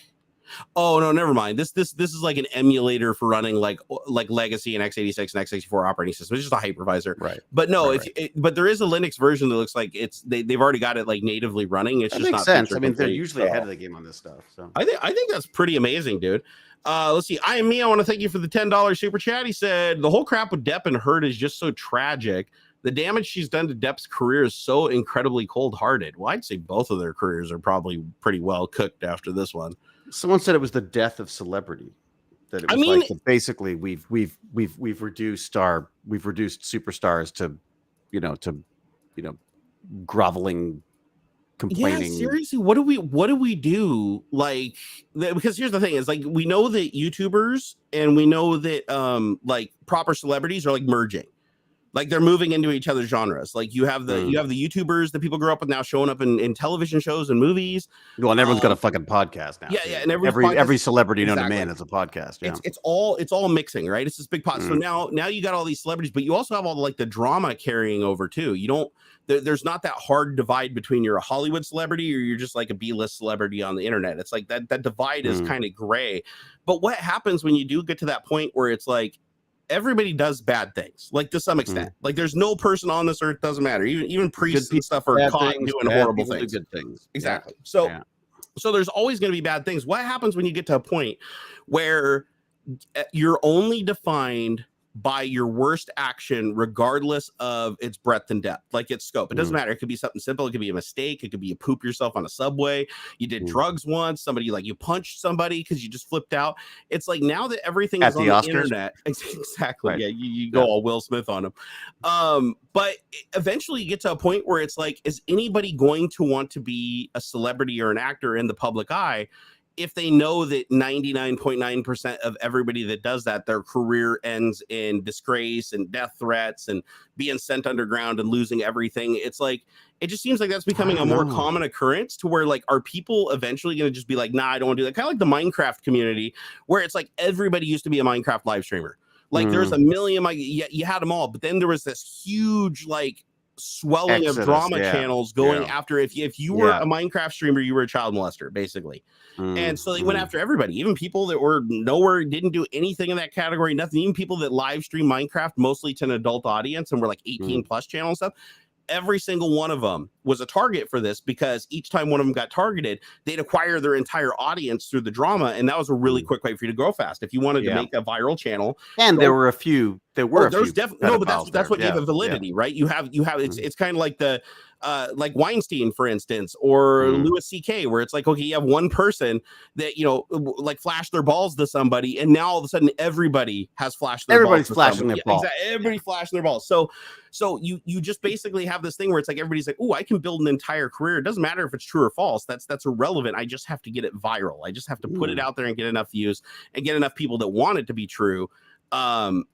Oh no, never mind. This is like an emulator for running like legacy and x86 and x64 operating systems. It's just a hypervisor, right? But no, but there is a Linux version that looks like they've already got it like natively running. It's that just makes not sense. I mean, they're usually ahead of the game on this stuff. So I think that's pretty amazing, dude. Let's see. I want to thank you for the $10 super chat. He said the whole crap with Depp and Heard is just so tragic. The damage she's done to Depp's career is so incredibly cold-hearted. Well, I'd say both of their careers are probably pretty well cooked after this one. Someone said it was the death of celebrity. That it was basically we've reduced superstars to groveling complaining. Yeah, seriously, what do we do? Like, because here's the thing: is like we know that YouTubers and we know that like proper celebrities are like merging. Like they're moving into each other's genres. Like you have the YouTubers that people grew up with now showing up in television shows and movies. Well, and everyone's got a fucking podcast now. Yeah, too. yeah, and every celebrity known to man has a podcast. Yeah, it's all mixing, right? It's this big pot. So now you got all these celebrities, but you also have all the like the drama carrying over too. You don't there's not that hard divide between you're a Hollywood celebrity or you're just like a B-list celebrity on the internet. It's like that divide is kind of gray. But what happens when you do get to that point where it's like everybody does bad things, like to some extent. Like there's no person on this earth, doesn't matter. Even priests and stuff are caught doing horrible things. Do good things. Exactly. Yeah. So there's always going to be bad things. What happens when you get to a point where you're only defined by your worst action, regardless of its breadth and depth, like its scope? It doesn't matter. It could be something simple. It could be a mistake. It could be you poop yourself on a subway. You did drugs once. Somebody like you punched somebody because you just flipped out. It's like now that everything is on the internet. Exactly. Right. Yeah. You go all Will Smith on them. But eventually you get to a point where it's like, is anybody going to want to be a celebrity or an actor in the public eye if they know that 99.9% of everybody that does that, their career ends in disgrace and death threats and being sent underground and losing everything? It's like, it just seems like that's becoming a more common occurrence to where like, are people eventually going to just be like, nah, I don't want to do that? Kind of like the Minecraft community where it's like everybody used to be a Minecraft live streamer. Like there's a million, like you had them all, but then there was this huge like swelling of drama channels going after if you were a Minecraft streamer, you were a child molester basically. And so they went after everybody, even people that were nowhere, didn't do anything in that category, nothing, even people that live stream Minecraft mostly to an adult audience and were like 18 plus channel and stuff. Every single one of them was a target for this because each time one of them got targeted, they'd acquire their entire audience through the drama. And that was a really quick way for you to grow fast. If you wanted to make a viral channel. And there were a few, there's definitely, no, but that's what gave it validity, right? You have, it's kind of like the, like Weinstein, for instance, or Louis C.K., where it's like, okay, you have one person that, like flashed their balls to somebody, and now all of a sudden everybody has flashed their balls. Everybody's flashing their balls. Exactly. Everybody flashing their balls. So you just basically have this thing where it's like everybody's like, oh, I can build an entire career. It doesn't matter if it's true or false. That's irrelevant. I just have to get it viral. I just have to put it out there and get enough views and get enough people that want it to be true. That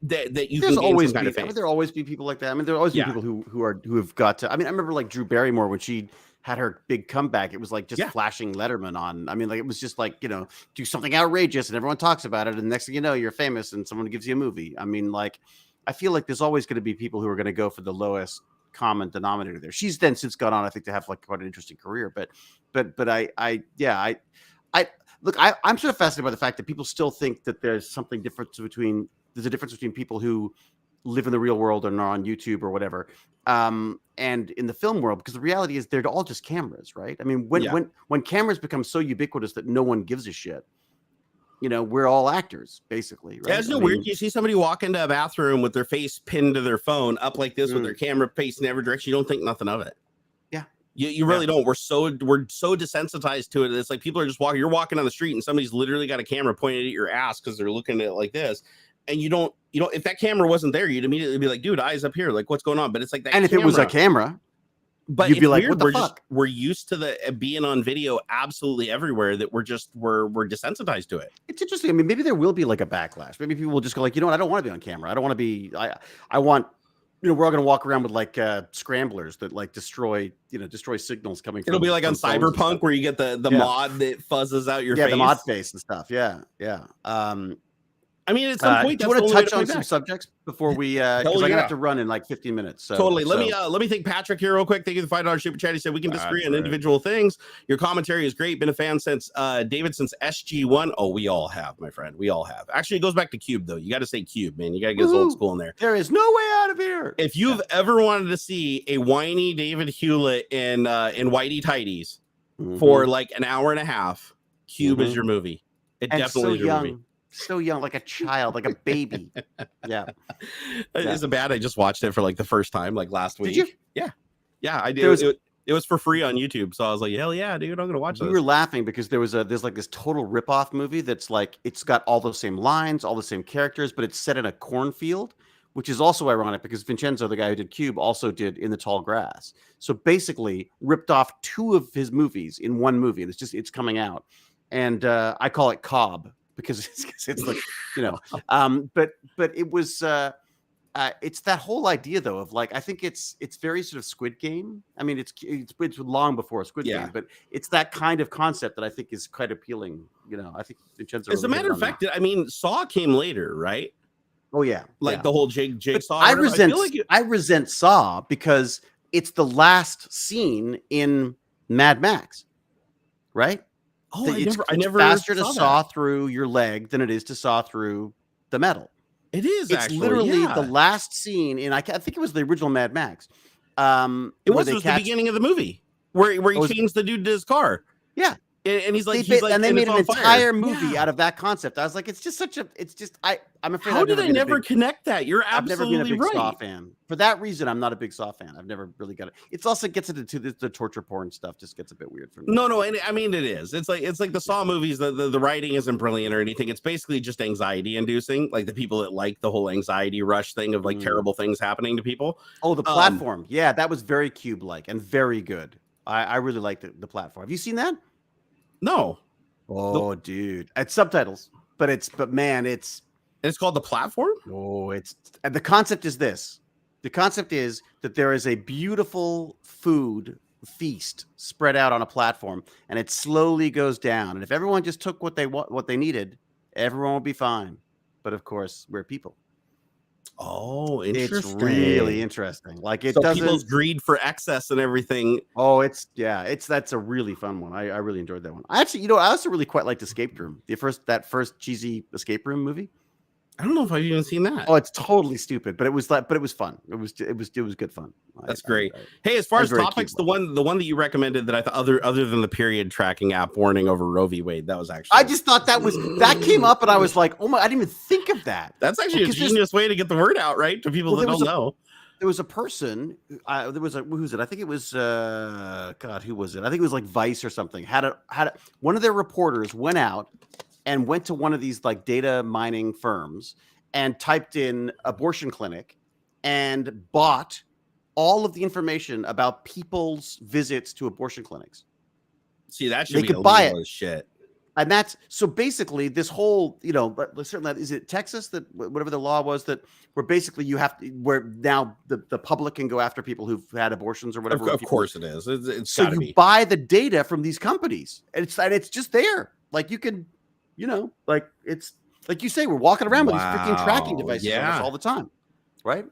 you there's can always be, there'll always be people like that. I mean, there'll always be people who have got to. I mean, I remember like Drew Barrymore when she had her big comeback. It was like just flashing Letterman on. I mean, like it was just like, do something outrageous and everyone talks about it, and next thing you know, you're famous and someone gives you a movie. I mean, like I feel like there's always going to be people who are going to go for the lowest common denominator there. She's then since gone on, I think, to have like quite an interesting career, but I look, I'm sort of fascinated by the fact that people still think that there's something different between. There's a difference between people who live in the real world and are on YouTube or whatever, and in the film world, because the reality is they're all just cameras, right? I mean, when cameras become so ubiquitous that no one gives a shit, we're all actors, basically. Right? Yeah, it's weird. You see somebody walk into a bathroom with their face pinned to their phone up like this with their camera facing every direction. You don't think nothing of it. You really don't. We're so desensitized to it. It's like people are just walking. You're walking on the street and somebody's literally got a camera pointed at your ass because they're looking at it like this. And you don't, if that camera wasn't there, you'd immediately be like, dude, eyes up here. Like, what's going on? But it's like that. And if it was a camera, but you'd be like, what the fuck? We're used to the being on video absolutely everywhere that we're desensitized to it. It's interesting. I mean, maybe there will be like a backlash. Maybe people will just go like, I don't want to be on camera. I don't want to be, I want, we're all going to walk around with like scramblers that like destroy signals coming from. It'll be like on Cyberpunk where you get the mod that fuzzes out your face. Yeah, the mod face and stuff. Yeah. I mean, at some point, do you want to touch on some subjects before we? Because I'm gonna have to run in like 15 minutes. So, totally. Let me thank Patrick here real quick. Thank you for the $5 super chat. He said we can disagree on individual things. Your commentary is great. Been a fan since David since SG1. Oh, we all have, my friend. We all have. Actually, it goes back to Cube though. You got to say Cube, man. You got to get old school in there. There is no way out of here. If you've ever wanted to see a whiny David Hewlett in whitey tighties for like an hour and a half, Cube is your movie. It definitely is your movie. So young, like a child, like a baby. Yeah. Is it bad? I just watched it for like the first time, like last week. Did you? Yeah, I did. It was for free on YouTube, so I was like, hell yeah, dude, I'm gonna watch this. We were laughing because there's like this total ripoff movie that's like it's got all the same lines, all the same characters, but it's set in a cornfield which is also ironic because Vincenzo, the guy who did Cube, also did In the Tall Grass. So basically ripped off 2 of his movies in one movie. And it's coming out. And I call it Cobb because it's like, but it was, it's that whole idea though of like, I think it's very sort of Squid Game. I mean, it's long before Squid Game, but it's that kind of concept that I think is quite appealing. I think Vincenzo. As a matter of fact, I mean, Saw came later, right? Oh yeah, the whole Jigsaw. I resent Saw because it's the last scene in Mad Max, right? Oh, it's never faster to saw through your leg than it is to saw through the metal. It is. It's actually, literally the last scene in. I think it was the original Mad Max. It was the beginning of the movie where he changed the dude to his car. Yeah. And he's like, and they made an entire movie out of that concept. I was like, it's just I'm afraid. How did I never connect that? You're absolutely right. I've never been a big Saw fan. For that reason, I'm not a big Saw fan. I've never really got it. It's also gets into the torture porn stuff. Just gets a bit weird for me. No, and I mean it is. It's like the Saw movies. The writing isn't brilliant or anything. It's basically just anxiety inducing. Like the people that like the whole anxiety rush thing of like terrible things happening to people. Oh, the platform. Yeah, that was very Cube like and very good. I really liked the platform. Have you seen that? No. Oh, dude, it's subtitles, but it's called The Platform. Oh, and the concept is this. The concept is that there is a beautiful food feast spread out on a platform, and it slowly goes down. And if everyone just took what they needed, everyone would be fine. But of course, we're people. Oh, interesting. It's really interesting. Like people's greed for excess and everything. Oh, that's a really fun one. I really enjoyed that one. I actually, I also really quite liked Escape Room. That first cheesy Escape Room movie. I don't know if I've even seen that. Oh, it's totally stupid, but it was fun. It was good fun. That's great. Hey, as far as topics, the one that you recommended that I thought other than the period tracking app warning over Roe v. Wade, that was actually. I just thought that came up, and I was like, oh my, I didn't even think of that. That's actually a genius way to get the word out, right, to people that don't know. There was a person. Who's it? I think it was. God, who was it? I think it was like Vice or something. One of their reporters went out and went to one of these like data mining firms and typed in abortion clinic and bought all of the information about people's visits to abortion clinics. See, that should be illegal as shit. And that's so basically this whole, certainly is it Texas that whatever the law was that where basically where now the public can go after people who've had abortions or whatever. Of course it is. It's so you buy the data from these companies and it's just there. Like you can, like it's like you say, we're walking around with these freaking tracking devices on us all the time, right?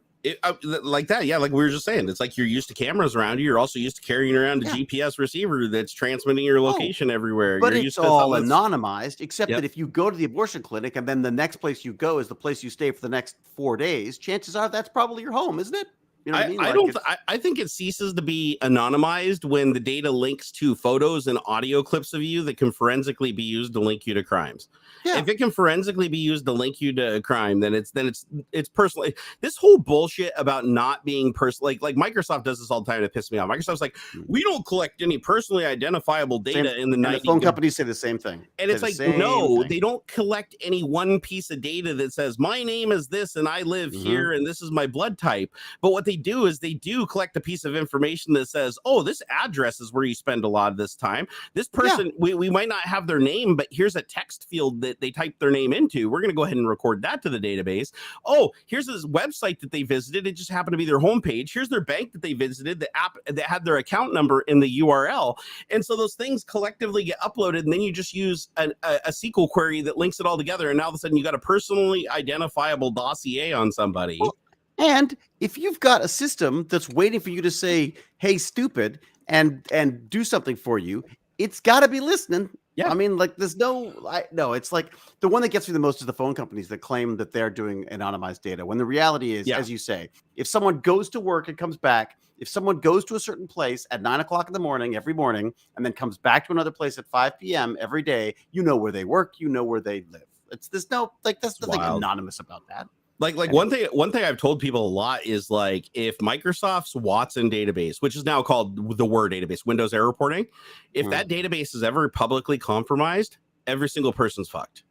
Like that, yeah. Like we were just saying, it's like you're used to cameras around you. You're also used to carrying around a GPS receiver that's transmitting your location everywhere. But it's all anonymized, except that if you go to the abortion clinic and then the next place you go is the place you stay for the next 4 days, chances are that's probably your home, isn't it? You know what I mean? I think it ceases to be anonymized when the data links to photos and audio clips of you that can forensically be used to link you to crimes. Yeah. If it can forensically be used to link you to a crime, then it's personal. This whole bullshit about not being personal, like Microsoft does this all the time to piss me off. Microsoft's like, we don't collect any personally identifiable data in the 90s. The phone companies say the same thing. And it's like, no, they don't collect any one piece of data that says my name is this and I live here and this is my blood type. But what they do is they do collect a piece of information that says, oh, this address is where you spend a lot of this time. This person, we might not have their name, but here's a text field that they type their name into. We're going to go ahead and record that to the database. Oh, here's this website that they visited. It just happened to be their homepage. Here's their bank that they visited, the app that had their account number in the URL. And so those things collectively get uploaded, and then you just use a SQL query that links it all together. And now all of a sudden you got a personally identifiable dossier on somebody. Well, and if you've got a system that's waiting for you to say, hey, stupid, and do something for you, it's got to be listening. Yeah. I mean, like, there's it's like the one that gets me the most is the phone companies that claim that they're doing anonymized data. When the reality is, as you say, if someone goes to work and comes back, if someone goes to a certain place at 9 o'clock in the morning, every morning, and then comes back to another place at 5 p.m. every day, you know where they work, you know where they live. There's nothing anonymous about that. Like one thing I've told people a lot is like if Microsoft's Watson database, which is now called the Word database, Windows error reporting, if that database is ever publicly compromised, every single person's fucked.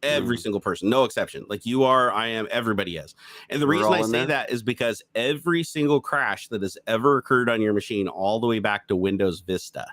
Every single person, no exception. Like you are, I am, everybody is. And the reason I say that is because every single crash that has ever occurred on your machine, all the way back to Windows Vista,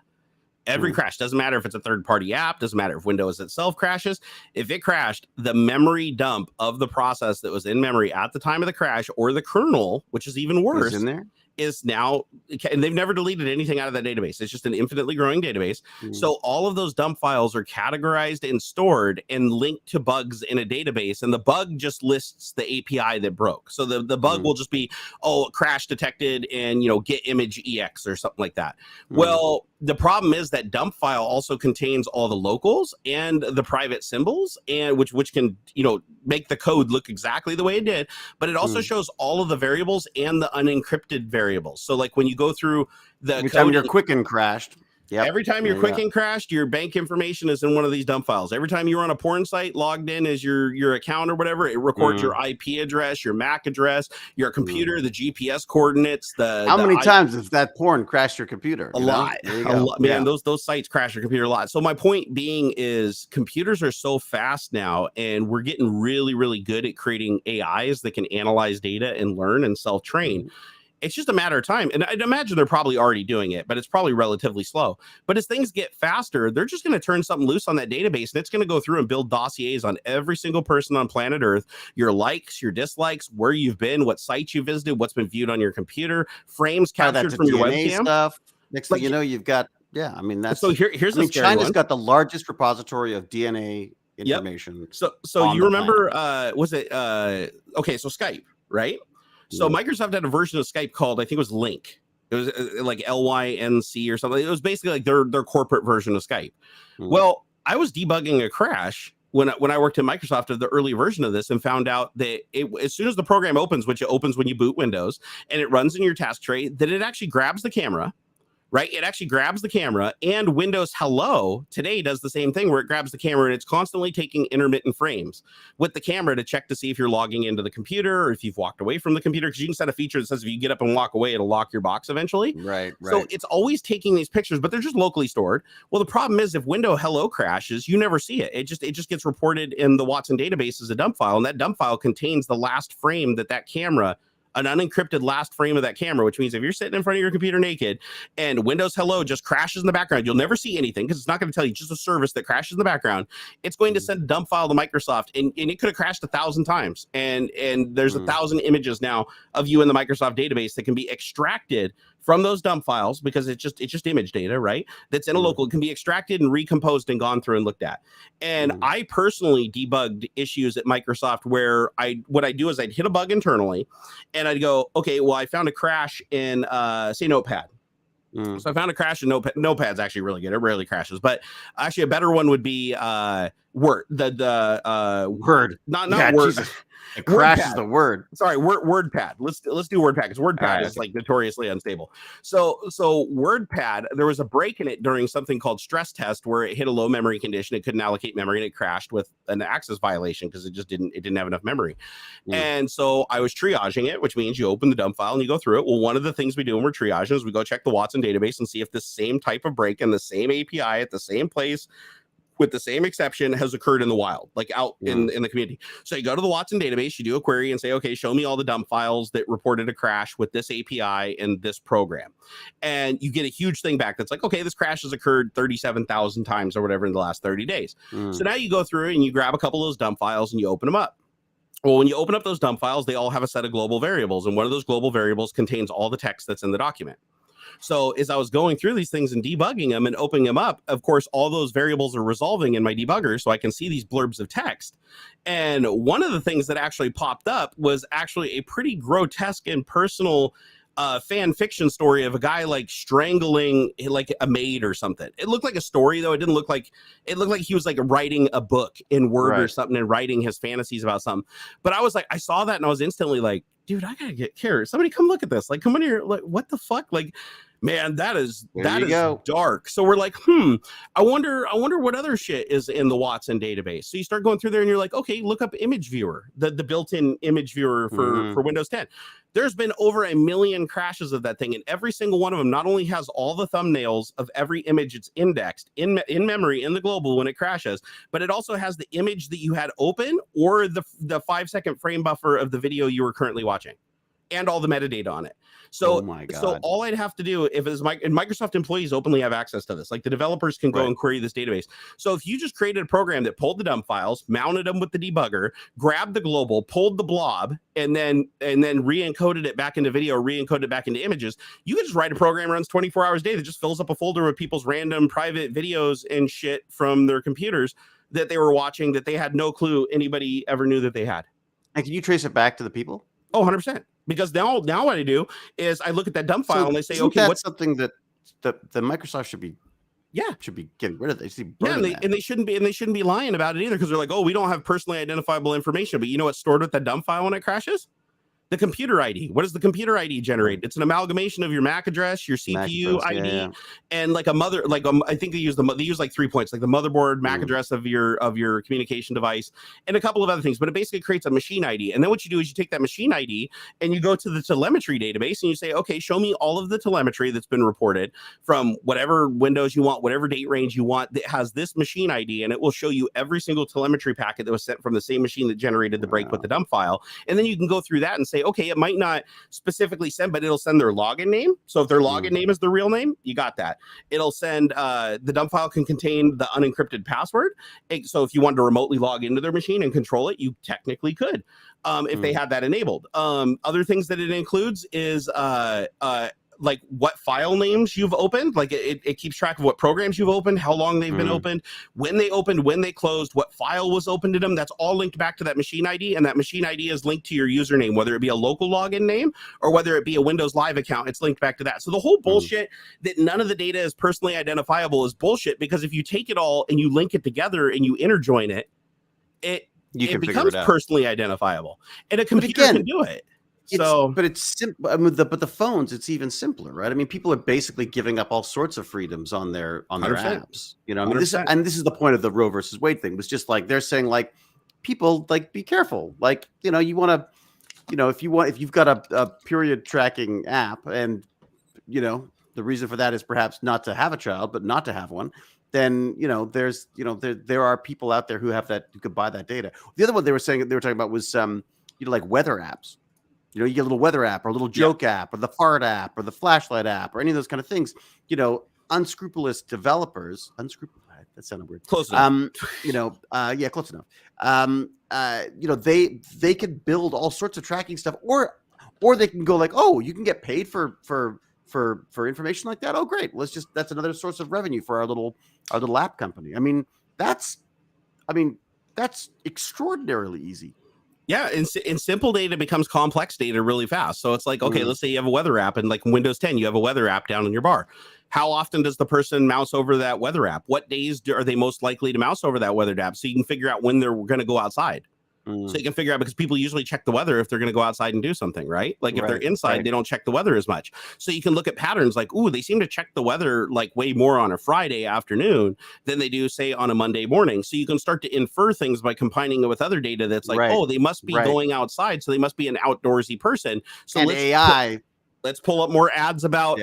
every crash, doesn't matter if it's a third-party app, doesn't matter if Windows itself crashes. If it crashed, the memory dump of the process that was in memory at the time of the crash, or the kernel, which is even worse, in there, is now, and they've never deleted anything out of that database. It's just an infinitely growing database. So all of those dump files are categorized and stored and linked to bugs in a database. And the bug just lists the API that broke. So the bug will just be, crash detected and, get image EX or something like that. Well, the problem is that dump file also contains all the locals and the private symbols, and which can, make the code look exactly the way it did, but it also shows all of the variables and the unencrypted variables. So like when you go through the every time your Quicken crashed, every time your Quicken crashed, your bank information is in one of these dump files. Every time you were on a porn site, logged in as your account or whatever, it records your IP address, your MAC address, your computer, the GPS coordinates. How many times has that porn crashed your computer? A lot, man. Those sites crash your computer a lot. So my point being is computers are so fast now, and we're getting really, really good at creating AIs that can analyze data and learn and self-train. It's just a matter of time. And I'd imagine they're probably already doing it, but it's probably relatively slow. But as things get faster, they're just going to turn something loose on that database, and it's going to go through and build dossiers on every single person on planet Earth, your likes, your dislikes, where you've been, what sites you visited, what's been viewed on your computer, frames captured from your webcam. Stuff. Next thing you know, you've got, that's so here's the scary China's one. got the largest repository of DNA information. So you remember, was it, okay, so Skype, right? So Microsoft had a version of Skype called, I think it was Lync. It was like LYNC or something. It was basically like their corporate version of Skype. Well, I was debugging a crash when I worked at Microsoft of the early version of this, and found out that as soon as the program opens, which it opens when you boot Windows, and it runs in your task tray, that it actually grabs the camera. Right? It actually grabs the camera, and Windows Hello today does the same thing, where it grabs the camera and it's constantly taking intermittent frames with the camera to check to see if you're logging into the computer or if you've walked away from the computer, because you can set a feature that says if you get up and walk away, it'll lock your box eventually. Right. So it's always taking these pictures, but they're just locally stored. Well, the problem is if Windows Hello crashes, you never see it. It just gets reported in the Watson database as a dump file, and that dump file contains the last frame that camera, an unencrypted last frame of that camera, which means if you're sitting in front of your computer naked and Windows Hello just crashes in the background, you'll never see anything because it's not going to tell you, just a service that crashes in the background. It's going to send a dump file to Microsoft, and it could have crashed 1,000 times. And there's 1,000 images now of you in the Microsoft database that can be extracted from those dump files, because it's just image data, right? That's in a local. It can be extracted and recomposed and gone through and looked at. And I personally debugged issues at Microsoft where what I do is I'd hit a bug internally, and I'd go, okay, well, I found a crash in say Notepad. So I found a crash in Notepad. Notepad's actually really good. It rarely crashes, but actually a better one would be Word. Word, not Word. Jesus. It crashes the Word. Sorry, WordPad. Let's do WordPad, because WordPad is like notoriously unstable. So WordPad, there was a break in it during something called stress test where it hit a low memory condition. It couldn't allocate memory, and it crashed with an access violation because it didn't have enough memory. And so I was triaging it, which means you open the dump file and you go through it. Well, one of the things we do when we're triaging is we go check the Watson database and see if the same type of break in the same API at the same place with the same exception has occurred in the wild, like out in the community. So you go to the Watson database, you do a query and say, okay, show me all the dump files that reported a crash with this API and this program. And you get a huge thing back that's like, okay, this crash has occurred 37,000 times or whatever in the last 30 days. So now you go through and you grab a couple of those dump files and you open them up. Well, when you open up those dump files, they all have a set of global variables. And one of those global variables contains all the text that's in the document. So as I was going through these things and debugging them and opening them up, of course, all those variables are resolving in my debugger, so I can see these blurbs of text. And one of the things that actually popped up was actually a pretty grotesque and personal fan fiction story of a guy like strangling like a maid or something. It looked like a story, though. It looked like he was like writing a book in Word or something and writing his fantasies about something. But I was like, I saw that and I was instantly like, dude, I gotta get care. Somebody come look at this. Like, come in here. Like, what the fuck? Like, Man, that is go. dark. So we're like, I wonder what other shit is in the Watson database. So you start going through there and you're like, okay, look up image viewer, the built-in image viewer for Windows 10. There's been over 1 million crashes of that thing, and every single one of them not only has all the thumbnails of every image it's indexed in memory in the global when it crashes, but it also has the image that you had open or the 5-second frame buffer of the video you were currently watching, and all the metadata on it. So, oh my God. So all I'd have to do if it's and Microsoft employees openly have access to this, like the developers can go and query this database. So if you just created a program that pulled the dump files, mounted them with the debugger, grabbed the global, pulled the blob, and then re-encoded it back into video, re-encoded it back into images, you could just write a program that runs 24 hours a day that just fills up a folder with people's random private videos and shit from their computers that they were watching that they had no clue anybody ever knew that they had. And can you trace it back to the people? Oh, 100%. Because now what I do is I look at that dump file and I say, okay, what's something that the Microsoft should be getting rid of? They shouldn't be lying about it either, because they're like, oh, we don't have personally identifiable information, but you know what's stored with that dump file when it crashes? The computer ID. What does the computer ID generate? It's an amalgamation of your MAC address, your CPU ID, and like I think they use like 3 points, like the motherboard, MAC address of your communication device, and a couple of other things. But it basically creates a machine ID. And then what you do is you take that machine ID and you go to the telemetry database and you say, okay, show me all of the telemetry that's been reported from whatever Windows you want, whatever date range you want that has this machine ID, and it will show you every single telemetry packet that was sent from the same machine that generated the break with the dump file. And then you can go through that and say, okay, it might not specifically send, but it'll send their login name. So if their login name is the real name, you got that. It'll send the dump file can contain the unencrypted password. So if you wanted to remotely log into their machine and control it, you technically could, if they had that enabled. Other things that it includes is like what file names you've opened. Like it keeps track of what programs you've opened, how long they've been opened, when they closed, what file was opened to them. That's all linked back to that machine ID, and that machine ID is linked to your username, whether it be a local login name or whether it be a Windows Live account. It's linked back to that. So the whole bullshit that none of the data is personally identifiable is bullshit, because if you take it all and you link it together and you interjoin it, it becomes personally identifiable, and a computer can do it. But it's simple. I mean, but the phones, it's even simpler, right? I mean, people are basically giving up all sorts of freedoms on their apps. You know, I mean, this is the point of the Roe versus Wade thing. Was just like they're saying, like, people, like, be careful. Like, you know, you want to, you know, if you've got a period tracking app, and you know the reason for that is perhaps not to have a child, but not to have one, then there are people out there who could buy that data. The other one they were talking about was like weather apps. You know, you get a little weather app or a little joke app or the fart app or the flashlight app or any of those kind of things. You know, unscrupulous developers, that sounded weird. Close enough. Close enough. They could build all sorts of tracking stuff, or they can go like, oh, you can get paid for information like that. Oh, great. That's another source of revenue for our little app company. I mean, that's extraordinarily easy. Yeah, and simple data becomes complex data really fast. So it's like, okay, let's say you have a weather app, and like Windows 10, you have a weather app down in your bar. How often does the person mouse over that weather app? What days are they most likely to mouse over that weather app? So you can figure out when they're going to go outside. So you can figure out, because people usually check the weather if they're going to go outside and do something, right? Like if they're inside, they don't check the weather as much. So you can look at patterns like, ooh, they seem to check the weather like way more on a Friday afternoon than they do, say, on a Monday morning. So you can start to infer things by combining it with other data that's like, oh, they must be going outside, so they must be an outdoorsy person. So and AI. Let's pull up more ads about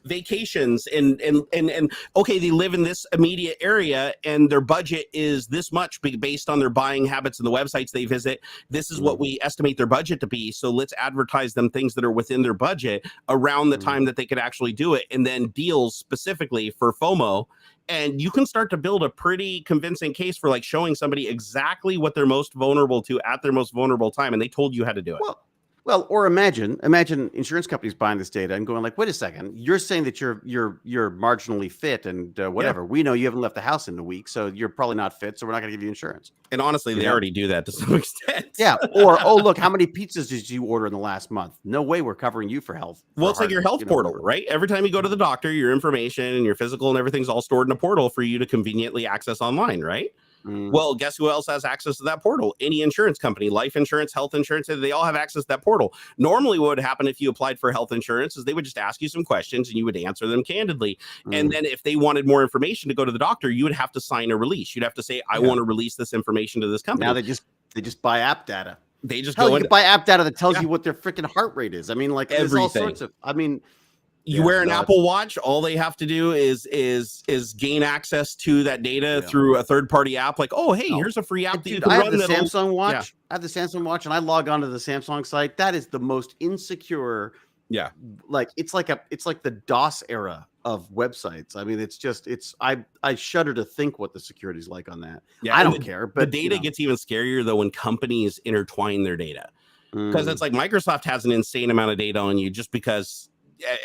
vacations and okay, they live in this immediate area and their budget is this much based on their buying habits and the websites they visit. This is what we estimate their budget to be. So let's advertise them things that are within their budget around the time that they could actually do it, and then deals specifically for FOMO. And you can start to build a pretty convincing case for like showing somebody exactly what they're most vulnerable to at their most vulnerable time, and they told you how to do it. Well, or imagine insurance companies buying this data and going like, wait a second, you're saying that you're marginally fit and whatever. We know you haven't left the house in a week, so you're probably not fit, so we're not going to give you insurance. And honestly, they already do that to some extent. Yeah. Or, oh, look, how many pizzas did you order in the last month? No way we're covering you for health. Well, it's like your health portal, right? Every time you go to the doctor, your information and your physical and everything's all stored in a portal for you to conveniently access online, right? Well, guess who else has access to that portal? Any insurance company, life insurance, health insurance, they all have access to that portal. Normally what would happen if you applied for health insurance is they would just ask you some questions and you would answer them candidly. And then if they wanted more information to go to the doctor, you would have to sign a release. You'd have to say, I want to release this information to this company. Now they just buy app data. They just you can buy app data that tells you what their freaking heart rate is. I mean, like there's all sorts of, you wear an Apple Watch, all they have to do is gain access to that data through a third-party app. Like, oh, hey, here's a free app that you can run. I have the Samsung Watch. I have the Samsung Watch, and I log onto the Samsung site. That is the most insecure. Yeah, like it's like the DOS era of websites. I mean, I shudder to think what the security is like on that. Yeah, I don't care. But the data gets even scarier though when companies intertwine their data, because it's like Microsoft has an insane amount of data on you just because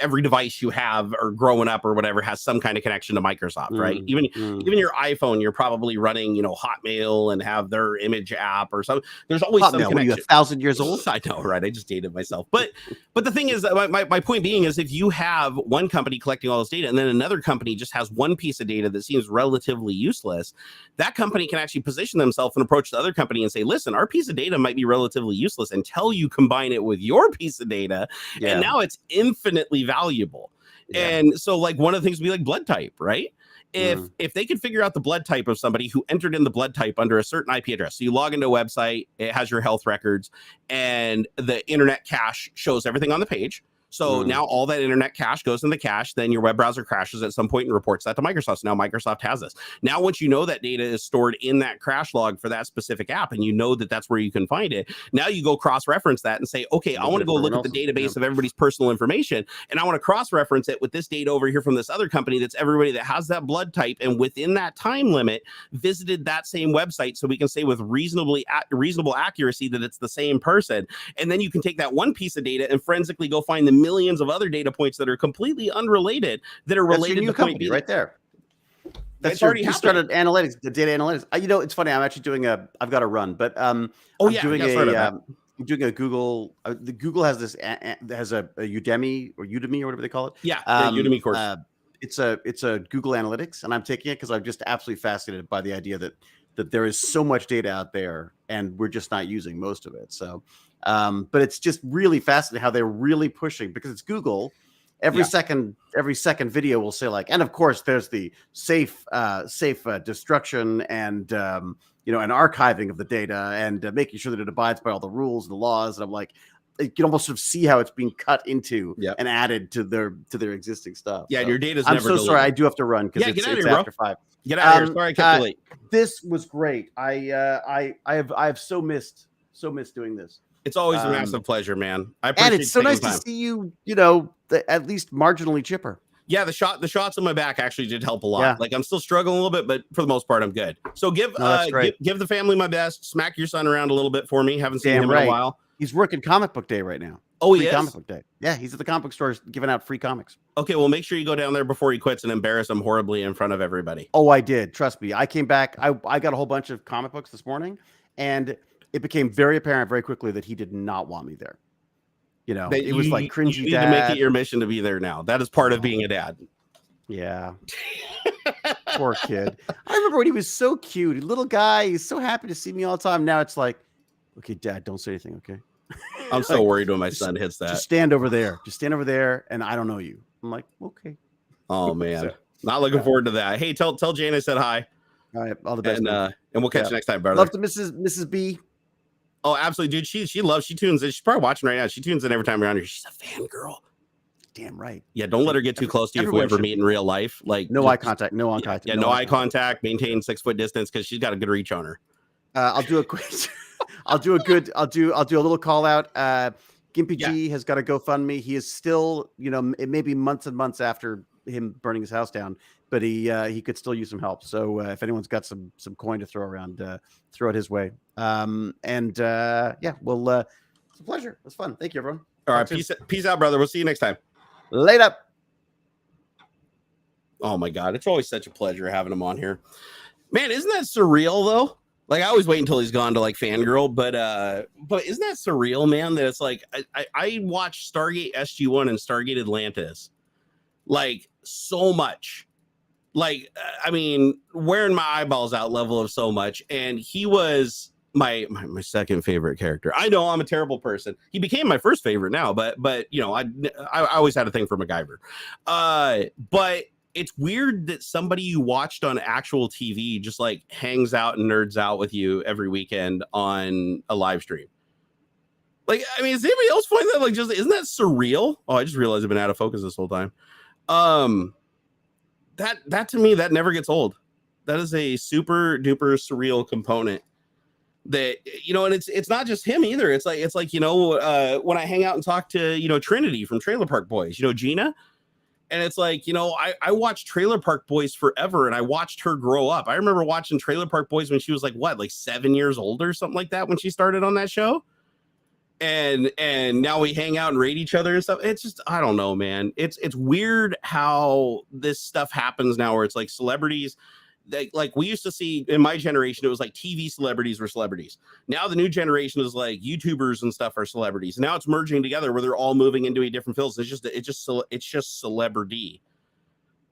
every device you have or growing up or whatever has some kind of connection to Microsoft, right? Even your iPhone, you're probably running, Hotmail and have their image app or something. There's always some connection. What are you, 1,000 years old? I know, right? I just dated myself. But the thing is, my point being is if you have one company collecting all this data and then another company just has one piece of data that seems relatively useless, that company can actually position themselves and approach the other company and say, listen, our piece of data might be relatively useless until you combine it with your piece of data. Yeah. And now it's infinitely valuable. And so like one of the things would be like blood type, right? If they could figure out the blood type of somebody who entered in the blood type under a certain IP address, so you log into a website, it has your health records, and the internet cache shows everything on the page. So now all that internet cache goes in the cache, then your web browser crashes at some point and reports that to Microsoft. So now Microsoft has this. Now, once you know that data is stored in that crash log for that specific app, and you know that that's where you can find it, now you go cross-reference that and say, okay, I want to go look at the database of everybody's personal information, and I want to cross-reference it with this data over here from this other company that's everybody that has that blood type, and within that time limit, visited that same website, so we can say with reasonable accuracy that it's the same person. And then you can take that one piece of data and forensically go find the millions of other data points that are completely unrelated that are related to point B. Right there. That's already started analytics, the data analytics. It's funny. I've got to run, but I'm doing a Google. The Google has this has a Udemy or whatever they call it. Yeah, Udemy course. It's a Google Analytics, and I'm taking it because I'm just absolutely fascinated by the idea that there is so much data out there, and we're just not using most of it. So. But it's just really fascinating how they're really pushing, because it's Google. Every second video will say like, and of course there's the safe destruction and and archiving of the data and making sure that it abides by all the rules and the laws. And I'm like, you can almost sort of see how it's being cut into and added to their existing stuff. Yeah, so, your data's I'm never so sorry, I do have to run because it's after 5. Get out of here. Sorry, I kept you late. This was great. I have so missed doing this. It's always a massive pleasure, man. I appreciate and it's so nice to see you, at least marginally chipper. Yeah, the shots on my back actually did help a lot. Yeah. Like I'm still struggling a little bit, but for the most part, I'm good. So give the family my best. Smack your son around a little bit for me. Haven't seen him in a while. He's working comic book day right now. Oh, he is? Comic book day. Yeah, he's at the comic book store giving out free comics. Okay, well, make sure you go down there before he quits and embarrass him horribly in front of everybody. Oh, I did. Trust me. I came back. I got a whole bunch of comic books this morning, and it became very apparent very quickly that he did not want me there. It was like cringy. You need to make it your mission to be there now. That is part of being a dad. Yeah. Poor kid. I remember when he was so cute. Little guy. He's so happy to see me all the time. Now it's like, okay, Dad, don't say anything, okay? I'm so worried when my son hits that. Just stand over there. And I don't know you. I'm like, okay. Oh, man. Not looking forward to that. Hey, tell Jane I said hi. All right, all the best. And we'll catch you next time, brother. Love to Mrs. B. Oh, absolutely, dude. She tunes in. She's probably watching right now. She tunes in every time we're on here. She's a fangirl. Damn right. Yeah, don't let her get too close to you if we ever meet in real life. Like no eye contact. No eye contact. Yeah, no eye contact. Maintain 6 foot distance because she's got a good reach on her. I'll do a quick. I'll do a little call out. Gimpy G has got a GoFundMe. He is still, it may be months and months after him burning his house down, but he could still use some help. So if anyone's got some coin to throw around, throw it his way. Well, it's a pleasure. It was fun. Thank you, everyone. All right, peace out, brother. We'll see you next time. Later. Oh my God, it's always such a pleasure having him on here, man. Isn't that surreal though? Like I always wait until he's gone to like fangirl, but isn't that surreal, man? That it's like I watched Stargate SG-1 and Stargate Atlantis like so much like, I mean, wearing my eyeballs out level of so much. And he was my second favorite character. I know I'm a terrible person. He became my first favorite now, but you know, I always had a thing for MacGyver. But it's weird that somebody you watched on actual TV just like hangs out and nerds out with you every weekend on a live stream. Like, I mean, is anybody else finding that like just, isn't that surreal? Oh, I just realized I've been out of focus this whole time. That to me, that never gets old. That is a super duper surreal component that, you know, and it's not just him either. It's like, you know, when I hang out and talk to, you know, Trinity from Trailer Park Boys, you know, Gina, and it's like, you know, I watched Trailer Park Boys forever and I watched her grow up. I remember watching Trailer Park Boys when she was like, what, like 7 years old or something like that when she started on that show. And now we hang out and rate each other and stuff. It's just, I don't know, man. It's weird how this stuff happens now where it's like celebrities, like we used to see in my generation, it was like TV celebrities were celebrities. Now the new generation is like YouTubers and stuff are celebrities. Now it's merging together where they're all moving into a different fields. It's just celebrity.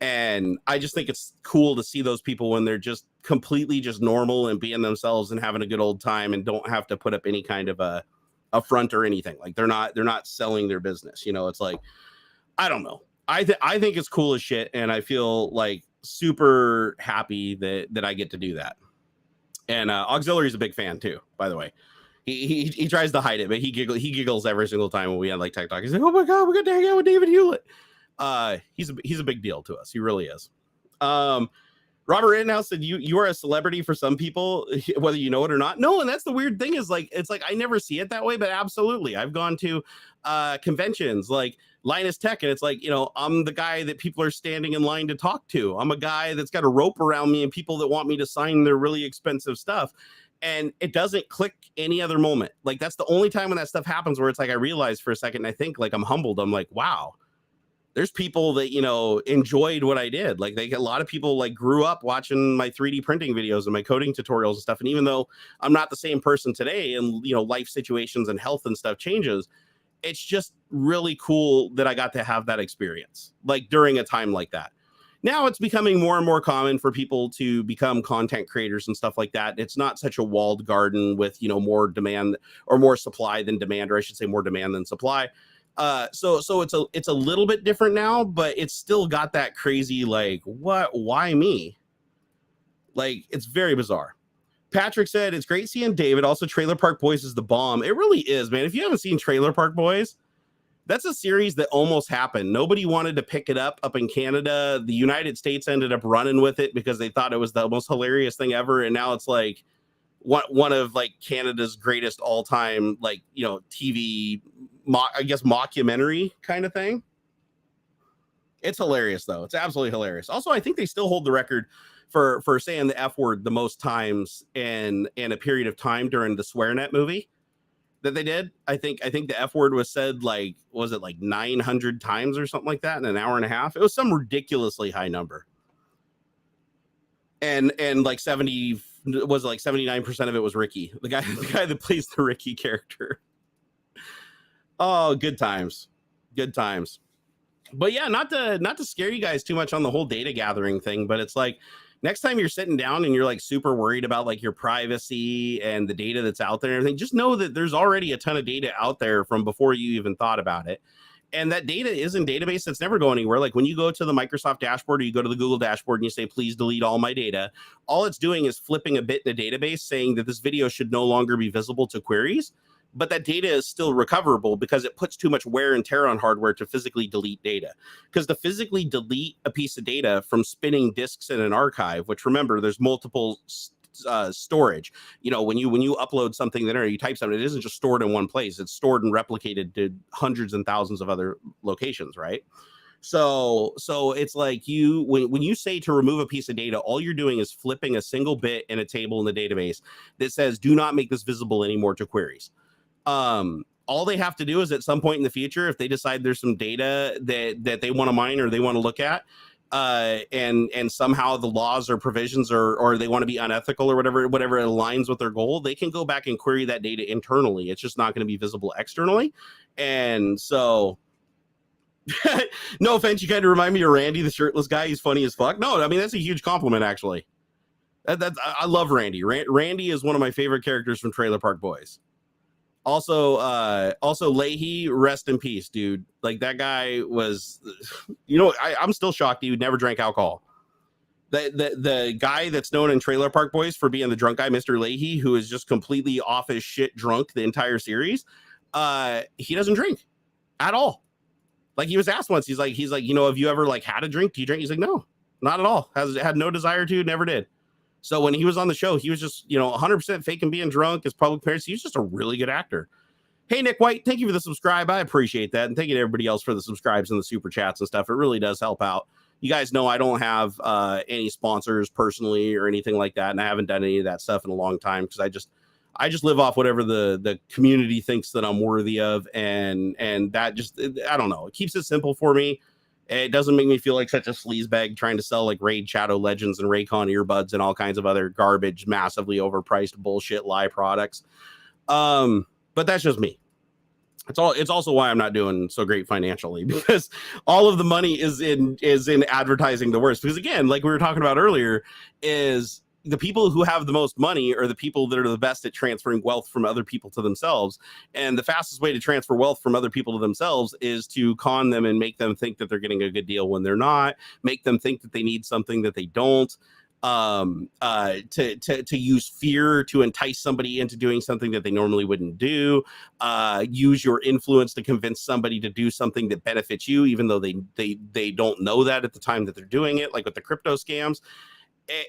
And I just think it's cool to see those people when they're just completely just normal and being themselves and having a good old time and don't have to put up any kind of a front or anything. Like they're not selling their business. You know, it's like, I don't know. I think it's cool as shit. And I feel like super happy that I get to do that. And AuxxZillary is a big fan too, by the way. He tries to hide it, but he giggles every single time when we have like tech talk. He's like, oh my God, we got to hang out with David Hewlett. He's a big deal to us. He really is. Robert Rittenhouse said you are a celebrity for some people, whether you know it or not. No, and that's the weird thing is like, it's like I never see it that way, but absolutely. I've gone to conventions like Linus Tech, and it's like, you know, I'm the guy that people are standing in line to talk to. I'm a guy that's got a rope around me and people that want me to sign their really expensive stuff. And it doesn't click any other moment. Like that's the only time when that stuff happens where it's like I realize for a second, I think like I'm humbled. I'm like, wow. There's people that, you know, enjoyed what I did. Like a lot of people like grew up watching my 3D printing videos and my coding tutorials and stuff. And even though I'm not the same person today and, you know, life situations and health and stuff changes, it's just really cool that I got to have that experience like during a time like that. Now it's becoming more and more common for people to become content creators and stuff like that. It's not such a walled garden with, you know, more demand or more supply than demand, or I should say more demand than supply. So it's a little bit different now, but it's still got that crazy, like, why me? Like, it's very bizarre. Patrick said, it's great seeing David. Also, Trailer Park Boys is the bomb. It really is, man. If you haven't seen Trailer Park Boys, that's a series that almost happened. Nobody wanted to pick it up in Canada. The United States ended up running with it because they thought it was the most hilarious thing ever. And now it's like one of like Canada's greatest all time, like, you know, TV, I guess, mockumentary kind of thing. It's hilarious though. It's absolutely hilarious. Also, I think they still hold the record for saying the F word the most times in a period of time during the SwearNet movie that they did. I think the F word was said like, was it like 900 times or something like that in an hour and a half? It was some ridiculously high number. And like 70 was like 79% of it was Ricky, the guy that plays the Ricky character. Oh, good times. But yeah, not to scare you guys too much on the whole data gathering thing, but it's like next time you're sitting down and you're like super worried about like your privacy and the data that's out there and everything, just know that there's already a ton of data out there from before you even thought about it. And that data is in database that's never going anywhere. Like when you go to the Microsoft dashboard or you go to the Google dashboard and you say, please delete all my data, all it's doing is flipping a bit in the database saying that this video should no longer be visible to queries. But that data is still recoverable because it puts too much wear and tear on hardware to physically delete data. Because to physically delete a piece of data from spinning disks in an archive, which remember, there's multiple storage. You know, when you upload something there, you type something, it isn't just stored in one place. It's stored and replicated to hundreds and thousands of other locations, right? So it's like when you say to remove a piece of data, all you're doing is flipping a single bit in a table in the database that says, do not make this visible anymore to queries. All they have to do is at some point in the future, if they decide there's some data that they want to mine or they want to look at, and somehow the laws or provisions or they want to be unethical or whatever aligns with their goal, they can go back and query that data internally. It's just not going to be visible externally. And so No offense, you kind of remind me of Randy, the shirtless guy. He's funny as fuck. No, I mean, that's a huge compliment, actually. I love Randy. Randy is one of my favorite characters from Trailer Park Boys. Also Leahy, rest in peace, dude. Like, that guy was, I'm still shocked he never drank alcohol. The guy that's known in Trailer Park Boys for being the drunk guy, Mr. Leahy, who is just completely off his shit drunk the entire series, he doesn't drink at all. Like, he was asked once, he's like, have you ever like had a drink? Do you drink? He's like, no, not at all. Had no desire to, never did. So when he was on the show, he was just, 100% faking being drunk. His public appearance. He was just a really good actor. Hey, Nick White, thank you for the subscribe. I appreciate that. And thank you to everybody else for the subscribes and the super chats and stuff. It really does help out. You guys know I don't have any sponsors personally or anything like that. And I haven't done any of that stuff in a long time because I just live off whatever the community thinks that I'm worthy of. And that just, I don't know. It keeps it simple for me. It doesn't make me feel like such a sleazebag trying to sell like Raid Shadow Legends and Raycon earbuds and all kinds of other garbage, massively overpriced bullshit lie products. But that's just me. It's also why I'm not doing so great financially, because all of the money is in advertising the worst. Because again, like we were talking about earlier, is the people who have the most money are the people that are the best at transferring wealth from other people to themselves. And the fastest way to transfer wealth from other people to themselves is to con them and make them think that they're getting a good deal when they're not, make them think that they need something that they don't, to use fear to entice somebody into doing something that they normally wouldn't do, use your influence to convince somebody to do something that benefits you, even though they don't know that at the time that they're doing it, like with the crypto scams.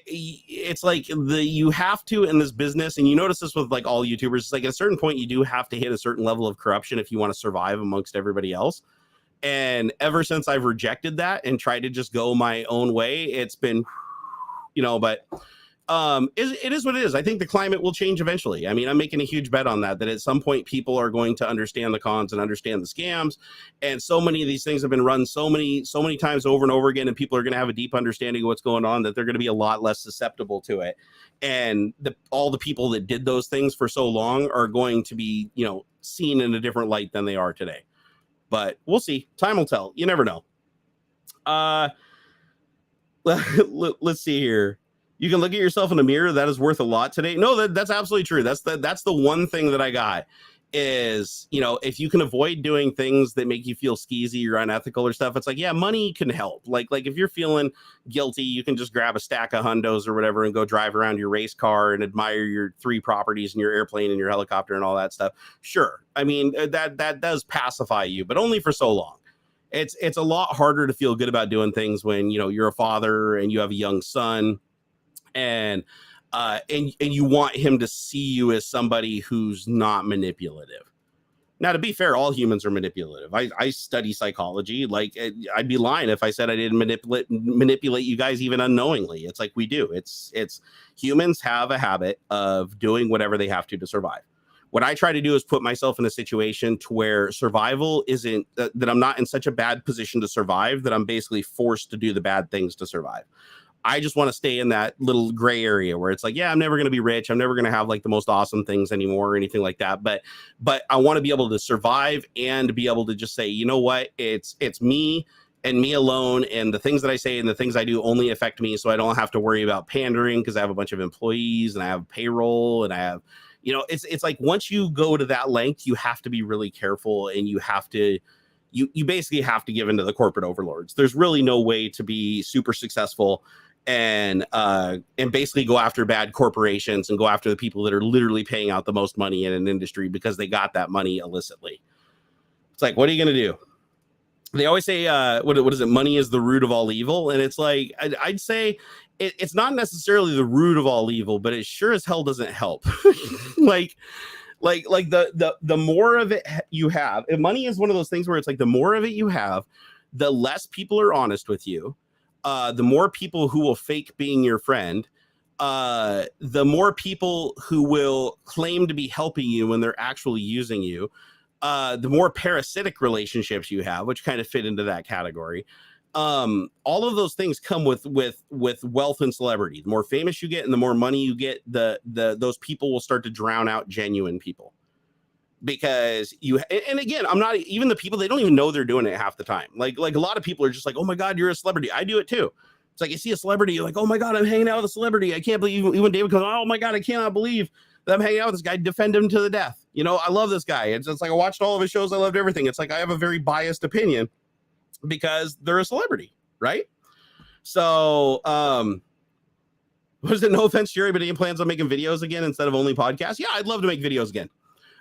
It's like you have to in this business, and you notice this with like all YouTubers, it's like at a certain point you do have to hit a certain level of corruption if you want to survive amongst everybody else. And ever since I've rejected that and tried to just go my own way, it's been, but it is what it is. I think the climate will change eventually. I mean, I'm making a huge bet on that at some point people are going to understand the cons and understand the scams. And so many of these things have been run so many times over and over again, and people are going to have a deep understanding of what's going on, that they're going to be a lot less susceptible to it. And all the people that did those things for so long are going to be, seen in a different light than they are today. But we'll see. Time will tell. You never know. Let's see here. You can look at yourself in a mirror. That is worth a lot today. No, that's absolutely true. That's the one thing that I got is, if you can avoid doing things that make you feel skeezy or unethical or stuff, it's like, yeah, money can help. Like if you're feeling guilty, you can just grab a stack of hundos or whatever and go drive around your race car and admire your 3 properties and your airplane and your helicopter and all that stuff. Sure. I mean, that does pacify you, but only for so long. It's a lot harder to feel good about doing things when, you're a father and you have a young son, and you want him to see you as somebody who's not manipulative. Now, to be fair, all humans are manipulative. I study psychology. Like, I'd be lying if I said I didn't manipulate you guys even unknowingly. It's like we do. It's humans have a habit of doing whatever they have to survive. What I try to do is put myself in a situation to where survival isn't that I'm not in such a bad position to survive that I'm basically forced to do the bad things to survive. I just want to stay in that little gray area where it's like, yeah, I'm never going to be rich. I'm never going to have like the most awesome things anymore or anything like that. But I want to be able to survive and be able to just say, you know what, it's me and me alone. And the things that I say and the things I do only affect me. So I don't have to worry about pandering because I have a bunch of employees and I have payroll and I have, it's like once you go to that length, you have to be really careful and you have to, you basically have to give into the corporate overlords. There's really no way to be super successful and basically go after bad corporations and go after the people that are literally paying out the most money in an industry because they got that money illicitly. It's like, what are you going to do? They always say, what is it? Money is the root of all evil. And it's like, I'd say it's not necessarily the root of all evil, but it sure as hell doesn't help. like the more of it you have, if money is one of those things where it's like the more of it you have, the less people are honest with you. The more people who will fake being your friend, the more people who will claim to be helping you when they're actually using you, the more parasitic relationships you have, which kind of fit into that category. All of those things come with wealth and celebrity. The more famous you get and the more money you get, those people will start to drown out genuine people. because and again, I'm not even the people, they don't even know they're doing it half the time. Like a lot of people are just like, oh my God, you're a celebrity. I do it too. It's like you see a celebrity, you're like, oh my God, I'm hanging out with a celebrity. I can't believe, even David goes, oh my God, I cannot believe that I'm hanging out with this guy, defend him to the death. You know, I love this guy. It's like I watched all of his shows, I loved everything. It's like I have a very biased opinion because they're a celebrity, right? So was it, no offense, Jerry, but he plans on making videos again instead of only podcasts? Yeah, I'd love to make videos again.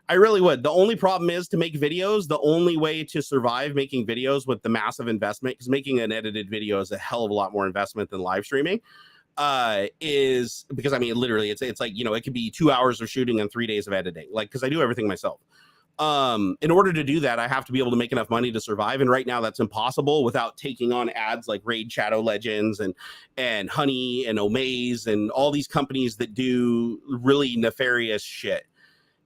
I really would. The only problem is to make videos, the only way to survive making videos with the massive investment, because making an edited video is a hell of a lot more investment than live streaming, is because, I mean, literally, it's like, you know, it could be 2 hours of shooting and 3 days of editing, like, because I do everything myself. In order to do that, I have to be able to make enough money to survive. And right now that's impossible without taking on ads like Raid Shadow Legends and Honey and Omaze and all these companies that do really nefarious shit.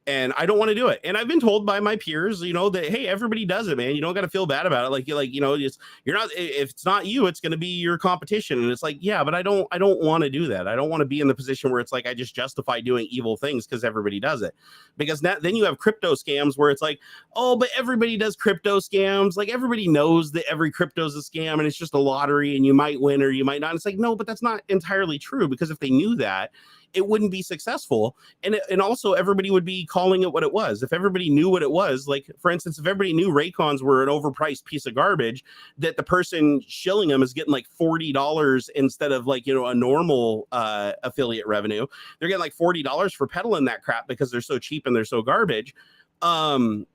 And I don't want to do it. And I've been told by my peers, you know, that, hey, everybody does it, man. You don't got to feel bad about it. Like, you know, you're not, if it's not you, it's going to be your competition. And it's like, yeah, but I don't want to do that. I don't want to be in the position where it's like, I just justify doing evil things because everybody does it. Because then you have crypto scams where it's like, oh, but everybody does crypto scams. Like everybody knows that every crypto is a scam and it's just a lottery and you might win or you might not. It's like, no, but that's not entirely true, because if they knew that, it wouldn't be successful. And also everybody would be calling it what it was. If everybody knew what it was, like, for instance, if everybody knew Raycons were an overpriced piece of garbage, that the person shilling them is getting like $40 instead of, like, you know, a normal affiliate revenue, they're getting like $40 for peddling that crap because they're so cheap and they're so garbage.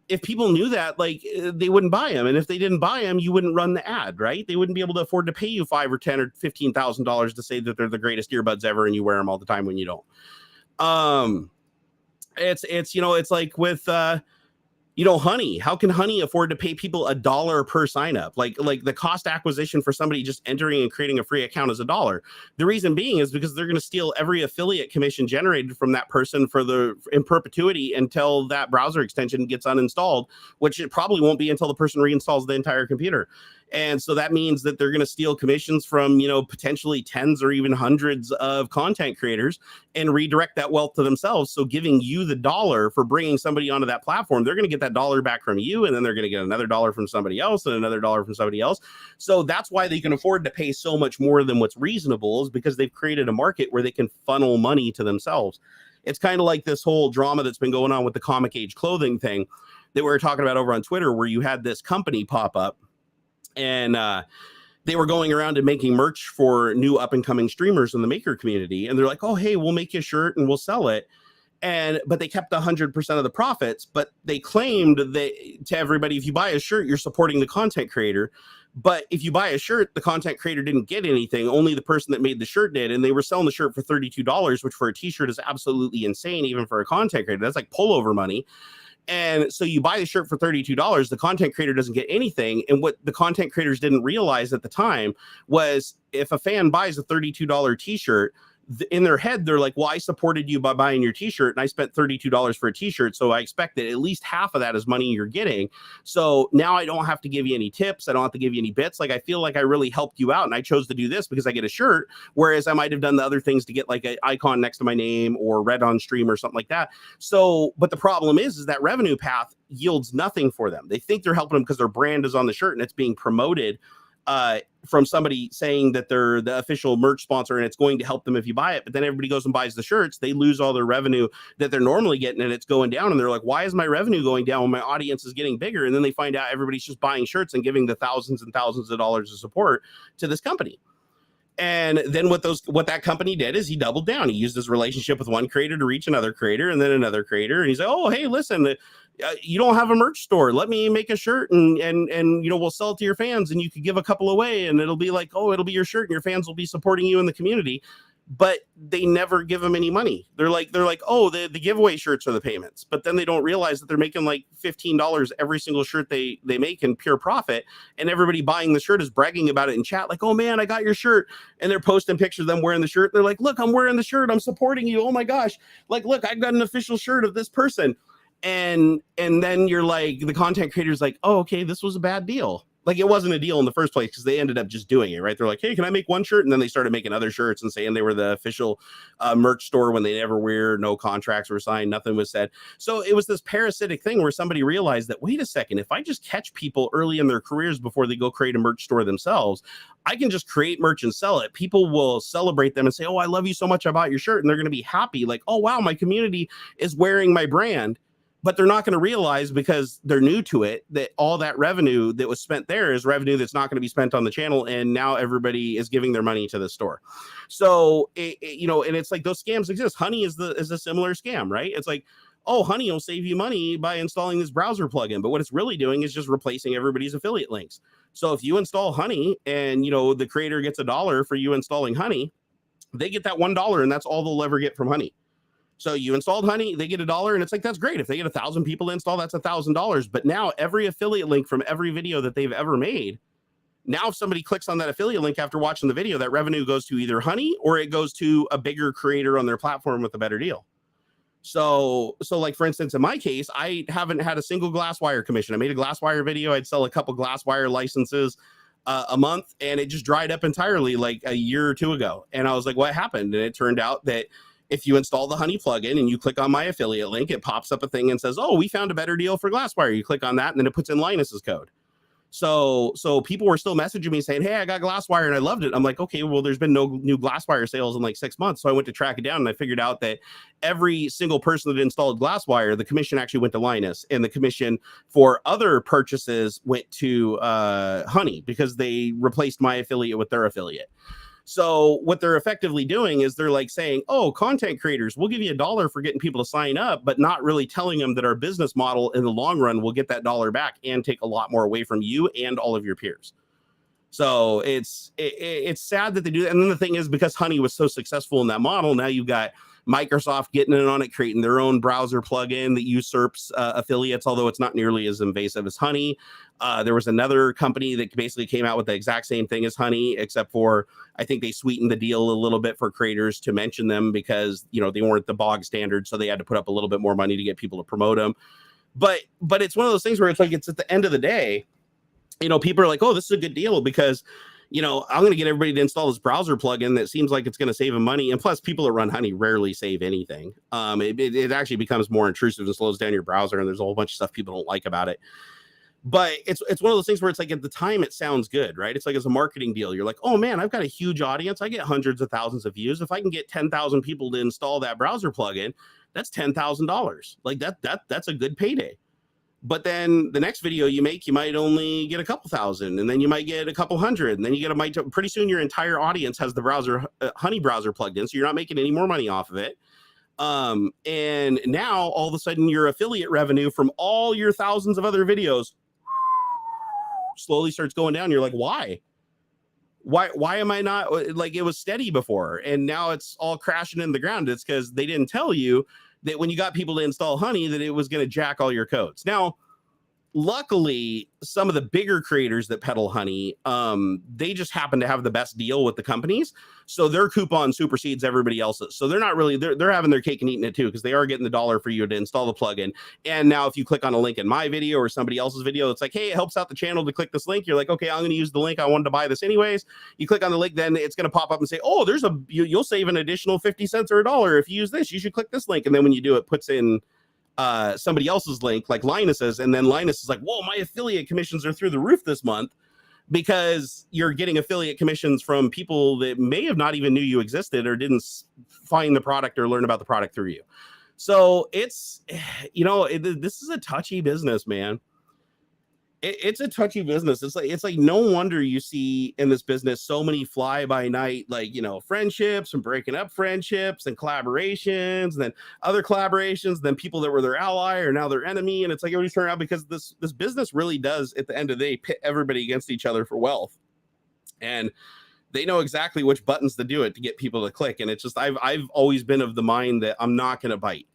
If people knew that, like, they wouldn't buy them. And if they didn't buy them, you wouldn't run the ad, right? They wouldn't be able to afford to pay you $5 or $10 or $15,000 to say that they're the greatest earbuds ever and you wear them all the time when you don't. It's you know, it's like with you know, Honey. How can Honey afford to pay people $1 per sign up? Like the cost acquisition for somebody just entering and creating a free account is $1. The reason being is because they're going to steal every affiliate commission generated from that person in perpetuity until that browser extension gets uninstalled, which it probably won't be until the person reinstalls the entire computer. And so that means that they're going to steal commissions from, you know, potentially tens or even hundreds of content creators and redirect that wealth to themselves. So giving you the $1 for bringing somebody onto that platform, they're going to get that $1 back from you. And then they're going to get another $1 from somebody else and another $1 from somebody else. So that's why they can afford to pay so much more than what's reasonable, is because they've created a market where they can funnel money to themselves. It's kind of like this whole drama that's been going on with the comic age clothing thing that we were talking about over on Twitter, where you had this company pop up. And they were going around and making merch for new up and coming streamers in the maker community. And they're like, oh, hey, we'll make you a shirt and we'll sell it. But they kept 100% of the profits. But they claimed that to everybody, if you buy a shirt, you're supporting the content creator. But if you buy a shirt, the content creator didn't get anything. Only the person that made the shirt did. And they were selling the shirt for $32, which for a t-shirt is absolutely insane, even for a content creator. That's like pullover money. And so you buy the shirt for $32, the content creator doesn't get anything. And what the content creators didn't realize at the time was, if a fan buys a $32 t-shirt, in their head, they're like, well, I supported you by buying your t-shirt and I spent $32 for a t-shirt. So I expect that at least half of that is money you're getting. So now I don't have to give you any tips. I don't have to give you any bits. Like, I feel like I really helped you out. And I chose to do this because I get a shirt. Whereas I might've done the other things to get like an icon next to my name or read on stream or something like that. So, but the problem is that revenue path yields nothing for them. They think they're helping them because their brand is on the shirt and it's being promoted from somebody saying that they're the official merch sponsor and it's going to help them if you buy it. But then everybody goes and buys the shirts. They lose all their revenue that they're normally getting and it's going down. And they're like, why is my revenue going down when my audience is getting bigger? And then they find out everybody's just buying shirts and giving the thousands and thousands of dollars of support to this company. And then what that company did is he doubled down. He used his relationship with one creator to reach another creator and then another creator. And he's like, oh, hey, listen, you don't have a merch store. Let me make a shirt and you know, we'll sell it to your fans and you could give a couple away and it'll be like, oh, it'll be your shirt and your fans will be supporting you in the community. But they never give them any money. They're like, oh, the giveaway shirts are the payments. But then they don't realize that they're making like $15 every single shirt they make in pure profit. And everybody buying the shirt is bragging about it in chat. Like, oh man, I got your shirt. And they're posting pictures of them wearing the shirt. They're like, look, I'm wearing the shirt. I'm supporting you. Oh my gosh. Like, look, I've got an official shirt of this person. And then you're like, the content creator's like, oh, okay, this was a bad deal. Like, it wasn't a deal in the first place because they ended up just doing it, right? They're like, hey, can I make one shirt? And then they started making other shirts and saying they were the official merch store when they never were. No contracts were signed. Nothing was said. So it was this parasitic thing where somebody realized that, wait a second, if I just catch people early in their careers before they go create a merch store themselves, I can just create merch and sell it. People will celebrate them and say, oh, I love you so much. I bought your shirt. And they're going to be happy. Like, oh, wow, my community is wearing my brand. But they're not going to realize, because they're new to it, that all that revenue that was spent there is revenue that's not going to be spent on the channel. And now everybody is giving their money to the store. So, and it's like those scams exist. Honey is a similar scam, right? It's like, oh, Honey will save you money by installing this browser plugin. But what it's really doing is just replacing everybody's affiliate links. So if you install Honey and, the creator gets $1 for you installing Honey, they get that $1 and that's all they'll ever get from Honey. So you installed Honey, they get $1, and it's like, that's great. If they get 1,000 people to install, that's $1,000. But now every affiliate link from every video that they've ever made, now if somebody clicks on that affiliate link after watching the video, that revenue goes to either Honey or it goes to a bigger creator on their platform with a better deal. So like, for instance, in my case, I haven't had a single Glasswire commission. I made a Glasswire video. I'd sell a couple Glasswire licenses a month, and it just dried up entirely like a year or two ago. And I was like, what happened? And it turned out that if you install the Honey plugin and you click on my affiliate link, it pops up a thing and says, oh, we found a better deal for Glasswire. You click on that, and then it puts in Linus's code. So people were still messaging me saying, hey, I got Glasswire and I loved it. I'm like, okay, well, there's been no new Glasswire sales in like 6 months. So I went to track it down, and I figured out that every single person that installed Glasswire, the commission actually went to Linus, and the commission for other purchases went to Honey, because they replaced my affiliate with their affiliate. So what they're effectively doing is they're like saying, oh, content creators, we'll give you $1 for getting people to sign up, but not really telling them that our business model in the long run will get that $1 back and take a lot more away from you and all of your peers. So it's sad that they do that. And then the thing is, because Honey was so successful in that model, now you've got Microsoft getting in on it, creating their own browser plugin that usurps affiliates, although it's not nearly as invasive as Honey. There was another company that basically came out with the exact same thing as Honey, except for I think they sweetened the deal a little bit for creators to mention them, because they weren't the bog standard, so they had to put up a little bit more money to get people to promote them. But it's one of those things where it's like, it's at the end of the day, people are like, oh, this is a good deal because I'm going to get everybody to install this browser plugin that seems like it's going to save them money. And plus, people that run Honey rarely save anything. It actually becomes more intrusive and slows down your browser, and there's a whole bunch of stuff people don't like about it. But it's one of those things where it's like, at the time it sounds good, right? It's like, it's a marketing deal. You're like, oh man, I've got a huge audience. I get hundreds of thousands of views. If I can get 10,000 people to install that browser plugin, that's $10,000. Like that's a good payday. But then the next video you make, you might only get a couple thousand, and then you might get a couple hundred, and then you get pretty soon your entire audience has the Honey browser plugged in, so you're not making any more money off of it. And now all of a sudden your affiliate revenue from all your thousands of other videos slowly starts going down. You're like, why am I not, like, it was steady before and now it's all crashing in the ground? It's because they didn't tell you that when you got people to install Honey, that it was going to jack all your codes. Now, luckily, some of the bigger creators that peddle Honey, they just happen to have the best deal with the companies. So their coupon supersedes everybody else's. So they're not really, they're having their cake and eating it too, because they are getting the $1 for you to install the plugin. And now if you click on a link in my video or somebody else's video, it's like, hey, it helps out the channel to click this link. You're like, okay, I'm going to use the link. I wanted to buy this anyways. You click on the link, then it's going to pop up and say, oh, you'll save an additional 50 cents or $1 if you use this. You should click this link. And then when you do, it puts in somebody else's link, like Linus's, and then Linus is like, whoa, my affiliate commissions are through the roof this month, because you're getting affiliate commissions from people that may have not even knew you existed or didn't find the product or learn about the product through you. So it's, this is a touchy business, man. It's a touchy business. It's like no wonder you see in this business so many fly by night, like, friendships and breaking up friendships and collaborations, and then other collaborations, then people that were their ally are now their enemy. And it's like everybody's turning out, because this business really does, at the end of the day, pit everybody against each other for wealth. And they know exactly which buttons to do it to get people to click. And it's just, I've always been of the mind that I'm not going to bite.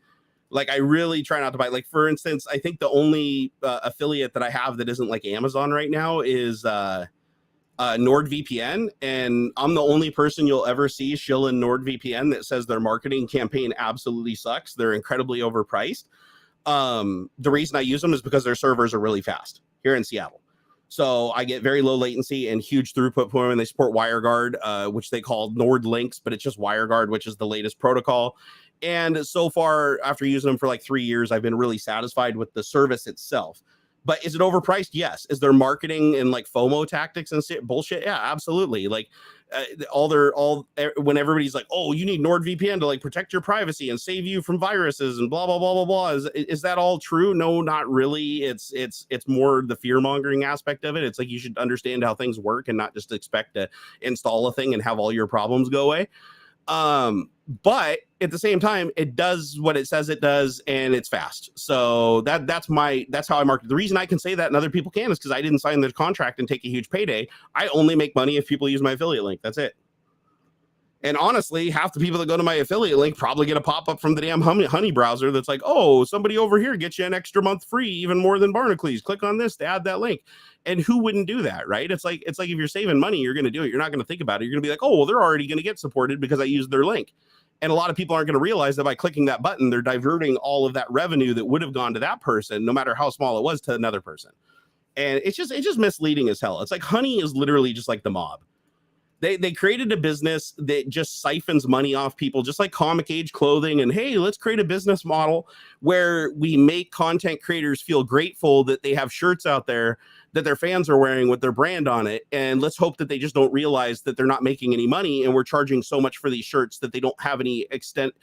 Like, I really try not to buy. Like, for instance, I think the only affiliate that I have that isn't like Amazon right now is NordVPN. And I'm the only person you'll ever see shilling NordVPN that says their marketing campaign absolutely sucks. They're incredibly overpriced. The reason I use them is because their servers are really fast here in Seattle. So I get very low latency and huge throughput for them. And they support WireGuard, which they call Nord Links, but it's just WireGuard, which is the latest protocol. And so far, after using them for like 3 years, I've been really satisfied with the service itself. But is it overpriced? Yes. Is there marketing and like FOMO tactics and bullshit? Yeah, absolutely. Like when everybody's like, oh, you need NordVPN to like protect your privacy and save you from viruses and blah blah blah blah blah. Is that all true? No, not really. It's more the fear mongering aspect of it. It's like you should understand how things work and not just expect to install a thing and have all your problems go away. But at the same time, it does what it says it does, and it's fast. So that's how I market. The reason I can say that and other people can is because I didn't sign the contract and take a huge payday. I only make money if people use my affiliate link. That's it. And honestly, half the people that go to my affiliate link probably get a pop-up from the damn Honey browser that's like, oh, somebody over here gets you an extra month free, even more than Barnacules. Click on this to add that link. And who wouldn't do that, right? It's like if you're saving money, you're going to do it. You're not going to think about it. You're going to be like, oh, well, they're already going to get supported because I used their link. And a lot of people aren't going to realize that by clicking that button, they're diverting all of that revenue that would have gone to that person, no matter how small it was, to another person. And it's just misleading as hell. It's like Honey is literally just like the mob. They created a business that just siphons money off people, just like comic age clothing. And hey, let's create a business model where we make content creators feel grateful that they have shirts out there that their fans are wearing with their brand on it. And let's hope that they just don't realize that they're not making any money and we're charging so much for these shirts that they don't have any extent.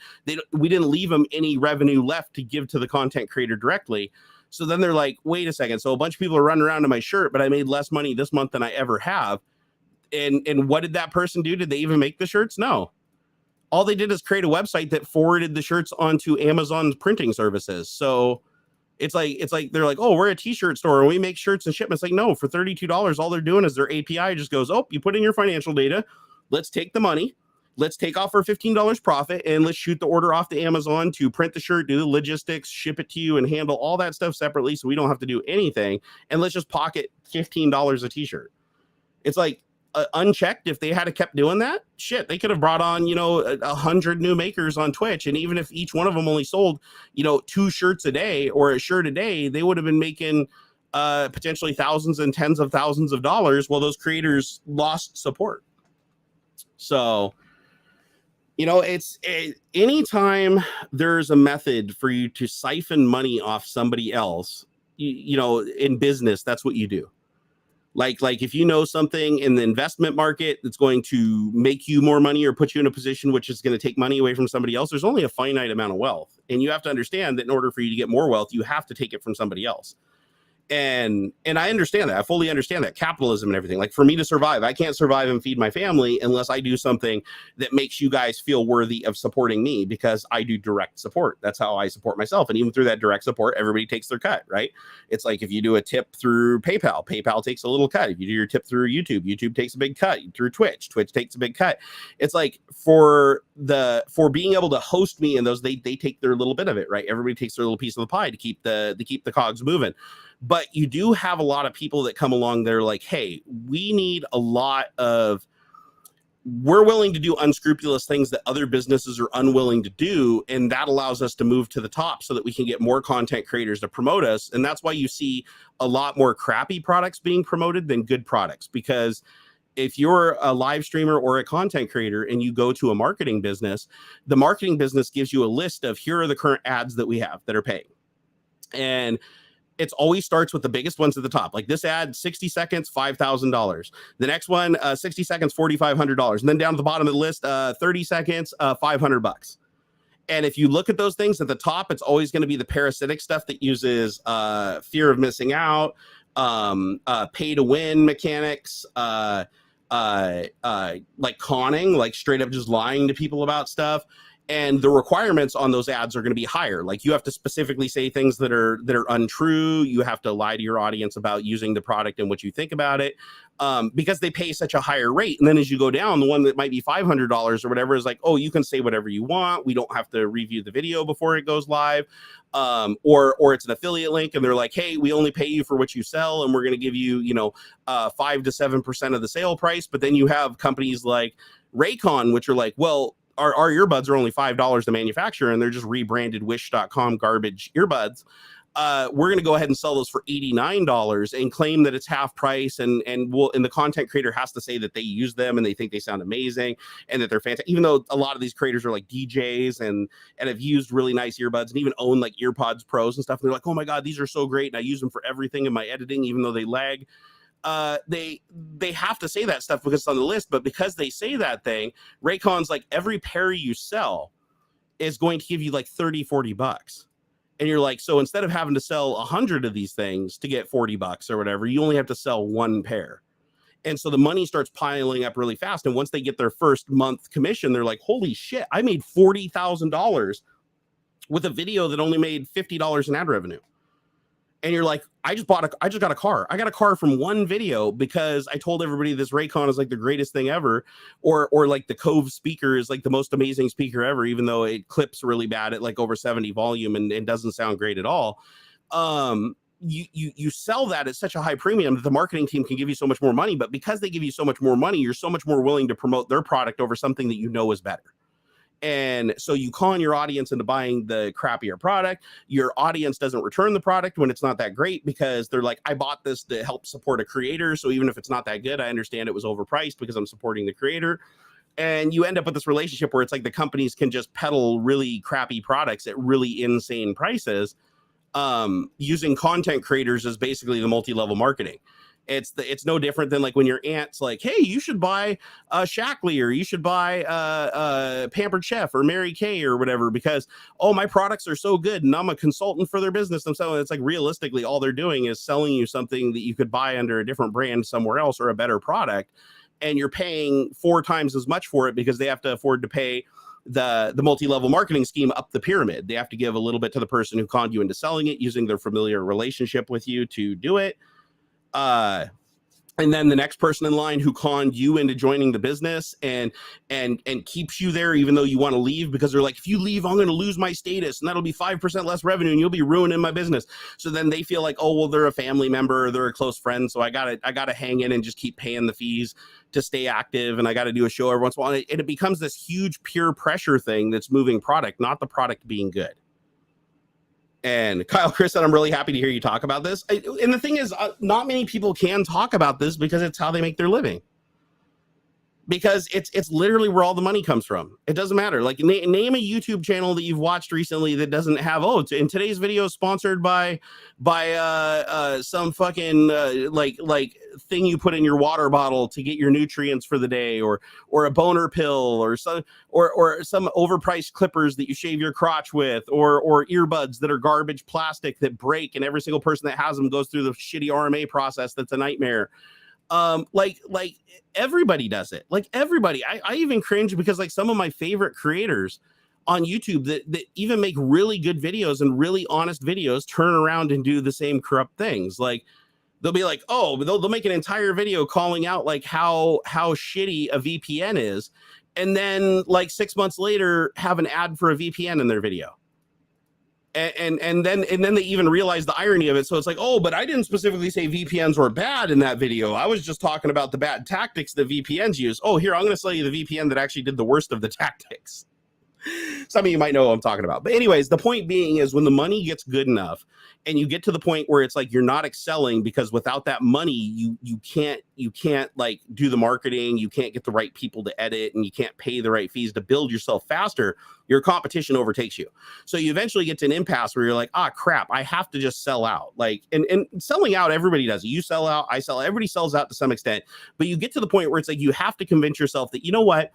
We didn't leave them any revenue left to give to the content creator directly. So then they're like, wait a second. So a bunch of people are running around to my shirt, but I made less money this month than I ever have. And what did that person do? Did they even make the shirts? No. All they did is create a website that forwarded the shirts onto Amazon's printing services. So it's like they're like, oh, we're a t-shirt store and we make shirts and shipments. Like, no, for $32, all they're doing is their API just goes, oh, you put in your financial data. Let's take the money. Let's take off our $15 profit and let's shoot the order off to Amazon to print the shirt, do the logistics, ship it to you, and handle all that stuff separately so we don't have to do anything. And let's just pocket $15 a t-shirt. It's like, unchecked, if they had kept doing that, shit, they could have brought on 100 new makers on Twitch, and even if each one of them only sold 2 shirts a day or a shirt a day, they would have been making potentially thousands and tens of thousands of dollars while those lost support. So anytime there's a method for you to siphon money off somebody else, in business, that's what you do. Like if you know something in the investment market that's going to make you more money or put you in a position which is going to take money away from somebody else, there's only a finite amount of wealth. And you have to understand that in order for you to get more wealth, you have to take it from somebody else. And I understand that. I fully understand that. Capitalism and everything. Like for me to survive, I can't survive and feed my family unless I do something that makes you guys feel worthy of supporting me, because I do direct support. That's how I support myself. And even through that direct support, everybody takes their cut, right? It's like if you do a tip through PayPal, PayPal takes a little cut. If you do your tip through YouTube, YouTube takes a big cut. Through Twitch, Twitch takes a big cut. It's like for being able to host me and those, they take their little bit of it, right? Everybody takes their little piece of the pie to keep the cogs moving. But you do have a lot of people that come along. They're like, hey, we're willing to do unscrupulous things that other businesses are unwilling to do. And that allows us to move to the top so that we can get more content creators to promote us. And that's why you see a lot more crappy products being promoted than good products. Because if you're a live streamer or a content creator and you go to a marketing business, the marketing business gives you a list of here are the current ads that we have that are paying. And it always starts with the biggest ones at the top. Like this ad, 60 seconds, $5,000. The next one, 60 seconds, $4,500. And then down to the bottom of the list, 30 seconds, $500. And if you look at those things at the top, it's always going to be the parasitic stuff that uses fear of missing out, pay to win mechanics, like conning, like straight up just lying to people about stuff. And the requirements on those ads are going to be higher. Like you have to specifically say things that are untrue. You have to lie to your audience about using the product and what you think about it, because they pay such a higher rate. And then as you go down, the one that might be $500 or whatever is like, oh, you can say whatever you want. We don't have to review the video before it goes live. Or it's an affiliate link and they're like, hey, we only pay you for what you sell. And we're going to give you, 5 to 7% of the sale price. But then you have companies like Raycon, which are like, well, our earbuds are only $5 to manufacture, and they're just rebranded Wish.com garbage earbuds. we're going to go ahead and sell those for $89 and claim that it's half price. And the content creator has to say that they use them and they think they sound amazing and that they're fantastic. Even though a lot of these creators are like DJs and have used really nice earbuds and even own like EarPods Pros and stuff. And they're like, oh my God, these are so great. And I use them for everything in my editing, even though they lag. They have to say that stuff because it's on the list. But because they say that thing, Raycon's like, every pair you sell is going to give you like $30-$40. And you're like, so instead of having to sell 100 of these things to get $40 or whatever, you only have to sell one pair. And so the money starts piling up really fast. And once they get their first month commission, they're like, holy shit, I made $40,000 with a video that only made $50 in ad revenue. And you're like, I just got a car. I got a car from one video because I told everybody this Raycon is like the greatest thing ever, or like the Cove speaker is like the most amazing speaker ever, even though it clips really bad at like over 70 volume and doesn't sound great at all. You sell that at such a high premium that the marketing team can give you so much more money. But because they give you so much more money, you're so much more willing to promote their product over something that you know is better. And so you con your audience into buying the crappier product. Your audience doesn't return the product when it's not that great because they're like, I bought this to help support a creator. So even if it's not that good, I understand it was overpriced because I'm supporting the creator. And you end up with this relationship where it's like the companies can just peddle really crappy products at really insane prices, using content creators as basically the multi-level marketing. It's no different than like when your aunt's like, hey, you should buy Shackley or you should buy Pampered Chef or Mary Kay or whatever because, oh, my products are so good and I'm a consultant for their business themselves. It's like realistically, all they're doing is selling you something that you could buy under a different brand somewhere else or a better product. And you're paying 4 times as much for it because they have to afford to pay the multi-level marketing scheme up the pyramid. They have to give a little bit to the person who conned you into selling it using their familiar relationship with you to do it. And then the next person in line who conned you into joining the business and keeps you there even though you want to leave because they're like, if you leave, I'm going to lose my status and that'll be 5% less revenue and you'll be ruining my business. So then they feel like, oh, well, they're a family member or they're a close friend. So I gotta hang in and just keep paying the fees to stay active. And I got to do a show every once in a while. And it becomes this huge peer pressure thing that's moving product, not the product being good. And Kyle Chris said, I'm really happy to hear you talk about this. And the thing is, not many people can talk about this because it's how they make their living. Because it's literally where all the money comes from. It doesn't matter. Like name a YouTube channel that you've watched recently that doesn't have, oh, in today's video sponsored by some fucking like thing you put in your water bottle to get your nutrients for the day, or a boner pill, or some overpriced clippers that you shave your crotch with, or earbuds that are garbage plastic that break and every single person that has them goes through the shitty RMA process that's a nightmare. Like everybody does it. Like everybody. I even cringe because like some of my favorite creators on YouTube that even make really good videos and really honest videos turn around and do the same corrupt things. Like they'll be like, oh, they'll make an entire video calling out like how shitty a VPN is, and then like 6 months later have an ad for a VPN in their video. And then they even realize the irony of it. So it's like, oh, but I didn't specifically say VPNs were bad in that video. I was just talking about the bad tactics that VPNs use. Oh, here, I'm going to sell you the VPN that actually did the worst of the tactics. Some of you might know what I'm talking about. But anyways, the point being is when the money gets good enough and you get to the point where it's like you're not excelling because without that money, you can't like do the marketing, you can't get the right people to edit, and you can't pay the right fees to build yourself faster, your competition overtakes you. So you eventually get to an impasse where you're like, ah, crap, I have to just sell out. Like, and selling out, everybody does it. You sell out, I sell out, everybody sells out to some extent. But you get to the point where it's like you have to convince yourself that, you know what?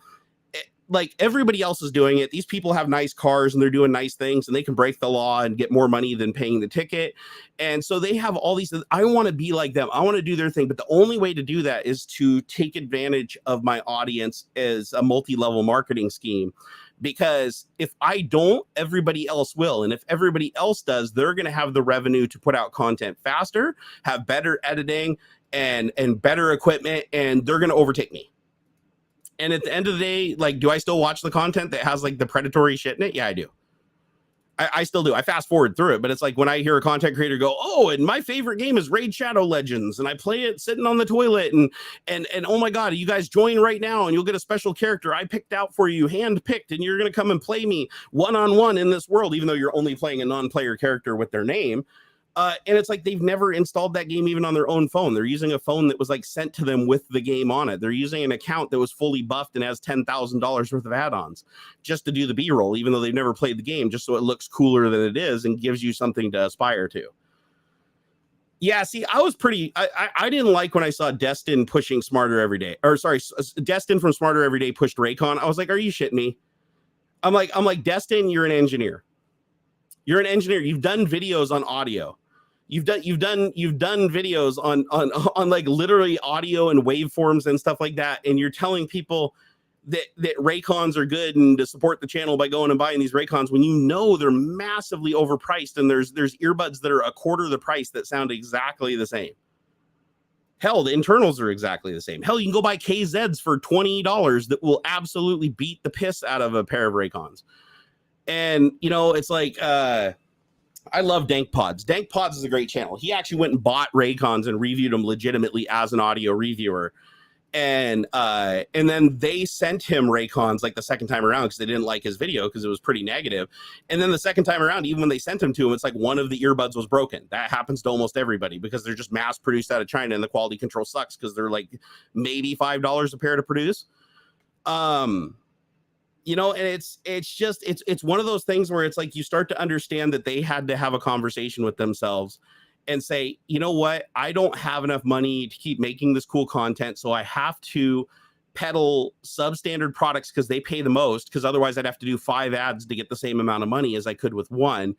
Like everybody else is doing it. These people have nice cars and they're doing nice things and they can break the law and get more money than paying the ticket. And so they have all these, I want to be like them. I want to do their thing. But the only way to do that is to take advantage of my audience as a multi-level marketing scheme. Because if I don't, everybody else will. And if everybody else does, they're going to have the revenue to put out content faster, have better editing and better equipment, and they're going to overtake me. And at the end of the day, like, do I still watch the content that has like the predatory shit in it? Yeah, I do. I still do. I fast forward through it, but it's like when I hear a content creator go, oh, and my favorite game is Raid Shadow Legends, and I play it sitting on the toilet, and oh my God, you guys join right now and you'll get a special character I picked out for you, hand picked, and you're going to come and play me one-on-one in this world, even though you're only playing a non-player character with their name. And it's like they've never installed that game even on their own phone. They're using a phone that was like sent to them with the game on it. They're using an account that was fully buffed and has $10,000 worth of add-ons just to do the B-roll, even though they've never played the game, just so it looks cooler than it is and gives you something to aspire to. Yeah, see, I didn't like when I saw Destin pushing Smarter Every Day. Or sorry, Destin from Smarter Every Day pushed Raycon. I was like, are you shitting me? I'm like, Destin, you're an engineer. You're an engineer. You've done videos on audio. You've done videos on like literally audio and waveforms and stuff like that. And you're telling people that Raycons are good and to support the channel by going and buying these Raycons when you know they're massively overpriced and there's earbuds that are a quarter the price that sound exactly the same. Hell, the internals are exactly the same. Hell, you can go buy KZs for $20 that will absolutely beat the piss out of a pair of Raycons. And, you know, it's like, I love Dank Pods. Dank Pods is a great channel. He actually went and bought Raycons and reviewed them legitimately as an audio reviewer. And then they sent him Raycons like the second time around because they didn't like his video because it was pretty negative. And then the second time around, even when they sent him to him, it's like one of the earbuds was broken. That happens to almost everybody because they're just mass produced out of China and the quality control sucks because they're like maybe $5 a pair to produce. You know, and it's one of those things where it's like you start to understand that they had to have a conversation with themselves and say, you know what, I don't have enough money to keep making this cool content, so I have to peddle substandard products because they pay the most, because otherwise I'd have to do 5 ads to get the same amount of money as I could with one.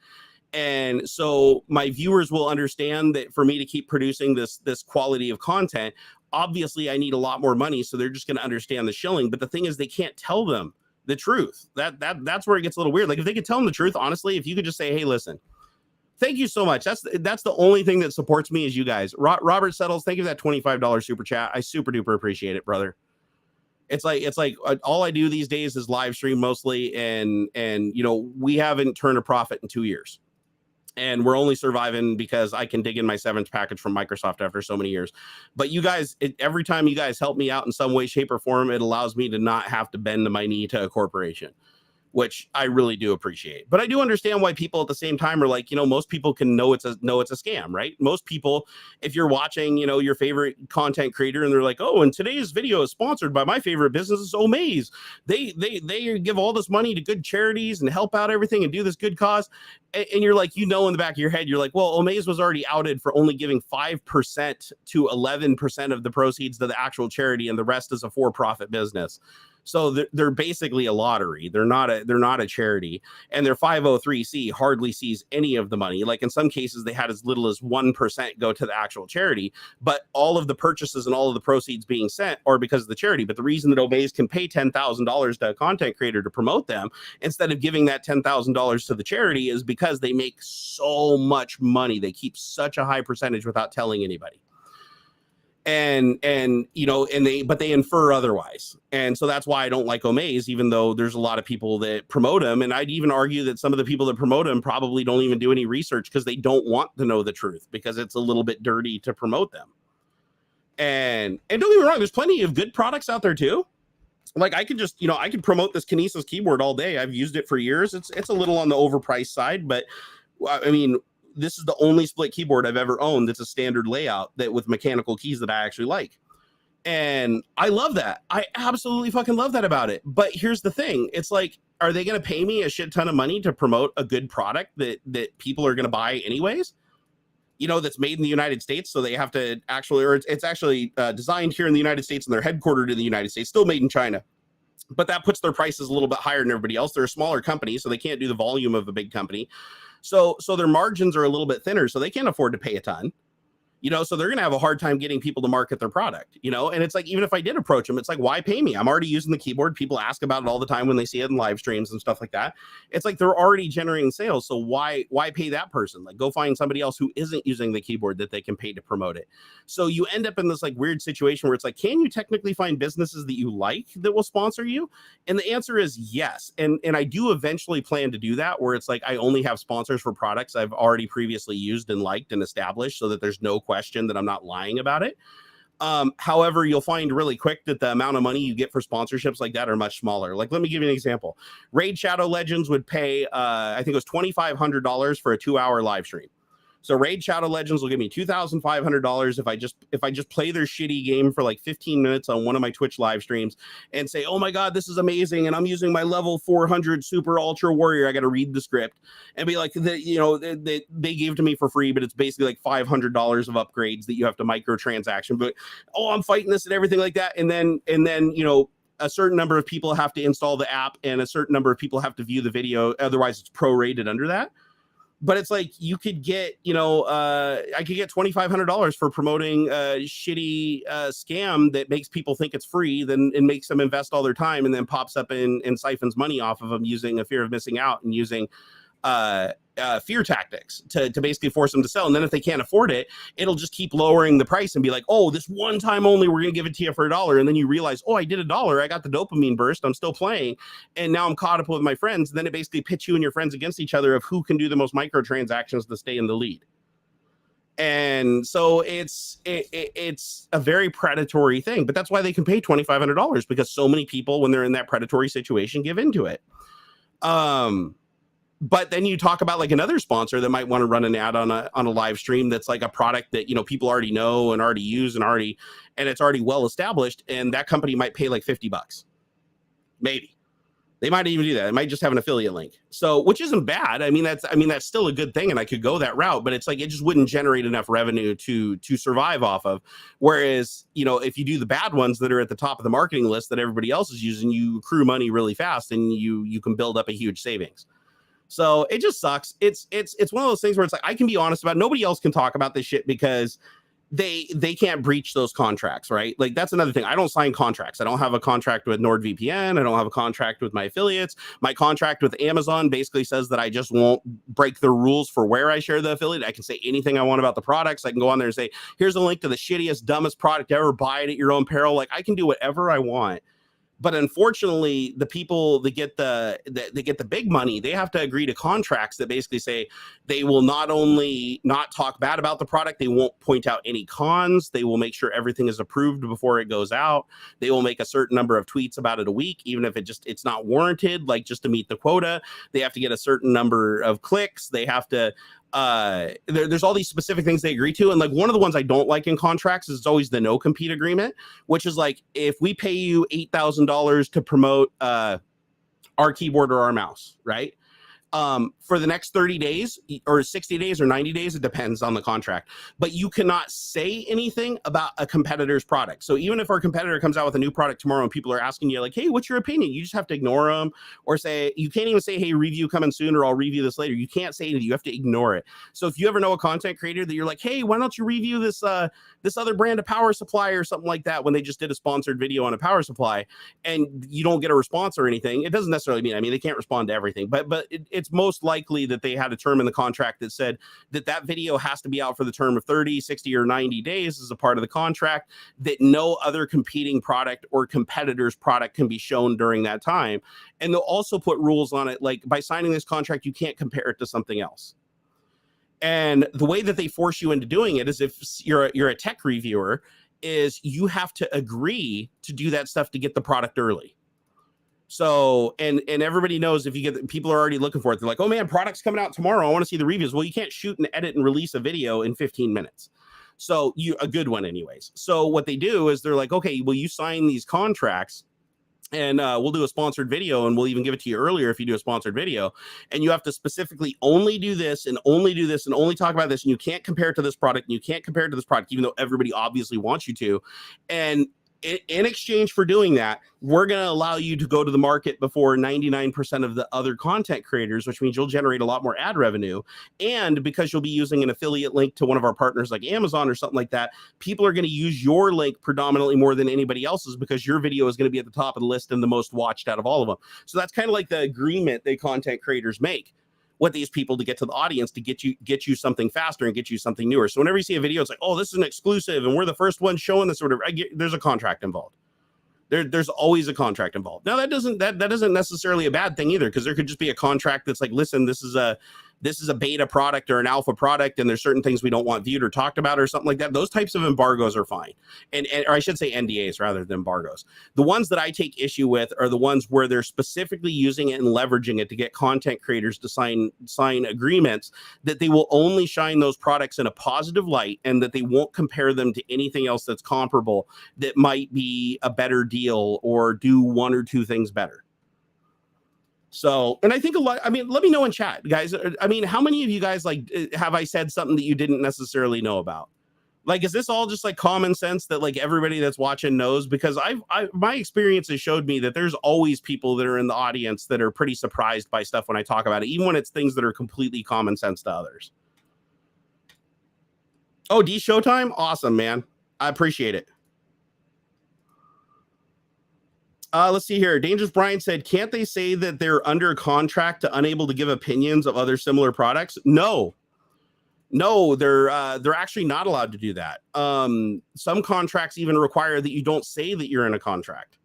And so my viewers will understand that for me to keep producing this quality of content, obviously I need a lot more money, so they're just going to understand the shilling. But the thing is, they can't tell them the truth. That's where it gets a little weird. Like if they could tell them the truth, honestly, if you could just say, hey, listen, thank you so much. That's the only thing that supports me is you guys. Robert Settles, thank you for that $25 super chat. I super duper appreciate it, brother. It's like all I do these days is live stream mostly, and you know, we haven't turned a profit in 2 years. And we're only surviving because I can dig in my 7th package from Microsoft after so many years. But you guys, every time you guys help me out in some way, shape, or form, it allows me to not have to bend my knee to a corporation, which I really do appreciate. But I do understand why people at the same time are like, you know, most people can know it's a scam, right? Most people, if you're watching, you know, your favorite content creator and they're like, oh, and today's video is sponsored by my favorite business, AuxxZillary. They give all this money to good charities and help out everything and do this good cause. And you're like, you know, in the back of your head, you're like, well, AuxxZillary was already outed for only giving 5% to 11% of the proceeds to the actual charity, and the rest is a for-profit business. So they're basically a lottery. They're not a charity, and their 503c hardly sees any of the money. Like in some cases, they had as little as 1% go to the actual charity, but all of the purchases and all of the proceeds being sent are because of the charity. But the reason that AuxxZillary can pay $10,000 to a content creator to promote them instead of giving that $10,000 to the charity is because they make so much money. They keep such a high percentage without telling anybody. And you know, but they infer otherwise. And so that's why I don't like AuxxZillary, even though there's a lot of people that promote them. And I'd even argue that some of the people that promote them probably don't even do any research because they don't want to know the truth, because it's a little bit dirty to promote them. And don't get me wrong, there's plenty of good products out there too. Like I could just, you know, I could promote this Kinesis keyboard all day. I've used it for years. It's a little on the overpriced side, but I mean, this is the only split keyboard I've ever owned that's a standard layout that with mechanical keys that I actually like. And I love that. I absolutely fucking love that about it. But here's the thing. It's like, are they going to pay me a shit ton of money to promote a good product that people are going to buy anyways? You know, that's made in the United States. So they have to actually, or it's actually designed here in the United States and they're headquartered in the United States, still made in China. But that puts their prices a little bit higher than everybody else. They're a smaller company, so they can't do the volume of a big company. So their margins are a little bit thinner, so they can't afford to pay a ton. You know, so they're going to have a hard time getting people to market their product, you know? And it's like, even if I did approach them, it's like, why pay me? I'm already using the keyboard. People ask about it all the time when they see it in live streams and stuff like that. It's like, they're already generating sales. So why pay that person? Like, go find somebody else who isn't using the keyboard that they can pay to promote it. So you end up in this like weird situation where it's like, can you technically find businesses that you like that will sponsor you? And the answer is yes. And I do eventually plan to do that, where it's like, I only have sponsors for products I've already previously used and liked and established, so that there's no question that I'm not lying about it. However, you'll find really quick that the amount of money you get for sponsorships like that are much smaller. Like, let me give you an example. Raid Shadow Legends would pay, I think it was $2,500 for a 2-hour live stream. So Raid Shadow Legends will give me $2,500 if I just play their shitty game for like 15 minutes on one of my Twitch live streams and say, oh my God, this is amazing. And I'm using my level 400 super ultra warrior. I got to read the script and be like, they gave to me for free, but it's basically like $500 of upgrades that you have to microtransaction. But, oh, I'm fighting this and everything like that. And then, a certain number of people have to install the app and a certain number of people have to view the video. Otherwise it's prorated under that. But it's like you could get, I could get $2,500 for promoting a shitty scam that makes people think it's free, then it makes them invest all their time and then pops up and siphons money off of them using a fear of missing out and using fear tactics to basically force them to sell. And then if they can't afford it, it'll just keep lowering the price and be like, oh, this one time only, we're going to give it to you for $1. And then you realize, oh, I did $1. I got the dopamine burst. I'm still playing. And now I'm caught up with my friends. And then it basically pits you and your friends against each other of who can do the most microtransactions to stay in the lead. And so it's a very predatory thing, but that's why they can pay $2,500 because so many people, when they're in that predatory situation, give into it. But then you talk about like another sponsor that might want to run an ad on a live stream that's like a product that, people already know and already use and it's already well established. And that company might pay like $50. Maybe they might even do that. It might just have an affiliate link. So, which isn't bad. That's still a good thing. And I could go that route, but it's like, it just wouldn't generate enough revenue to survive off of. Whereas, if you do the bad ones that are at the top of the marketing list that everybody else is using, you accrue money really fast and you can build up a huge savings. So it just sucks. It's one of those things where it's like, I can be honest about it. Nobody else can talk about this shit because they can't breach those contracts, right? Like that's another thing. I don't sign contracts. I don't have a contract with NordVPN. I don't have a contract with my affiliates. My contract with Amazon basically says that I just won't break the rules for where I share the affiliate. I can say anything I want about the products. I can go on there and say, here's a link to the shittiest, dumbest product ever. Buy it at your own peril. Like I can do whatever I want. But unfortunately, the people that get the big money, they have to agree to contracts that basically say they will not only not talk bad about the product, they won't point out any cons. They will make sure everything is approved before it goes out. They will make a certain number of tweets about it a week, even if it's not warranted, like just to meet the quota. They have to get a certain number of clicks. They have to there's all these specific things they agree to. And like one of the ones I don't like in contracts is always the no compete agreement, which is like, if we pay you $8,000 to promote our keyboard or our mouse, right? For the next 30 days or 60 days or 90 days, it depends on the contract, but you cannot say anything about a competitor's product. So even if our competitor comes out with a new product tomorrow and people are asking you like, hey, what's your opinion? You just have to ignore them or say, you can't even say, hey, review coming soon, or I'll review this later. You can't say anything. You have to ignore it. So if you ever know a content creator that you're like, hey, why don't you review this other brand of power supply or something like that, when they just did a sponsored video on a power supply and you don't get a response or anything, it doesn't necessarily mean, they can't respond to everything, but it's most likely that they had a term in the contract that said that video has to be out for the term of 30, 60, or 90 days as a part of the contract, that no other competing product or competitor's product can be shown during that time. And they'll also put rules on it, like by signing this contract, you can't compare it to something else. And the way that they force you into doing it is, if you're a tech reviewer, is you have to agree to do that stuff to get the product early. So, and everybody knows, if you get, people are already looking for it. They're like, oh man, product's coming out tomorrow. I want to see the reviews. Well, you can't shoot and edit and release a video in 15 minutes. So a good one anyways. So what they do is they're like, okay, well, you sign these contracts and we'll do a sponsored video, and we'll even give it to you earlier if you do a sponsored video. And you have to specifically only do this and only do this and only talk about this. And you can't compare it to this product, and you can't compare it to this product, even though everybody obviously wants you to. And in exchange for doing that, we're going to allow you to go to the market before 99% of the other content creators, which means you'll generate a lot more ad revenue. And because you'll be using an affiliate link to one of our partners like Amazon or something like that, people are going to use your link predominantly more than anybody else's, because your video is going to be at the top of the list and the most watched out of all of them. So that's kind of like the agreement that content creators make with these people to get to the audience, to get you something faster and get you something newer. So whenever you see a video, it's like, oh, this is an exclusive and we're the first one showing this, sort of, there's a contract involved. There's always a contract involved. Now that isn't necessarily a bad thing either, because there could just be a contract that's like, listen, this is this is a beta product or an alpha product, and there's certain things we don't want viewed or talked about or something like that, those types of embargoes are fine. Or I should say NDAs rather than embargoes. The ones that I take issue with are the ones where they're specifically using it and leveraging it to get content creators to sign agreements that they will only shine those products in a positive light, and that they won't compare them to anything else that's comparable that might be a better deal or do one or two things better. So, and I think a lot, I mean, let me know in chat, guys. I mean, how many of you guys, like, have I said something that you didn't necessarily know about? Like, is this all just like common sense that like everybody that's watching knows? Because my experience has showed me that there's always people that are in the audience that are pretty surprised by stuff when I talk about it, even when it's things that are completely common sense to others. Oh, D Showtime? Awesome, man. I appreciate it. Let's see here. Dangerous Brian said, can't they say that they're under contract to unable to give opinions of other similar products? No, they're actually not allowed to do that. Some contracts even require that you don't say that you're in a contract.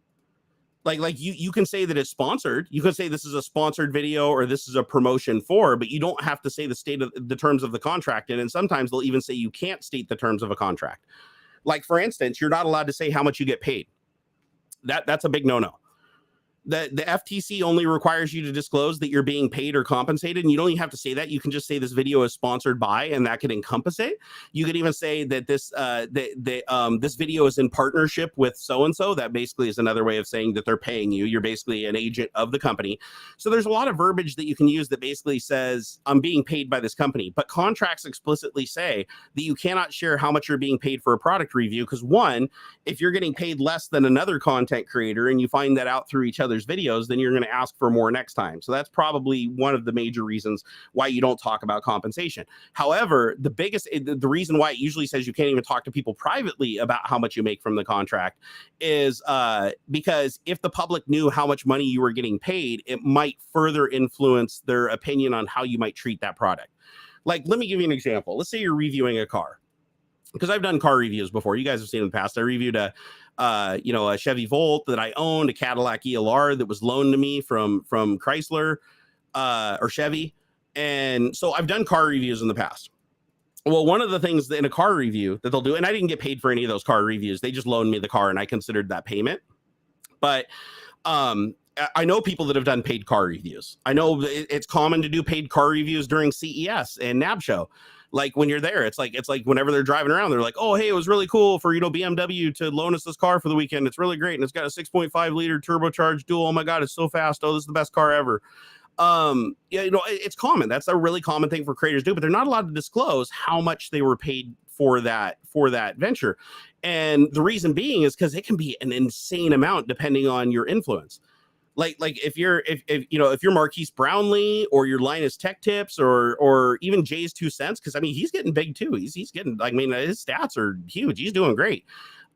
Like you can say that it's sponsored. You can say this is a sponsored video or this is a promotion for, but you don't have to say the terms of the contract. And sometimes they'll even say you can't state the terms of a contract. Like, for instance, you're not allowed to say how much you get paid. That's a big no-no. The FTC only requires you to disclose that you're being paid or compensated, and you don't even have to say that. You can just say this video is sponsored by, and that could encompass it. You could even say that this this video is in partnership with so-and-so. That basically is another way of saying that they're paying you. You're basically an agent of the company. So there's a lot of verbiage that you can use that basically says, I'm being paid by this company. But contracts explicitly say that you cannot share how much you're being paid for a product review, because one, if you're getting paid less than another content creator and you find that out through each other's videos, then you're going to ask for more next time. So that's probably one of the major reasons why you don't talk about compensation. However, the reason why it usually says you can't even talk to people privately about how much you make from the contract is because if the public knew how much money you were getting paid, it might further influence their opinion on how you might treat that product. Like, let me give you an example. Let's say you're reviewing a car, because I've done car reviews before. You guys have seen in the past. I reviewed a Chevy Volt that I owned, a Cadillac ELR that was loaned to me from Chrysler or Chevy. And so I've done car reviews in the past. Well, one of the things in a car review that they'll do, and I didn't get paid for any of those car reviews. They just loaned me the car and I considered that payment. But I know people that have done paid car reviews. I know it's common to do paid car reviews during CES and NAB show. Like, when you're there, it's like whenever they're driving around, they're like, oh, hey, it was really cool for, BMW to loan us this car for the weekend. It's really great. And it's got a 6.5 liter turbocharged dual. Oh my God, it's so fast. Oh, this is the best car ever. It's common. That's a really common thing for creators to do, but they're not allowed to disclose how much they were paid for that venture. And the reason being is because it can be an insane amount depending on your influence. Like if you're Marquise Brownlee or your Linus Tech Tips or even Jay's 2 cents, because I mean he's getting big too. He's getting, I mean, his stats are huge. He's doing great.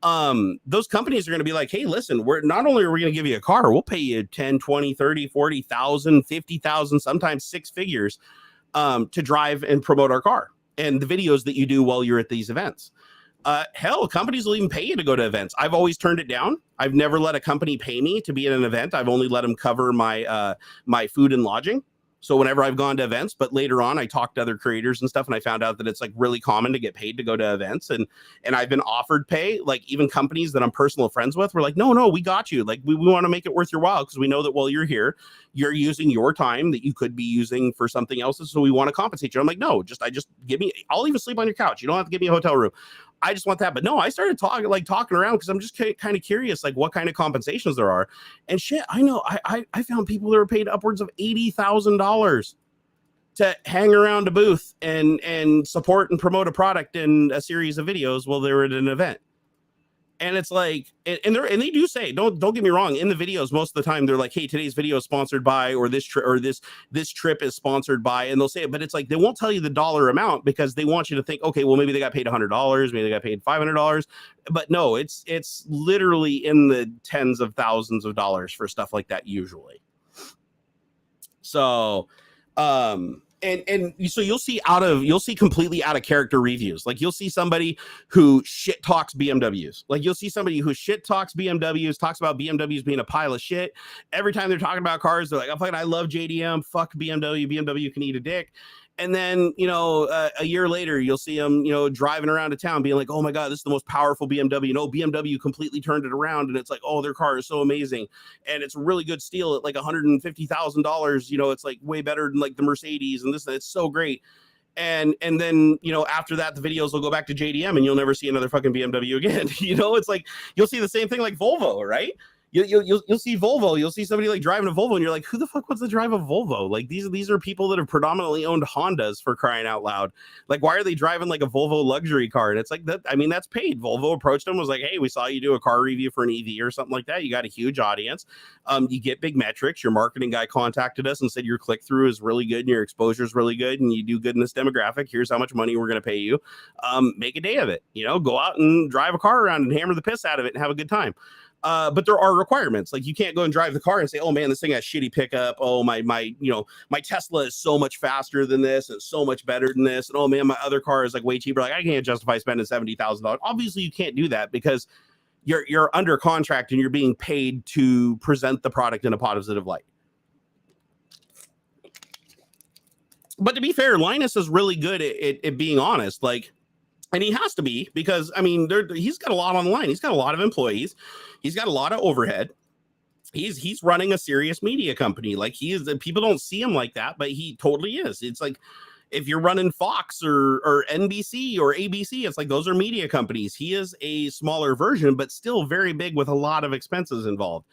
Those companies are going to be like, hey, listen, we're not only are we going to give you a car, we'll pay you 10, 20, 30, 40,000, 50,000, sometimes six figures to drive and promote our car and the videos that you do while you're at these events. Hell, companies will even pay you to go to events. I've always turned it down. I've never let a company pay me to be at an event. I've only let them cover my my food and lodging. So whenever I've gone to events, but later on I talked to other creators and stuff, and I found out that it's like really common to get paid to go to events, and I've been offered pay. Like, even companies that I'm personal friends with were like, no, we got you. Like, we want to make it worth your while, because we know that while you're here, you're using your time that you could be using for something else. So we want to compensate you. I'm like, no, I'll even sleep on your couch. You don't have to give me a hotel room. I just want that. But no, I started talking around because I'm just kind of curious, like, what kind of compensations there are. And shit, I know I found people that were paid upwards of $80,000 to hang around a booth and support and promote a product in a series of videos while they were at an event. And it's like, and they do say, don't get me wrong, in the videos, most of the time they're like, hey, today's video is sponsored by, or this trip is sponsored by, and they'll say it, but it's like, they won't tell you the dollar amount because they want you to think, okay, well, maybe they got paid $100, maybe they got paid $500. But no, it's literally in the tens of thousands of dollars for stuff like that usually. So, and so you'll see completely out of character reviews. Like, you'll see somebody who shit talks BMWs. Like, you'll see somebody who shit talks BMWs, talks about BMWs being a pile of shit. Every time they're talking about cars, they're like, I love JDM, fuck BMW, BMW can eat a dick. And then, a year later, you'll see them, driving around a town being like, oh my God, this is the most powerful BMW. No, BMW completely turned it around. And it's like, oh, their car is so amazing. And it's a really good steal at like $150,000. It's like way better than like the Mercedes and this, it's so great. And then, after that, the videos will go back to JDM and you'll never see another fucking BMW again. It's like, you'll see the same thing like Volvo, right? You'll see Volvo. You'll see somebody like driving a Volvo, and you're like, who the fuck wants to drive a Volvo? Like these are people that have predominantly owned Hondas, for crying out loud. Like, why are they driving like a Volvo luxury car? And it's like that. I mean, that's paid. Volvo approached them, was like, hey, we saw you do a car review for an EV or something like that. You got a huge audience. You get big metrics. Your marketing guy contacted us and said your click through is really good and your exposure is really good, and you do good in this demographic. Here's how much money we're going to pay you. Make a day of it. Go out and drive a car around and hammer the piss out of it and have a good time. But there are requirements. Like, you can't go and drive the car and say, oh man, this thing has shitty pickup. Oh, my Tesla is so much faster than this. It's so much better than this. And oh man, my other car is like way cheaper. Like, I can't justify spending $70,000. Obviously you can't do that because you're under contract and you're being paid to present the product in a positive light. But to be fair, Linus is really good at being honest. Like, and he has to be, because I mean, he's got a lot on the line. He's got a lot of employees. He's got a lot of overhead. He's running a serious media company. Like, he is. People don't see him like that, but he totally is. It's like, if you're running Fox or NBC or ABC, it's like, those are media companies. He is a smaller version, but still very big with a lot of expenses involved.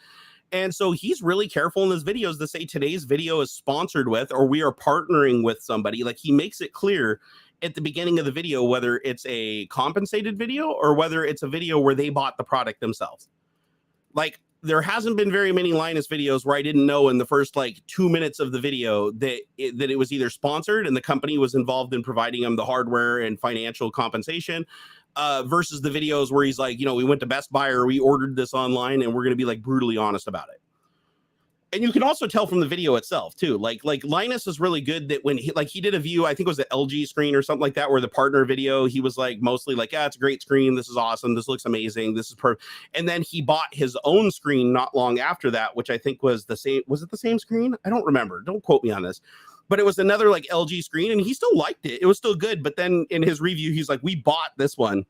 And so he's really careful in his videos to say today's video is sponsored with, or we are partnering with somebody. Like, he makes it clear at the beginning of the video whether it's a compensated video or whether it's a video where they bought the product themselves. Like, there hasn't been very many Linus videos where I didn't know in the first like 2 minutes of the video that it was either sponsored and the company was involved in providing him the hardware and financial compensation, versus the videos where he's like, we went to Best Buy or we ordered this online, and we're going to be like brutally honest about it. And you can also tell from the video itself too. Like Linus is really good that when he did a view, I think it was the LG screen or something like that, where the partner video, he was like mostly like, yeah, it's a great screen. This is awesome. This looks amazing. This is perfect. And then he bought his own screen not long after that, which I think was the same. Was it the same screen? I don't remember. Don't quote me on this. But it was another like LG screen, and he still liked it. It was still good. But then in his review, he's like, we bought this one.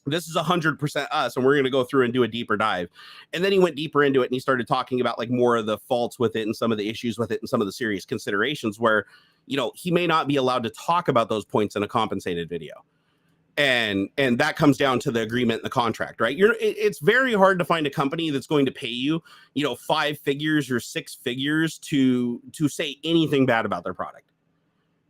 This is 100% us, and we're going to go through and do a deeper dive. And then he went deeper into it, and he started talking about like more of the faults with it and some of the issues with it and some of the serious considerations where, he may not be allowed to talk about those points in a compensated video. And that comes down to the agreement in the contract, right? It's very hard to find a company that's going to pay you, 5 figures or 6 figures to say anything bad about their product.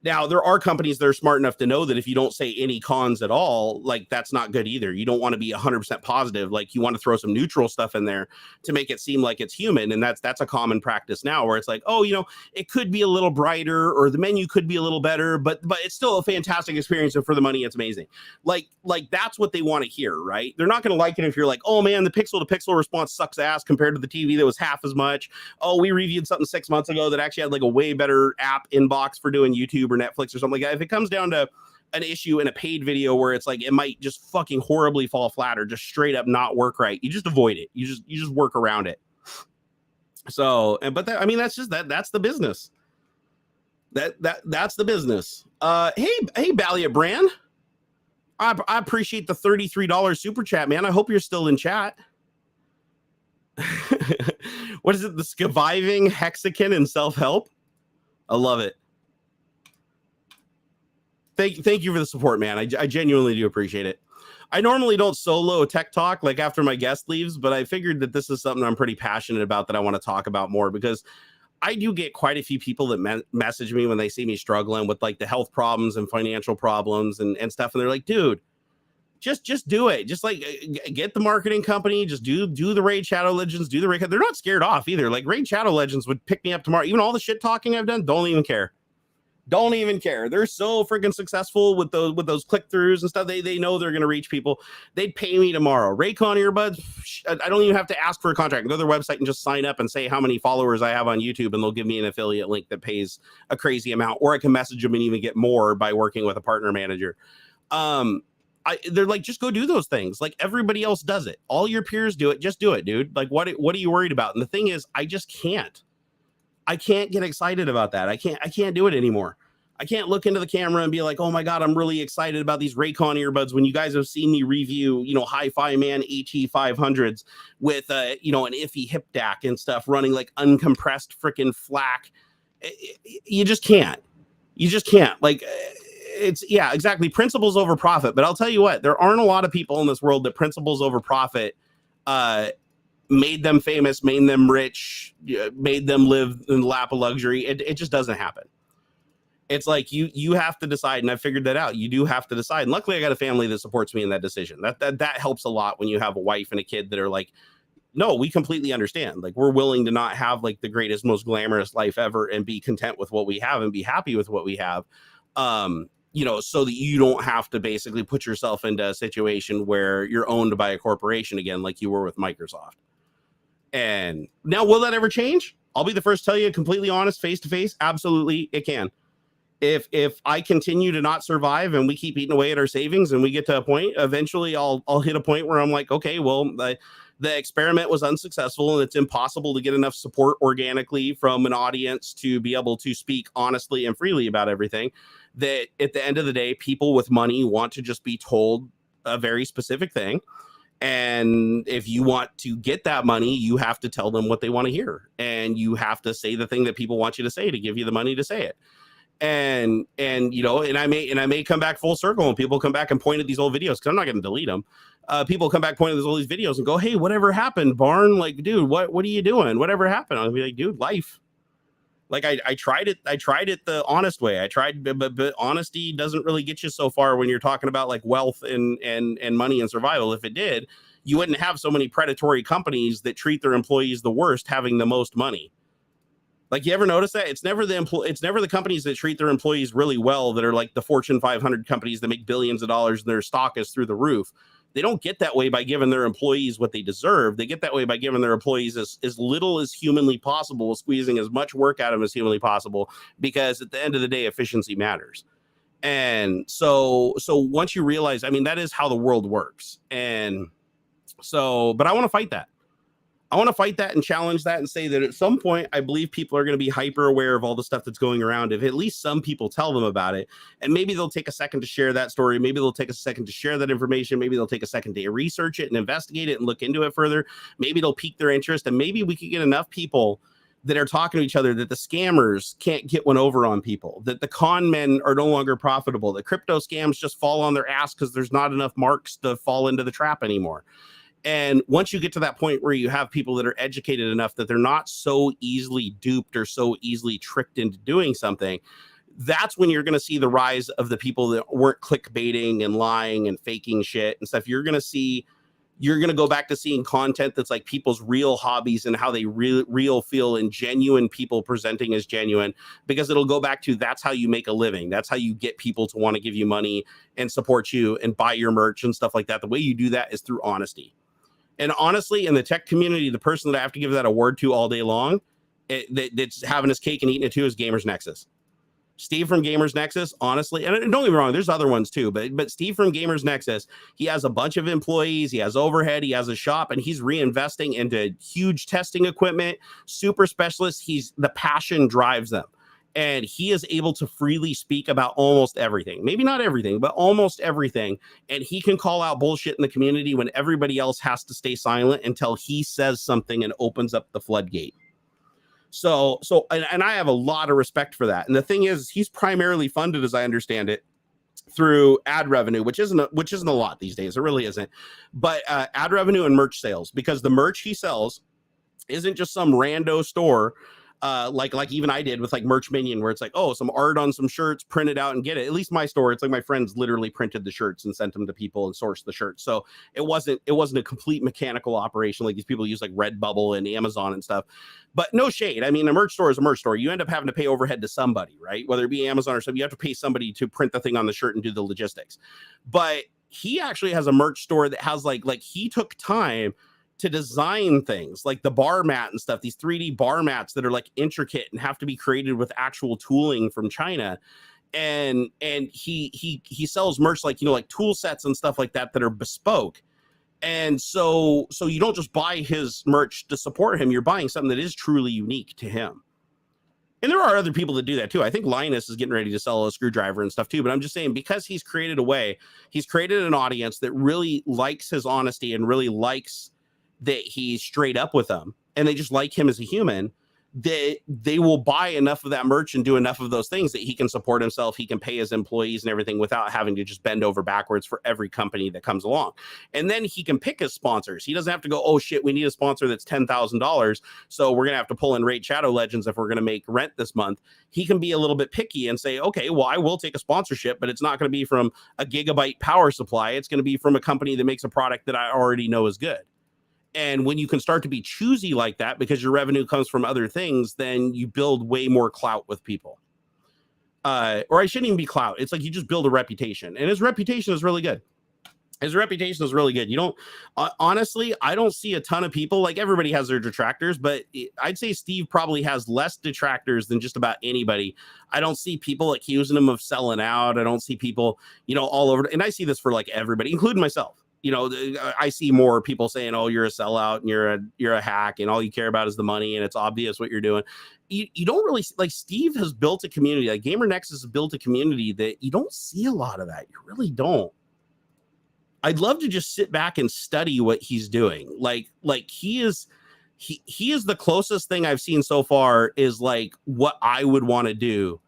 Now, there are companies that are smart enough to know that if you don't say any cons at all, like, that's not good either. You don't want to be 100% positive. Like, you want to throw some neutral stuff in there to make it seem like it's human. And that's a common practice now, where it's like, oh, it could be a little brighter, or the menu could be a little better, but it's still a fantastic experience. And for the money, it's amazing. Like that's what they want to hear, right? They're not going to like it if you're like, oh man, the pixel to pixel response sucks ass compared to the TV that was half as much. Oh, we reviewed something 6 months ago that actually had like a way better app inbox for doing YouTube or Netflix or something like that. If it comes down to an issue in a paid video where it's like, it might just fucking horribly fall flat or just straight up not work right, you just avoid it. You just work around it. So, but that's the business. That's the business. Hey, Balliot Brand. I appreciate the $33 super chat, man. I hope you're still in chat. What is it? The Surviving Hexagon and Self-Help. I love it. Thank you for the support, man. I genuinely do appreciate it. I normally don't solo tech talk like after my guest leaves, but I figured that this is something I'm pretty passionate about that I want to talk about more, because I do get quite a few people that message me when they see me struggling with like the health problems and financial problems and stuff. And they're like, dude, just do it. Just like get the marketing company, just do the Raid Shadow Legends, do the Raid. They're not scared off either. Like Raid Shadow Legends would pick me up tomorrow. Even all the shit talking I've done, don't even care. Don't even care. They're so freaking successful with those click-throughs and stuff. They know they're going to reach people. They'd pay me tomorrow. Raycon earbuds, I don't even have to ask for a contract. Go to their website and just sign up and say how many followers I have on YouTube, and they'll give me an affiliate link that pays a crazy amount, or I can message them and even get more by working with a partner manager. They're like, just go do those things. Like everybody else does it. All your peers do it. Just do it, dude. Like what are you worried about? And the thing is, I just can't. I can't get excited about that. I can't do it anymore. I can't look into the camera and be like, oh my God, I'm really excited about these Raycon earbuds when you guys have seen me review, Hi-Fi Man HE500s with, an iffy hip DAC and stuff running like uncompressed freaking FLAC. You just can't. Like, yeah, exactly. Principles over profit. But I'll tell you what, there aren't a lot of people in this world that principles over profit made them famous, made them rich, made them live in the lap of luxury. It just doesn't happen. It's like you have to decide, and I figured that out. You do have to decide. And luckily, I got a family that supports me in that decision. That helps a lot when you have a wife and a kid that are like, no, we completely understand. Like, we're willing to not have like the greatest, most glamorous life ever and be content with what we have and be happy with what we have. So that you don't have to basically put yourself into a situation where you're owned by a corporation again, like you were with Microsoft. And now, will that ever change? I'll be the first to tell you, completely honest, face to face. Absolutely, it can. If I continue to not survive and we keep eating away at our savings and we get to a point, eventually I'll hit a point where I'm like, okay, well, the experiment was unsuccessful and it's impossible to get enough support organically from an audience to be able to speak honestly and freely about everything. That at the end of the day, people with money want to just be told a very specific thing. And if you want to get that money, you have to tell them what they want to hear. And you have to say the thing that people want you to say to give you the money to say it. And I may come back full circle and people come back and point at these old videos, because I'm not going to delete them. People come back pointing at all these videos and go, hey, whatever happened, Barn? Like, dude, what are you doing? Whatever happened? I'll be like, dude, life. Like, I tried it the honest way. But honesty doesn't really get you so far when you're talking about like wealth and money and survival. If it did, you wouldn't have so many predatory companies that treat their employees the worst having the most money. Like, you ever notice that? It's never the companies that treat their employees really well that are like the Fortune 500 companies that make billions of dollars and their stock is through the roof. They don't get that way by giving their employees what they deserve. They get that way by giving their employees as little as humanly possible, squeezing as much work out of them as humanly possible, because at the end of the day, efficiency matters. And so once you realize, I mean, that is how the world works. And so, but I want to fight that. I want to fight that and challenge that and say that at some point, I believe people are going to be hyper aware of all the stuff that's going around. If at least some people tell them about it, and maybe they'll take a second to share that story. Maybe they'll take a second to share that information. Maybe they'll take a second to research it and investigate it and look into it further. Maybe it'll pique their interest. And maybe we could get enough people that are talking to each other that the scammers can't get one over on people, that the con men are no longer profitable, that crypto scams just fall on their ass because there's not enough marks to fall into the trap anymore. And once you get to that point where you have people that are educated enough that they're not so easily duped or so easily tricked into doing something, that's when you're going to see the rise of the people that weren't clickbaiting and lying and faking shit and stuff. You're going to go back to seeing content that's like people's real hobbies and how they real feel, and genuine people presenting as genuine, because it'll go back to, that's how you make a living. That's how you get people to want to give you money and support you and buy your merch and stuff like that. The way you do that is through honesty. And honestly, in the tech community, the person that I have to give that award to all day long, that's having his cake and eating it too, is Gamers Nexus. Steve from Gamers Nexus, honestly, and don't get me wrong, there's other ones too, but Steve from Gamers Nexus, he has a bunch of employees, he has overhead, he has a shop, and he's reinvesting into huge testing equipment, super specialists. The passion drives them. And he is able to freely speak about almost everything. Maybe not everything, but almost everything. And he can call out bullshit in the community when everybody else has to stay silent until he says something and opens up the floodgate. So I have a lot of respect for that. And the thing is, he's primarily funded, as I understand it, through ad revenue, which isn't a lot these days. It really isn't. But ad revenue and merch sales, because the merch he sells isn't just some rando store. Like even I did with like Merch Minion, where it's like, oh, some art on some shirts, print it out and get it. At least my store, it's like my friends literally printed the shirts and sent them to people and sourced the shirts. So it wasn't a complete mechanical operation like these people use like Redbubble and Amazon and stuff. But no shade. I mean, a merch store is a merch store. You end up having to pay overhead to somebody, right? Whether it be Amazon or something, you have to pay somebody to print the thing on the shirt and do the logistics. But he actually has a merch store that has like he took time to design things like the bar mat and stuff, these 3D bar mats that are like intricate and have to be created with actual tooling from China. And he sells merch like, like tool sets and stuff like that are bespoke. And so you don't just buy his merch to support him. You're buying something that is truly unique to him. And there are other people that do that too. I think Linus is getting ready to sell a screwdriver and stuff too. But I'm just saying, because he's created an audience that really likes his honesty and really likes that he's straight up with them, and they just like him as a human, that they will buy enough of that merch and do enough of those things that he can support himself, he can pay his employees and everything without having to just bend over backwards for every company that comes along. And then he can pick his sponsors. He doesn't have to go, oh shit, we need a sponsor that's $10,000, so we're gonna have to pull in Raid Shadow Legends if we're gonna make rent this month. He can be a little bit picky and say, okay, well, I will take a sponsorship, but it's not going to be from a gigabyte power supply. It's going to be from a company that makes a product that I already know is good. And when you can start to be choosy like that, because your revenue comes from other things, then you build way more clout with people. Or I shouldn't even be clout. It's like you just build a reputation, and his reputation is really good. His reputation is really good. You don't, honestly, I don't see a ton of people, like everybody has their detractors, but I'd say Steve probably has less detractors than just about anybody. I don't see people accusing him of selling out. I don't see people, all over. And I see this for like everybody, including myself. I see more people saying, oh, you're a sellout and you're a hack and all you care about is the money and it's obvious what you're doing. You don't really, like, Steve has built a community, like Gamer Nexus has built a community that you don't see a lot of that. You really don't. I'd love to just sit back and study what he's doing. Like he is the closest thing I've seen so far is like what I would want to do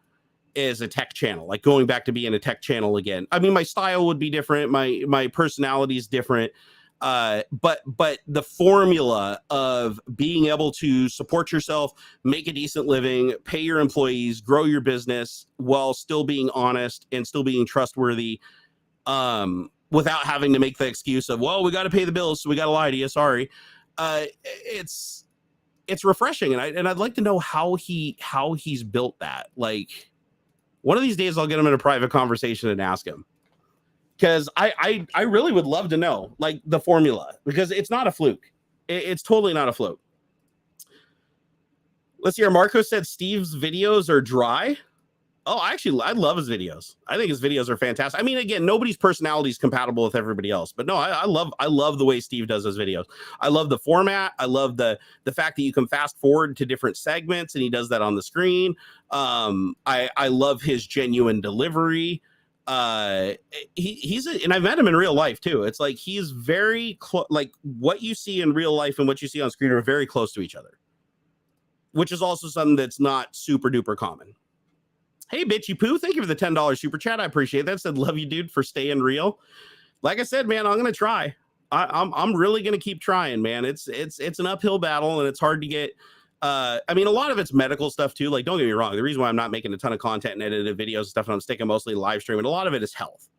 as a tech channel, like going back to being a tech channel again. I mean, my style would be different. My personality is different. But the formula of being able to support yourself, make a decent living, pay your employees, grow your business while still being honest and still being trustworthy, without having to make the excuse of, well, we got to pay the bills, so we got to lie to you. Sorry. It's refreshing. And I'd like to know how he's built that. Like, one of these days I'll get him in a private conversation and ask him, because I really would love to know, like, the formula, because it's not a fluke. It's totally not a fluke. Let's see here. Marco said Steve's videos are dry. Oh, actually, I love his videos. I think his videos are fantastic. I mean, again, nobody's personality is compatible with everybody else, but no, I love the way Steve does his videos. I love the format. I love the fact that you can fast forward to different segments and he does that on the screen. I love his genuine delivery. And I've met him in real life too. It's like he's very like what you see in real life and what you see on screen are very close to each other, which is also something that's not super duper common. Hey, Bitchy Poo, thank you for the $10 super chat. I appreciate that. Said, love you, dude, for staying real. Like I said, man, I'm going to try. I'm really going to keep trying, man. It's an uphill battle and it's hard to get. I mean, a lot of it's medical stuff too. Like, don't get me wrong. The reason why I'm not making a ton of content and edited videos and stuff, and I'm sticking mostly live streaming, a lot of it is health.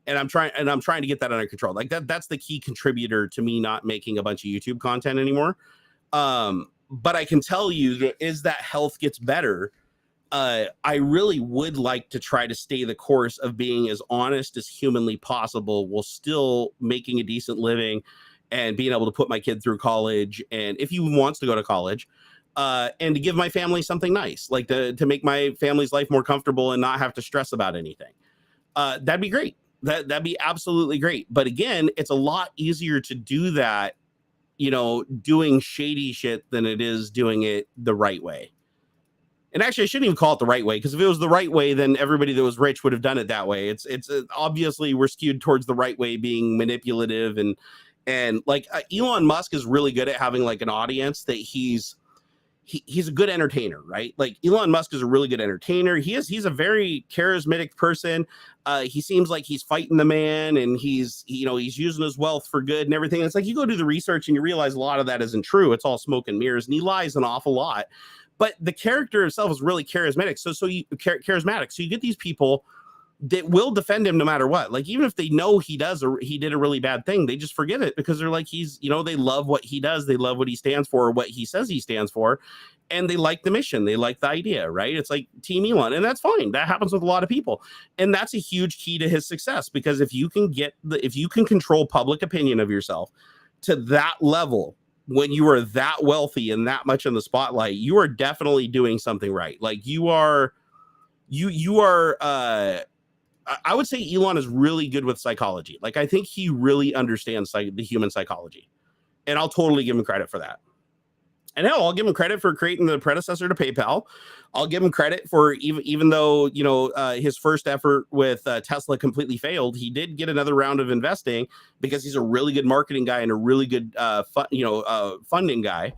And I'm trying to get that under control. Like that's the key contributor to me not making a bunch of YouTube content anymore. But I can tell you that as that health gets better, I really would like to try to stay the course of being as honest as humanly possible while still making a decent living and being able to put my kid through college. And if he wants to go to college, and to give my family something nice, like to make my family's life more comfortable and not have to stress about anything. That'd be great. That'd be absolutely great. But again, it's a lot easier to do that, doing shady shit than it is doing it the right way. And actually, I shouldn't even call it the right way, because if it was the right way, then everybody that was rich would have done it that way. It's obviously we're skewed towards the right way being manipulative and like Elon Musk is really good at having like an audience that he's a good entertainer, right? Like Elon Musk is a really good entertainer. He's a very charismatic person. He seems like he's fighting the man, and he's using his wealth for good and everything. It's like you go do the research and you realize a lot of that isn't true. It's all smoke and mirrors, and he lies an awful lot. But the character itself is really charismatic. So you get these people that will defend him no matter what. Like, even if they know he did a really bad thing, they just forgive it because they're like, they love what he does. They love what he stands for, or what he says he stands for. And they like the mission. They like the idea, right? It's like Team Elon, and that's fine. That happens with a lot of people. And that's a huge key to his success, because if you can control public opinion of yourself to that level, when you are that wealthy and that much in the spotlight, you are definitely doing something right. Like you are, I would say Elon is really good with psychology. Like, I think he really understands the human psychology, and I'll totally give him credit for that. And hell, I'll give him credit for creating the predecessor to PayPal. I'll give him credit for even though, his first effort with Tesla completely failed, he did get another round of investing because he's a really good marketing guy and a really good funding guy.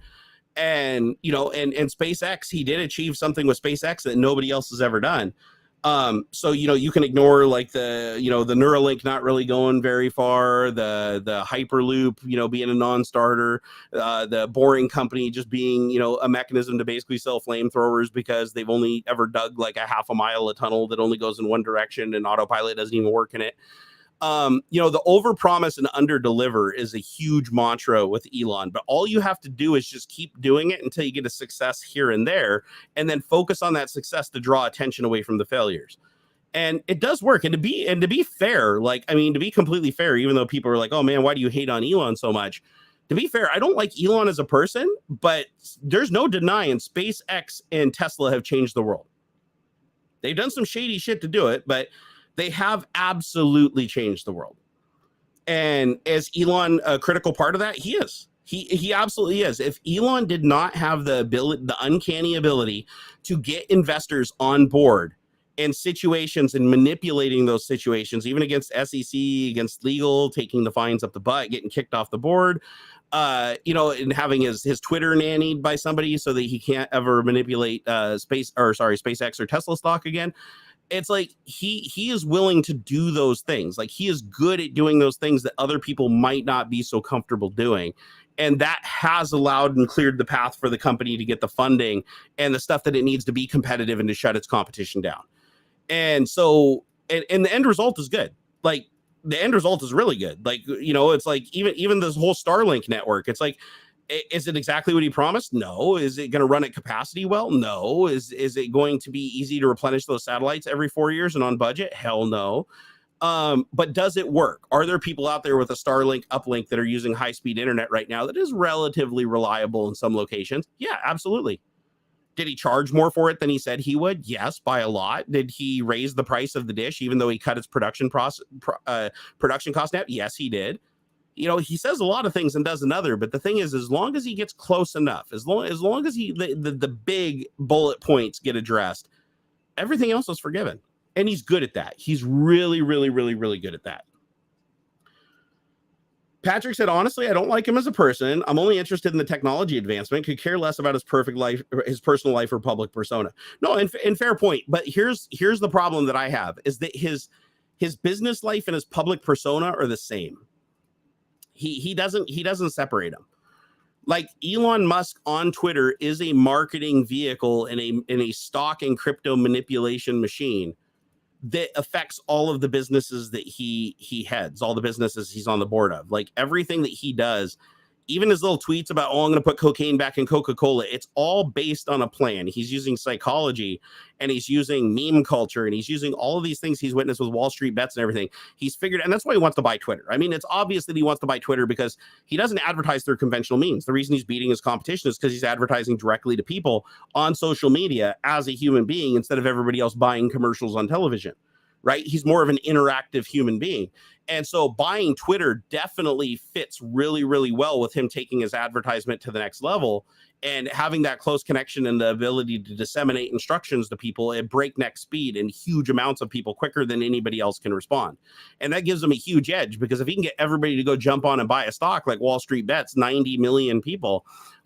And and SpaceX, he did achieve something with SpaceX that nobody else has ever done. So you can ignore like the the Neuralink not really going very far, the Hyperloop being a non-starter, the Boring Company just being a mechanism to basically sell flamethrowers because they've only ever dug like a half a mile of tunnel that only goes in one direction and autopilot doesn't even work in it. The overpromise and underdeliver is a huge mantra with Elon, but all you have to do is just keep doing it until you get a success here and there, and then focus on that success to draw attention away from the failures. And it does work. And to be fair, to be completely fair, even though people are like, oh man, why do you hate on Elon so much? To be fair, I don't like Elon as a person, but there's no denying SpaceX and Tesla have changed the world. They've done some shady shit to do it, but they have absolutely changed the world. And is Elon a critical part of that? He is. He absolutely is. If Elon did not have the uncanny ability to get investors on board in situations and manipulating those situations, even against SEC, against legal, taking the fines up the butt, getting kicked off the board, and having his Twitter nannied by somebody so that he can't ever manipulate SpaceX or Tesla stock again. It's like he is willing to do those things. Like he is good at doing those things that other people might not be so comfortable doing. And that has allowed and cleared the path for the company to get the funding and the stuff that it needs to be competitive and to shut its competition down. And so, and the end result is good. Like the end result is really good. Like, it's like even this whole Starlink network, it's like, is it exactly what he promised? No. Is it going to run at capacity well? No. Is it going to be easy to replenish those satellites every 4 years and on budget? Hell no. But does it work? Are there people out there with a Starlink uplink that are using high-speed internet right now that is relatively reliable in some locations? Yeah, absolutely. Did he charge more for it than he said he would? Yes, by a lot. Did he raise the price of the dish even though he cut its production cost net? Yes, he did. He says a lot of things and does another, but the thing is, as long as he gets close enough, as long as the big bullet points get addressed, everything else is forgiven. And he's good at that. He's really, really, really, really good at that. Patrick said, honestly, I don't like him as a person. I'm only interested in the technology advancement. Could care less about his perfect life, his personal life or public persona. No, and fair point. But here's the problem that I have is that his business life and his public persona are the same. He doesn't separate them. Like Elon Musk on Twitter is a marketing vehicle in a stock and crypto manipulation machine that affects all of the businesses that he heads, all the businesses he's on the board of. Like everything that he does, even his little tweets about, oh, I'm going to put cocaine back in Coca-Cola. It's all based on a plan. He's using psychology and he's using meme culture and he's using all of these things he's witnessed with Wall Street bets and everything. He's figured, and that's why he wants to buy Twitter. I mean, it's obvious that he wants to buy Twitter because he doesn't advertise through conventional means. The reason he's beating his competition is because he's advertising directly to people on social media as a human being instead of everybody else buying commercials on television, right? He's more of an interactive human being. And so buying Twitter definitely fits really, really well with him taking his advertisement to the next level and having that close connection and the ability to disseminate instructions to people at breakneck speed and huge amounts of people quicker than anybody else can respond. And that gives him a huge edge because if he can get everybody to go jump on and buy a stock like Wall Street Bets, 90 million people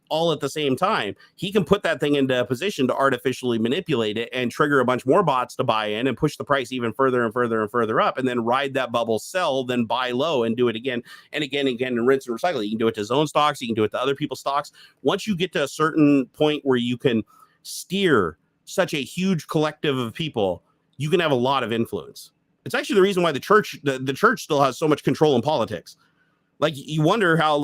all at the same time, he can put that thing into a position to artificially manipulate it and trigger a bunch more bots to buy in and push the price even further and further and further up, and then ride that bubble, sell, then buy low and do it again and again and again and rinse and recycle. You can do it to his own stocks. You can do it to other people's stocks. Once you get to a certain point where you can steer such a huge collective of people, you can have a lot of influence. It's actually the reason why the church still has so much control in politics. Like you wonder how,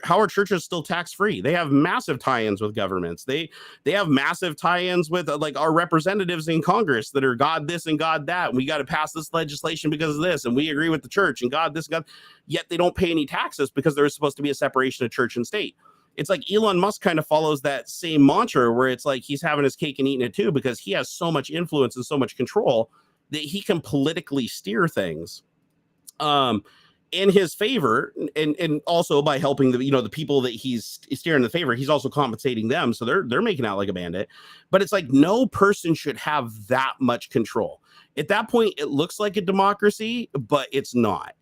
how are churches still tax free? They have massive tie-ins with governments. They have massive tie-ins with our representatives in Congress that are God this and God that. And we got to pass this legislation because of this, and we agree with the church and God this and God. Yet they don't pay any taxes because there's supposed to be a separation of church and state. It's like Elon Musk kind of follows that same mantra where it's like he's having his cake and eating it too because he has so much influence and so much control that he can politically steer things. in his favor, and also by helping the people that he's steering the favor, he's also compensating them, so they're making out like a bandit. But it's like no person should have that much control. At that point, it looks like a democracy, but it's not.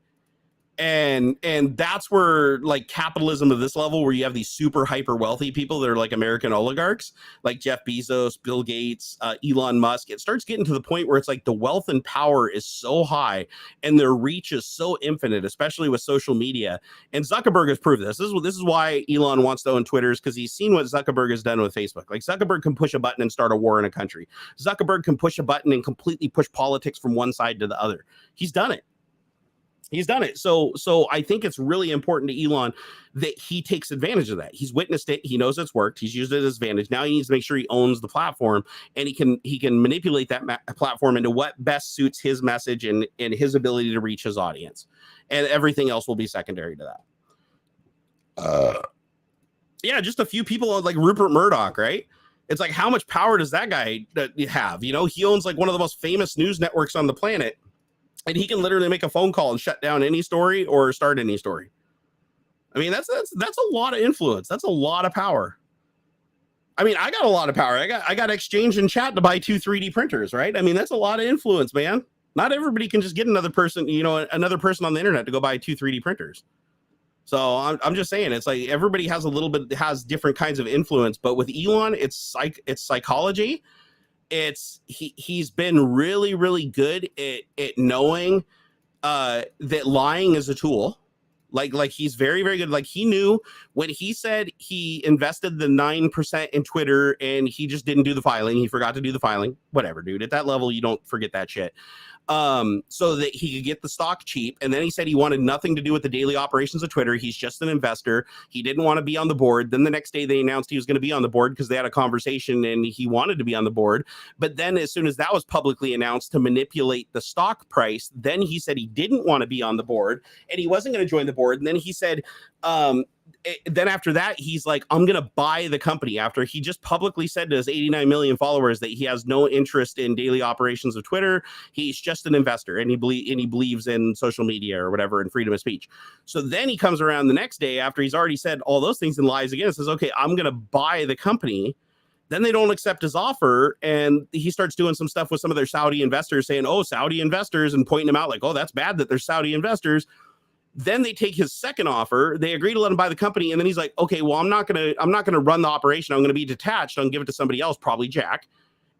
And that's where like capitalism of this level, where you have these super hyper wealthy people that are like American oligarchs, like Jeff Bezos, Bill Gates, Elon Musk, it starts getting to the point where it's like the wealth and power is so high and their reach is so infinite, especially with social media. And Zuckerberg has proved this. This is why Elon wants to own Twitter, is because he's seen what Zuckerberg has done with Facebook. Like Zuckerberg can push a button and start a war in a country. Zuckerberg can push a button and completely push politics from one side to the other. He's done it. He's done it. So I think it's really important to Elon that he takes advantage of that. He's witnessed it. He knows it's worked. He's used it as advantage. Now he needs to make sure he owns the platform, and he can manipulate that platform into what best suits his message and his ability to reach his audience. And everything else will be secondary to that. Yeah, just a few people like Rupert Murdoch, right? It's like, how much power does that guy have? You know, he owns like one of the most famous news networks on the planet. And he can literally make a phone call and shut down any story or start any story. I mean, that's a lot of influence. That's a lot of power. I mean, I got a lot of power. I got Exchange and Chat to buy 2 3D printers, right? I mean, that's a lot of influence, man. Not everybody can just get another person on the internet to go buy 2 3D printers. So I'm just saying, it's like everybody has different kinds of influence. But with Elon, it's psychology. He's been really, really good at knowing that lying is a tool. Like he's very, very good. Like he knew when he said he invested the 9% in Twitter and he just didn't do the filing. He forgot to do the filing. Whatever, dude. At that level, you don't forget that shit. So that he could get the stock cheap. And then he said he wanted nothing to do with the daily operations of Twitter. He's just an investor. He didn't want to be on the board. Then the next day they announced he was going to be on the board because they had a conversation and he wanted to be on the board. But then as soon as that was publicly announced to manipulate the stock price, then he said he didn't want to be on the board and he wasn't going to join the board. And then he said, then after that, he's like, I'm going to buy the company, after he just publicly said to his 89 million followers that he has no interest in daily operations of Twitter. He's just an investor and he believes in social media or whatever and freedom of speech. So then he comes around the next day after he's already said all those things and lies again and says, okay, I'm going to buy the company. Then they don't accept his offer. And he starts doing some stuff with some of their Saudi investors saying, oh, Saudi investors, and pointing them out like, oh, that's bad that they're Saudi investors. Then they take his second offer. They agree to let him buy the company. And then he's like, okay, well, I'm not going to run the operation. I'm going to be detached. I'll give it to somebody else, probably Jack.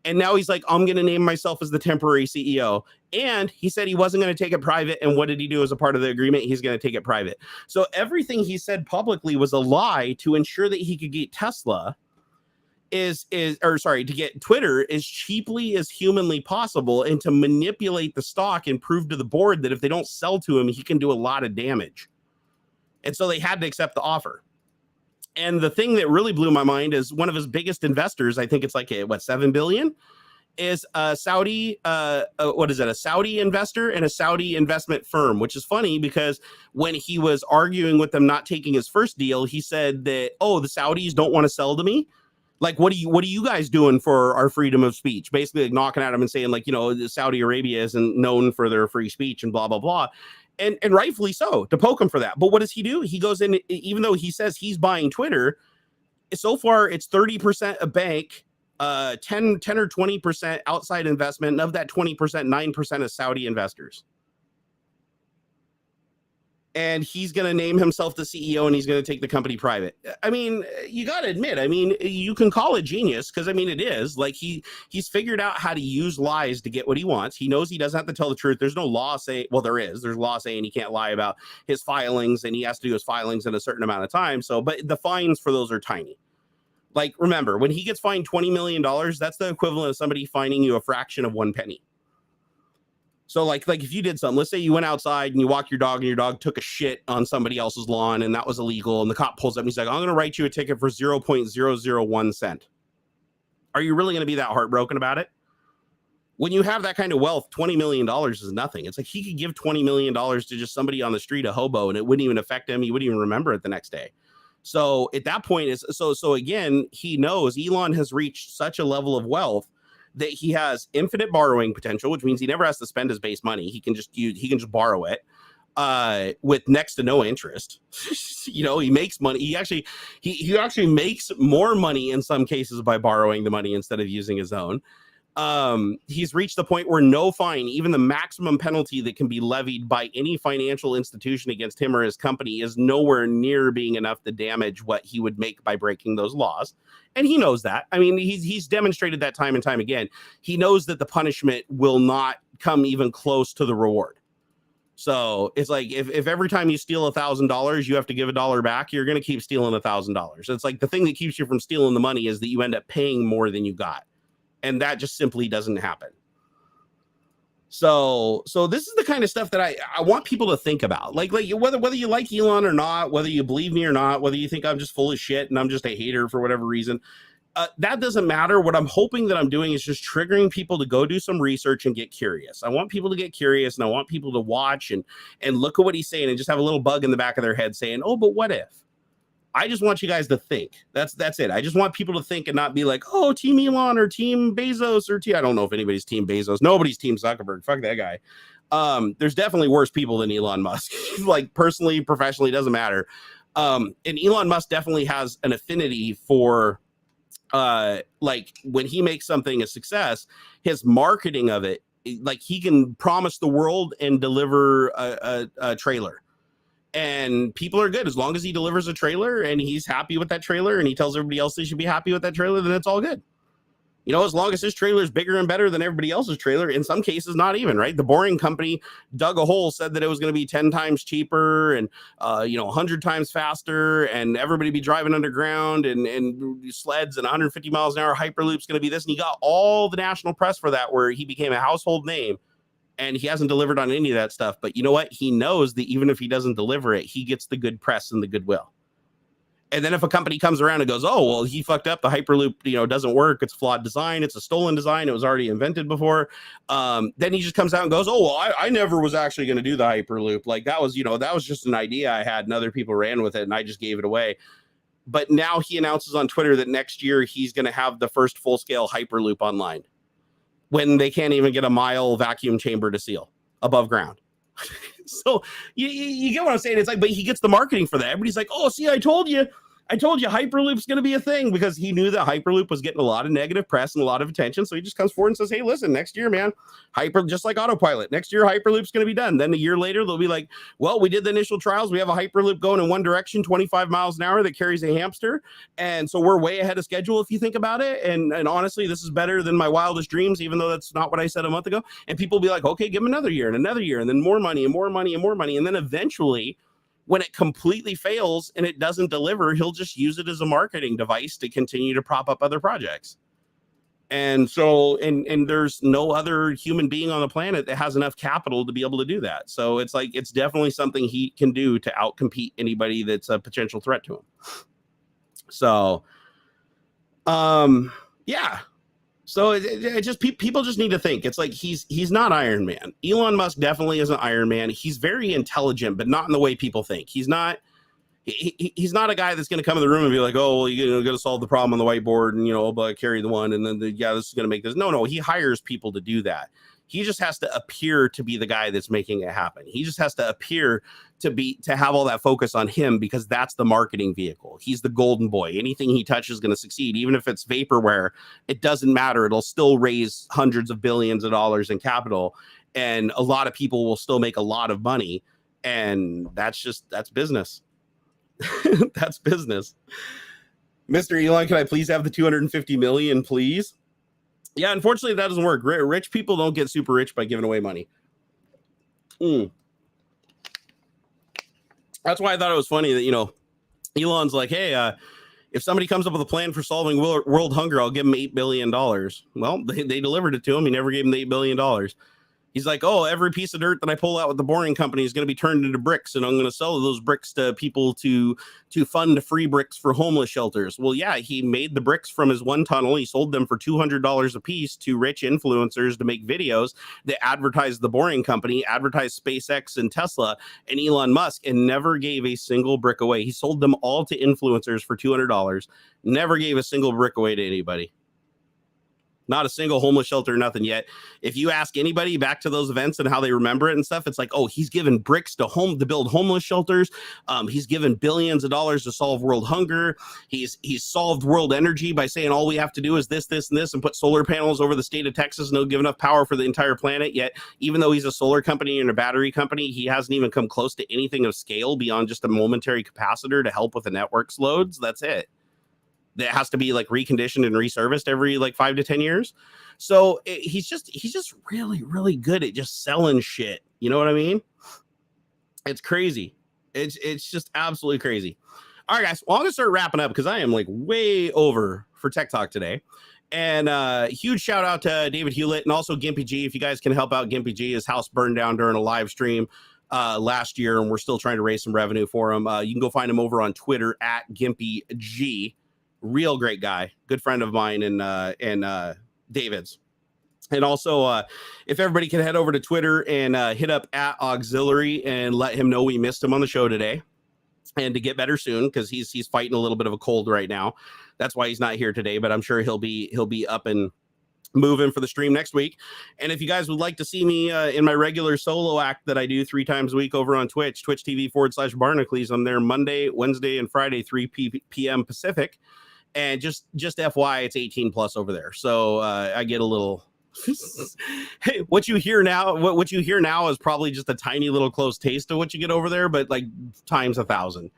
And now he's like, I'm going to name myself as the temporary CEO. And he said he wasn't going to take it private. And what did he do as a part of the agreement? He's going to take it private. So everything he said publicly was a lie to ensure that he could get Tesla to get Twitter as cheaply as humanly possible and to manipulate the stock and prove to the board that if they don't sell to him, he can do a lot of damage. And so they had to accept the offer. And the thing that really blew my mind is one of his biggest investors, I think it's like $7 billion, is a Saudi, a Saudi investor and a Saudi investment firm, which is funny because when he was arguing with them not taking his first deal, he said that, oh, the Saudis don't want to sell to me. Like, what are you guys doing for our freedom of speech? Basically like knocking at him and saying like, Saudi Arabia isn't known for their free speech and blah, blah, blah. And rightfully so, to poke him for that. But what does he do? He goes in, even though he says he's buying Twitter, so far it's 30% a bank, 10 or 20% outside investment. And of that 20%, 9% is Saudi investors. And he's going to name himself the CEO and he's going to take the company private. I mean, you got to admit, you can call it genius because, it is like he's figured out how to use lies to get what he wants. He knows he doesn't have to tell the truth. There's no law saying, well, there's law saying he can't lie about his filings and he has to do his filings in a certain amount of time. So, but the fines for those are tiny. Like, remember, when he gets fined $20 million, that's the equivalent of somebody fining you a fraction of 1 penny. So like if you did something, let's say you went outside and you walk your dog and your dog took a shit on somebody else's lawn and that was illegal. And the cop pulls up and he's like, I'm going to write you a ticket for 0.001 cent. Are you really going to be that heartbroken about it? When you have that kind of wealth, $20 million is nothing. It's like he could give $20 million to just somebody on the street, a hobo, and it wouldn't even affect him. He wouldn't even remember it the next day. So at that point, so again, he knows Elon has reached such a level of wealth that he has infinite borrowing potential, which means he never has to spend his base money. He can just borrow it. with next to no interest. He makes money. He actually makes more money in some cases by borrowing the money instead of using his own. He's reached the point where no fine, even the maximum penalty that can be levied by any financial institution against him or his company, is nowhere near being enough to damage what he would make by breaking those laws. And he knows that. I mean, he's demonstrated that time and time again. He knows that the punishment will not come even close to the reward. So it's like if every time you steal $1,000, you have to give $1 back, you're going to keep stealing $1,000. It's like the thing that keeps you from stealing the money is that you end up paying more than you got. And that just simply doesn't happen. So this is the kind of stuff that I want people to think about. Like whether you like Elon or not, whether you believe me or not, whether you think I'm just full of shit and I'm just a hater for whatever reason, that doesn't matter. What I'm hoping that I'm doing is just triggering people to go do some research and get curious. I want people to get curious, and I want people to watch and look at what he's saying and just have a little bug in the back of their head saying, oh, but what if? I just want you guys to think. That's it. I just want people to think and not be like, oh, Team Elon or Team Bezos or I don't know if anybody's Team Bezos. Nobody's Team Zuckerberg. Fuck that guy. There's definitely worse people than Elon Musk. Like personally, professionally, doesn't matter. And Elon Musk definitely has an affinity for like when he makes something a success, his marketing of it, like he can promise the world and deliver a trailer. And people are good as long as he delivers a trailer and he's happy with that trailer and he tells everybody else they should be happy with that trailer, then it's all good. As long as his trailer is bigger and better than everybody else's trailer, in some cases, not even, right? The Boring Company dug a hole, said that it was going to be 10 times cheaper and, 100 times faster, and everybody be driving underground and sleds and 150 miles an hour Hyperloop's going to be this. And he got all the national press for that, where he became a household name. And he hasn't delivered on any of that stuff. But you know what? He knows that even if he doesn't deliver it, he gets the good press and the goodwill. And then if a company comes around and goes, oh, well, he fucked up, the Hyperloop, doesn't work, it's flawed design, it's a stolen design, it was already invented before. Then he just comes out and goes, oh, well, I never was actually going to do the Hyperloop. Like that was just an idea I had and other people ran with it and I just gave it away. But now he announces on Twitter that next year he's going to have the first full-scale Hyperloop online, when they can't even get a mile vacuum chamber to seal above ground. So you get what I'm saying? It's like, but he gets the marketing for that. Everybody's like, oh, see, I told you Hyperloop's going to be a thing, because he knew that Hyperloop was getting a lot of negative press and a lot of attention. So he just comes forward and says, hey, listen, next year, man, just like autopilot, next year, Hyperloop's going to be done. Then a year later, they'll be like, well, we did the initial trials. We have a Hyperloop going in one direction, 25 miles an hour that carries a hamster. And so we're way ahead of schedule if you think about it. And honestly, this is better than my wildest dreams, even though that's not what I said a month ago. And people will be like, okay, give him another year, and then more money and more money and more money. And then eventually, when it completely fails and it doesn't deliver, he'll just use it as a marketing device to continue to prop up other projects. And so, and there's no other human being on the planet that has enough capital to be able to do that. So it's like, it's definitely something he can do to outcompete anybody that's a potential threat to him. So, yeah. So it just people just need to think. It's like he's not Iron Man. Elon Musk definitely isn't Iron Man. He's very intelligent, but not in the way people think. He's not a guy that's going to come in the room and be like, oh, well, you're going to solve the problem on the whiteboard and but carry the one and then this is going to make this. No, he hires people to do that. He just has to appear to be the guy that's making it happen. He just has to appear to have all that focus on him, because that's the marketing vehicle. He's the golden boy. Anything he touches is going to succeed. Even if it's vaporware, it doesn't matter. It'll still raise hundreds of billions of dollars in capital, and a lot of people will still make a lot of money. And that's business. That's business. Mr. Elon, can I please have the 250 million, please? Yeah, unfortunately, that doesn't work. Rich people don't get super rich by giving away money. That's why I thought it was funny that, Elon's like, hey, if somebody comes up with a plan for solving world hunger, I'll give him $8 billion. Well, they delivered it to him. He never gave him the $8 billion. He's like, oh, every piece of dirt that I pull out with the Boring Company is going to be turned into bricks, and I'm going to sell those bricks to people to fund free bricks for homeless shelters. Well, yeah, he made the bricks from his one tunnel. He sold them for $200 a piece to rich influencers to make videos that advertised the Boring Company, advertised SpaceX and Tesla and Elon Musk, and never gave a single brick away. He sold them all to influencers for $200, never gave a single brick away to anybody. Not a single homeless shelter, nothing yet. If you ask anybody back to those events and how they remember it and stuff, it's like, oh, he's given bricks to build homeless shelters. He's given billions of dollars to solve world hunger. He's solved world energy by saying all we have to do is this, this, and this, and put solar panels over the state of Texas, and they'll give enough power for the entire planet. Yet, even though he's a solar company and a battery company, he hasn't even come close to anything of scale beyond just a momentary capacitor to help with the network's loads. That's it. That has to be like reconditioned and reserviced every like 5 to 10 years. So he's just really, really good at just selling shit. You know what I mean? It's crazy. It's just absolutely crazy. All right, guys. Well, I'm gonna start wrapping up because I am like way over for Tech Talk today. And huge shout out to David Hewlett and also Gimpy G. If you guys can help out Gimpy G, his house burned down during a live stream last year, and we're still trying to raise some revenue for him. You can go find him over on Twitter at Gimpy G. Real great guy, good friend of mine and David's. And also, if everybody can head over to Twitter and hit up at AuxxZillary and let him know we missed him on the show today, and to get better soon because he's fighting a little bit of a cold right now. That's why he's not here today, but I'm sure he'll be up and moving for the stream next week. And if you guys would like to see me in my regular solo act that I do 3 times a week over on Twitch TV/Barnacules, I'm there Monday, Wednesday, and Friday, 3 p.m. Pacific. And just FYI, it's 18 plus over there. So I get a little. Hey, what you hear now is probably just a tiny little close taste of what you get over there, but like times 1,000.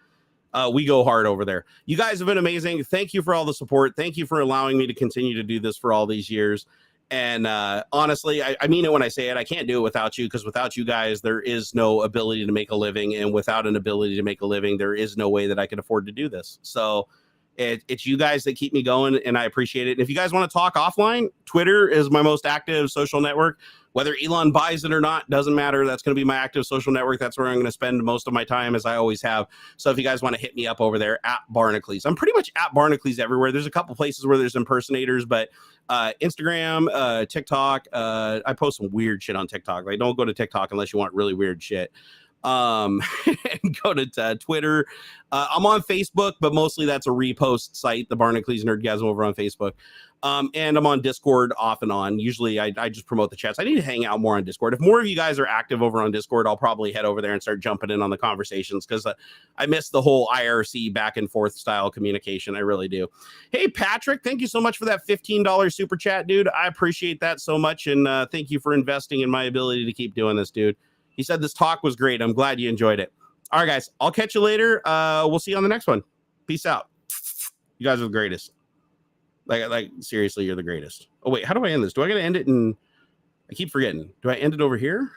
We go hard over there. You guys have been amazing. Thank you for all the support. Thank you for allowing me to continue to do this for all these years. And honestly, I mean it when I say it. I can't do it without you, because without you guys, there is no ability to make a living. And without an ability to make a living, there is no way that I could afford to do this. So it's you guys that keep me going, and I appreciate it. And if you guys want to talk offline, Twitter is my most active social network. Whether Elon buys it or not, doesn't matter. That's going to be my active social network. That's where I'm going to spend most of my time, as I always have. So if you guys want to hit me up over there at Barnacules, I'm pretty much at Barnacules everywhere. There's a couple places where there's impersonators, but Instagram, TikTok, I post some weird shit on TikTok. Like, don't go to TikTok unless you want really weird shit. And go to Twitter. I'm on Facebook, but mostly that's a repost site, the Barnacules Nerdgasm over on Facebook. And I'm on Discord off and on. Usually I just promote the chats. I need to hang out more on Discord. If more of you guys are active over on Discord, I'll probably head over there and start jumping in on the conversations, because I miss the whole IRC back and forth style communication. I really do. Hey, Patrick, thank you so much for that $15 super chat, dude. I appreciate that so much. And thank you for investing in my ability to keep doing this, dude. He said this talk was great. I'm glad you enjoyed it. All right, guys. I'll catch you later. We'll see you on the next one. Peace out. You guys are the greatest. Like seriously, you're the greatest. Oh, wait. How do I end this? Do I got to end it in... I keep forgetting. Do I end it over here?